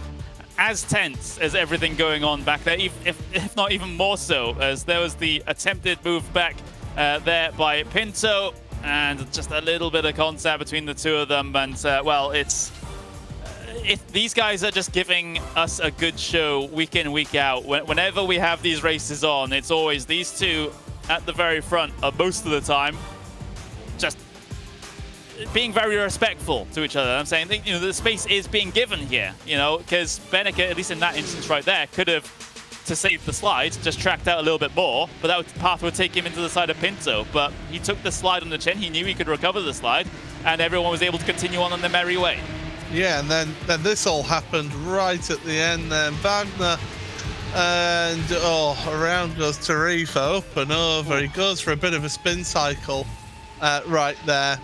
as tense as everything going on back there, if not even more so, as there was the attempted move back there by Pinto, and just a little bit of contact between the two of them. And well, these guys are just giving us a good show week in, week out. Whenever we have these races on, it's always these two at the very front most of the time, just being very respectful to each other. I'm saying, you know, the space is being given here, you know, because Beneke, at least in that instance right there, could have, to save the slide, just tracked out a little bit more, but that path would take him into the side of Pinto. But he took the slide on the chin, he knew he could recover the slide, and everyone was able to continue on their merry way. Yeah, and then this all happened right at the end then. Wagner, and around goes Tarifa, up and over. He goes for a bit of a spin cycle right there.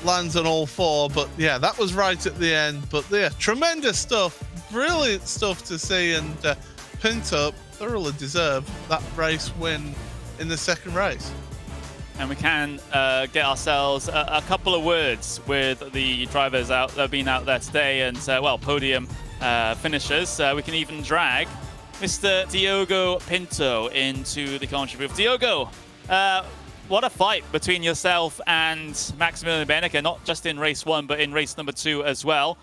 Lands on all four, but yeah, that was right at the end. But yeah, tremendous stuff, brilliant stuff to see, and Pinto thoroughly deserved that race win in the second race. And we can get ourselves a couple of words with the drivers that have been out there today, and well, podium finishers. We can even drag Mr. Diogo Pinto into the commentary booth. Diogo, what a fight between yourself and Maximilian Beneke, not just in race 1, but in race number 2 as well.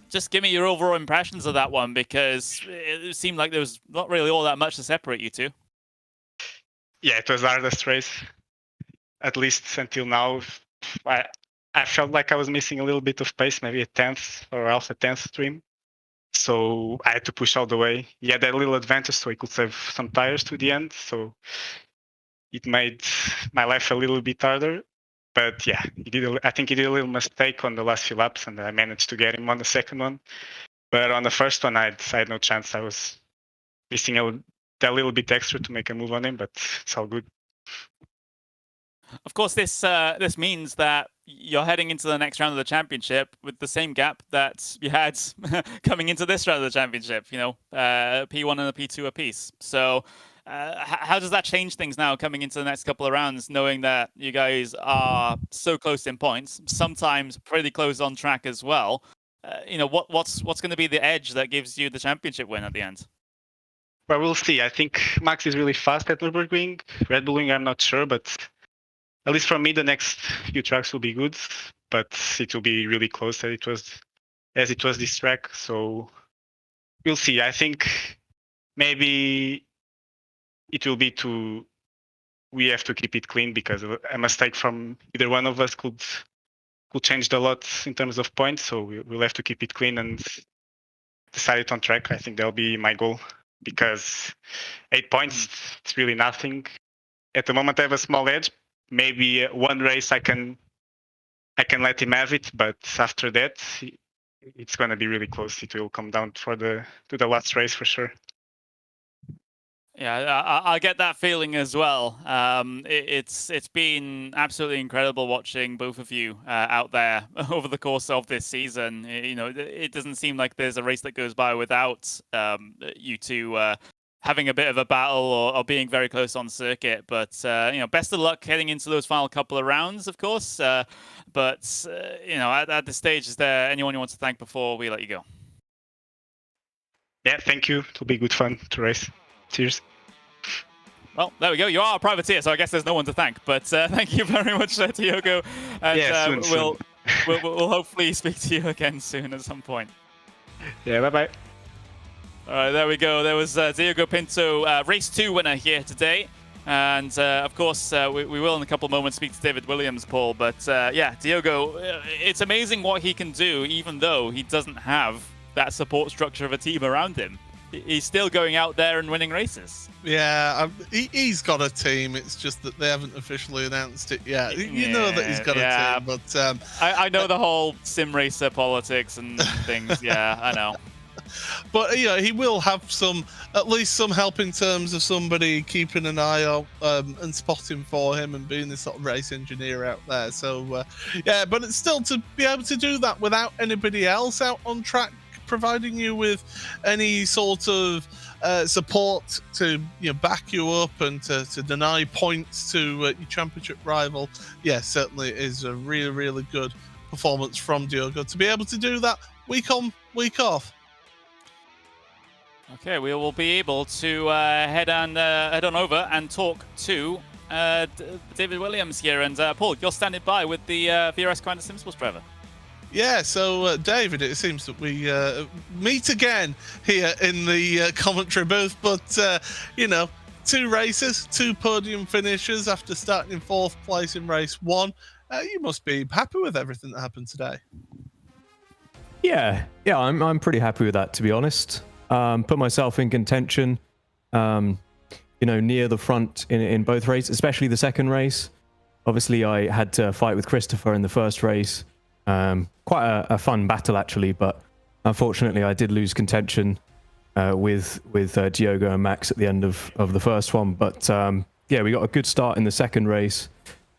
Just give me your overall impressions of that one, because it seemed like there was not really all that much to separate you two. Yeah, it was the hardest race, at least until now. I felt like I was missing a little bit of pace, maybe a 10th or half a 10th trim. So I had to push all the way. He had that little advantage, so he could save some tires to the end. So it made my life a little bit harder. But yeah, I think he did a little mistake on the last few laps, and I managed to get him on the second one. But on the first one, I had no chance. I was missing that little bit extra to make a move on him, but it's all good. Of course, this means that you're heading into the next round of the championship with the same gap that you had coming into this round of the championship. You know, P1 and a P2 apiece. So, how does that change things now coming into the next couple of rounds, knowing that you guys are so close in points, sometimes pretty close on track as well? You know, what's going to be the edge that gives you the championship win at the end? Well, we'll see. I think Max is really fast at Nürburgring. Red Bull Ring, I'm not sure, but at least for me, the next few tracks will be good, but it will be really close as it was this track. So we'll see. I think maybe it will be we have to keep it clean, because a mistake from either one of us could change a lot in terms of points. So we'll have to keep it clean and decide it on track. I think that'll be my goal, because 8 points, it's really nothing. At the moment, I have a small edge. Maybe one race I can let him have it, but after that, it's going to be really close. It will come down to the last race for sure. Yeah, I get that feeling as well. It's been absolutely incredible watching both of you out there over the course of this season. You know, it doesn't seem like there's a race that goes by without you two having a bit of a battle or being very close on circuit. But you know, best of luck heading into those final couple of rounds, of course. But you know, at this stage, is there anyone you want to thank before we let you go? Yeah, thank you. It'll be good fun to race. Cheers. Well, there we go. You are a privateer, so I guess there's no one to thank. But thank you very much, Diogo. And yeah, soon. We'll hopefully speak to you again soon at some point. Yeah, bye-bye. All right, there we go. There was Diogo Pinto, race 2 winner here today. And of course, we will in a couple of moments speak to David Williams, Paul. But yeah, Diogo, it's amazing what he can do, even though he doesn't have that support structure of a team around him. he's still going out there and winning races. Yeah, he's got a team. It's just that they haven't officially announced it yet. You know that he's got a team, but I know the whole sim racer politics and things. Yeah, I know. But yeah, he will have at least some help in terms of somebody keeping an eye out and spotting for him and being this sort of race engineer out there. So yeah, but it's still to be able to do that without anybody else out on track providing you with any sort of support to back you up and to deny points to your championship rival. Yeah, certainly is a really, really good performance from Diogo to be able to do that week on, week off. Okay, we will be able to head on over and talk to David Williams here. And Paul, you're standing by with the VRS Commander Simsports driver. Yeah, so David, it seems that we meet again here in the commentary booth. But, 2 races, 2 podium finishes after starting in 4th place in race 1. You must be happy with everything that happened today. Yeah, I'm pretty happy with that, to be honest. Put myself in contention, near the front in both races, especially the second race. Obviously, I had to fight with Christopher in the first race. Quite a fun battle, actually, but unfortunately, I did lose contention with Diogo and Max at the end of the first one. But yeah, we got a good start in the second race,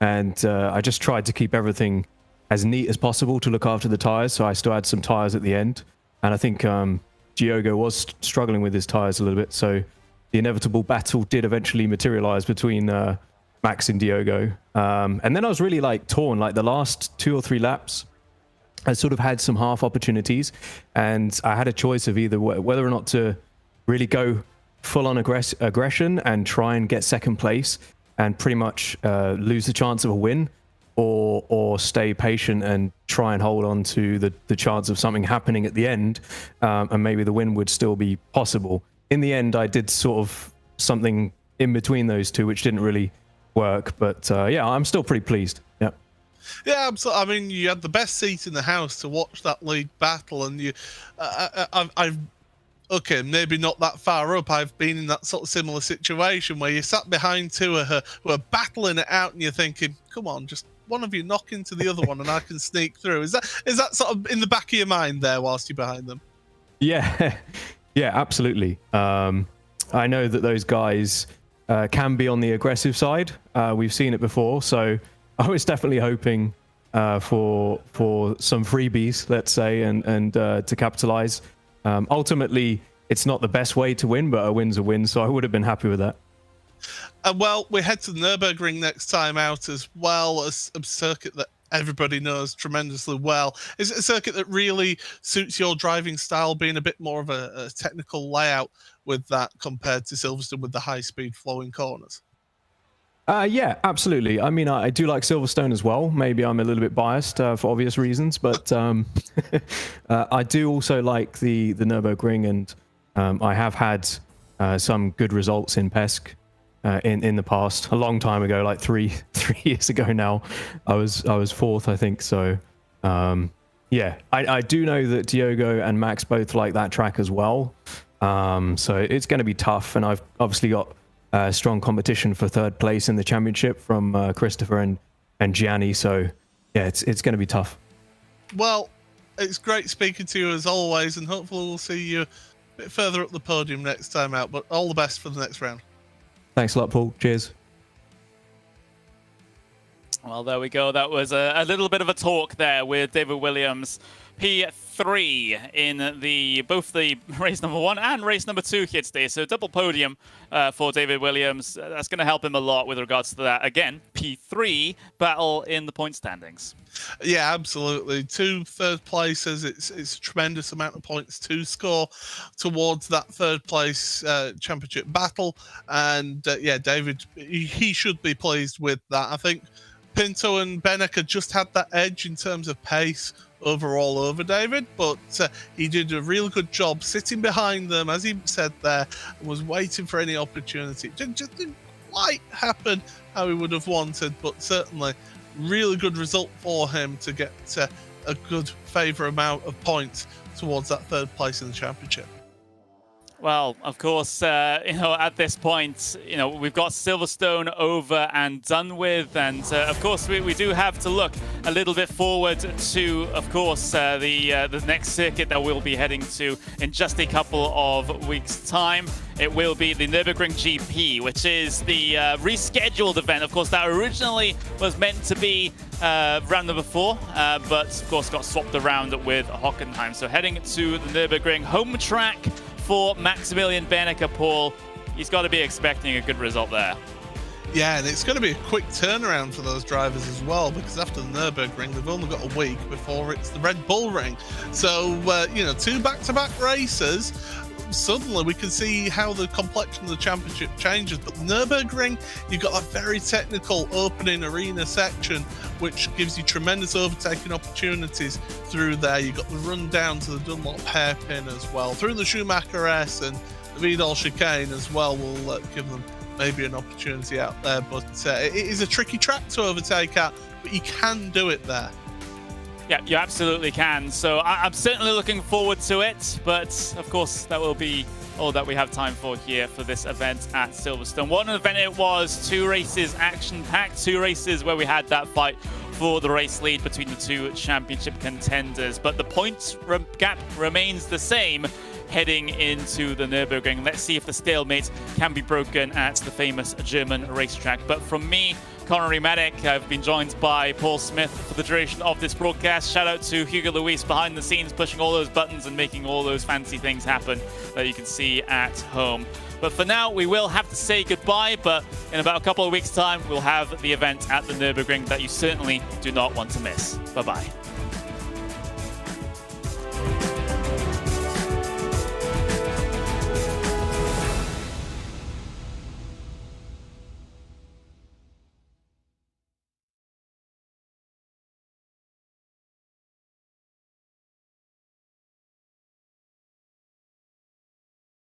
and I just tried to keep everything as neat as possible to look after the tyres. So I still had some tyres at the end, and I think Diogo was struggling with his tyres a little bit, so the inevitable battle did eventually materialize between Max and Diogo. And then I was really torn. The last 2 or 3 laps, I sort of had some half opportunities, and I had a choice of either whether or not to really go full on aggression and try and get second place and pretty much lose the chance of a win, or stay patient and try and hold on to the chance of something happening at the end, and maybe the win would still be possible. In the end, I did sort of something in between those two, which didn't really work. But yeah, I'm still pretty pleased. Yeah. Yeah, absolutely. I mean, you had the best seat in the house to watch that league battle, and I've okay, maybe not that far up. I've been in that sort of similar situation where you sat behind 2 who are battling it out, and you're thinking, come on, just one of you knock into the other one and I can sneak through. Is that sort of in the back of your mind there whilst you're behind them? Yeah, yeah, absolutely. I know that those guys can be on the aggressive side. We've seen it before, so I was definitely hoping for some freebies, let's say, and to capitalize. Ultimately, it's not the best way to win, but a win's a win, so I would have been happy with that. Well, we head to the Nürburgring next time out, as well as a circuit that everybody knows tremendously well. Is it a circuit that really suits your driving style, being a bit more of a technical layout with that compared to Silverstone with the high-speed flowing corners? Yeah, absolutely. I mean, I do like Silverstone as well. Maybe I'm a little bit biased for obvious reasons, but I do also like the Nürburgring, and I have had some good results in PESC in the past. A long time ago, like three years ago now, I was 4th, I think. So yeah, I do know that Diogo and Max both like that track as well. So it's going to be tough, and I've obviously got strong competition for 3rd place in the championship from Christopher and Gianni. So yeah, it's going to be tough. Well, it's great speaking to you as always, and hopefully we'll see you a bit further up the podium next time out. But all the best for the next round. Thanks a lot, Paul. Cheers. Well, there we go. That was a little bit of a talk there with David Williams, P3 in both the race number 1 and race number 2 here today. So double podium for David Williams. That's going to help him a lot with regards to that. Again, P3 battle in the point standings. Yeah, absolutely. 2 3rd places. It's a tremendous amount of points to score towards that 3rd place championship battle. And yeah, David, he should be pleased with that. I think Pinto and Benecker just had that edge in terms of pace overall over David, but he did a real good job sitting behind them, as he said there, and was waiting for any opportunity. It just didn't quite happen how he would have wanted, but certainly really good result for him to get a good favour amount of points towards that 3rd place in the championship. Well, of course, at this point, we've got Silverstone over and done with, and of course, we do have to look a little bit forward to, of course, the next circuit that we'll be heading to in just a couple of weeks' time. It will be the Nürburgring GP, which is the rescheduled event. Of course, that originally was meant to be round number 4, but of course got swapped around with Hockenheim. So heading to the Nürburgring home track for Maximilian Benneker, Paul. He's got to be expecting a good result there. Yeah, and it's going to be a quick turnaround for those drivers as well, because after the Nürburgring, they've only got a week before it's the Red Bull Ring. So, 2 back-to-back races. Suddenly we can see how the complexion of the championship changes. But the Nürburgring, you've got that very technical opening arena section, which gives you tremendous overtaking opportunities through there. You've got the run down to the Dunlop hairpin as well. Through the Schumacher S and the Vidal chicane as well will give them maybe an opportunity out there. But it is a tricky track to overtake at, but you can do it there. Yeah, you absolutely can. So I'm certainly looking forward to it. But of course, that will be all that we have time for here for this event at Silverstone. What an event it was. 2 races action-packed, 2 races where we had that fight for the race lead between the 2 championship contenders. But the points gap remains the same heading into the Nürburgring. Let's see if the stalemate can be broken at the famous German racetrack. But from me, Connery Maddock, I've been joined by Paul Smith for the duration of this broadcast. Shout out to Hugo Luis behind the scenes, pushing all those buttons and making all those fancy things happen that you can see at home. But for now, we will have to say goodbye, but in about a couple of weeks' time, we'll have the event at the Nürburgring that you certainly do not want to miss. Bye-bye.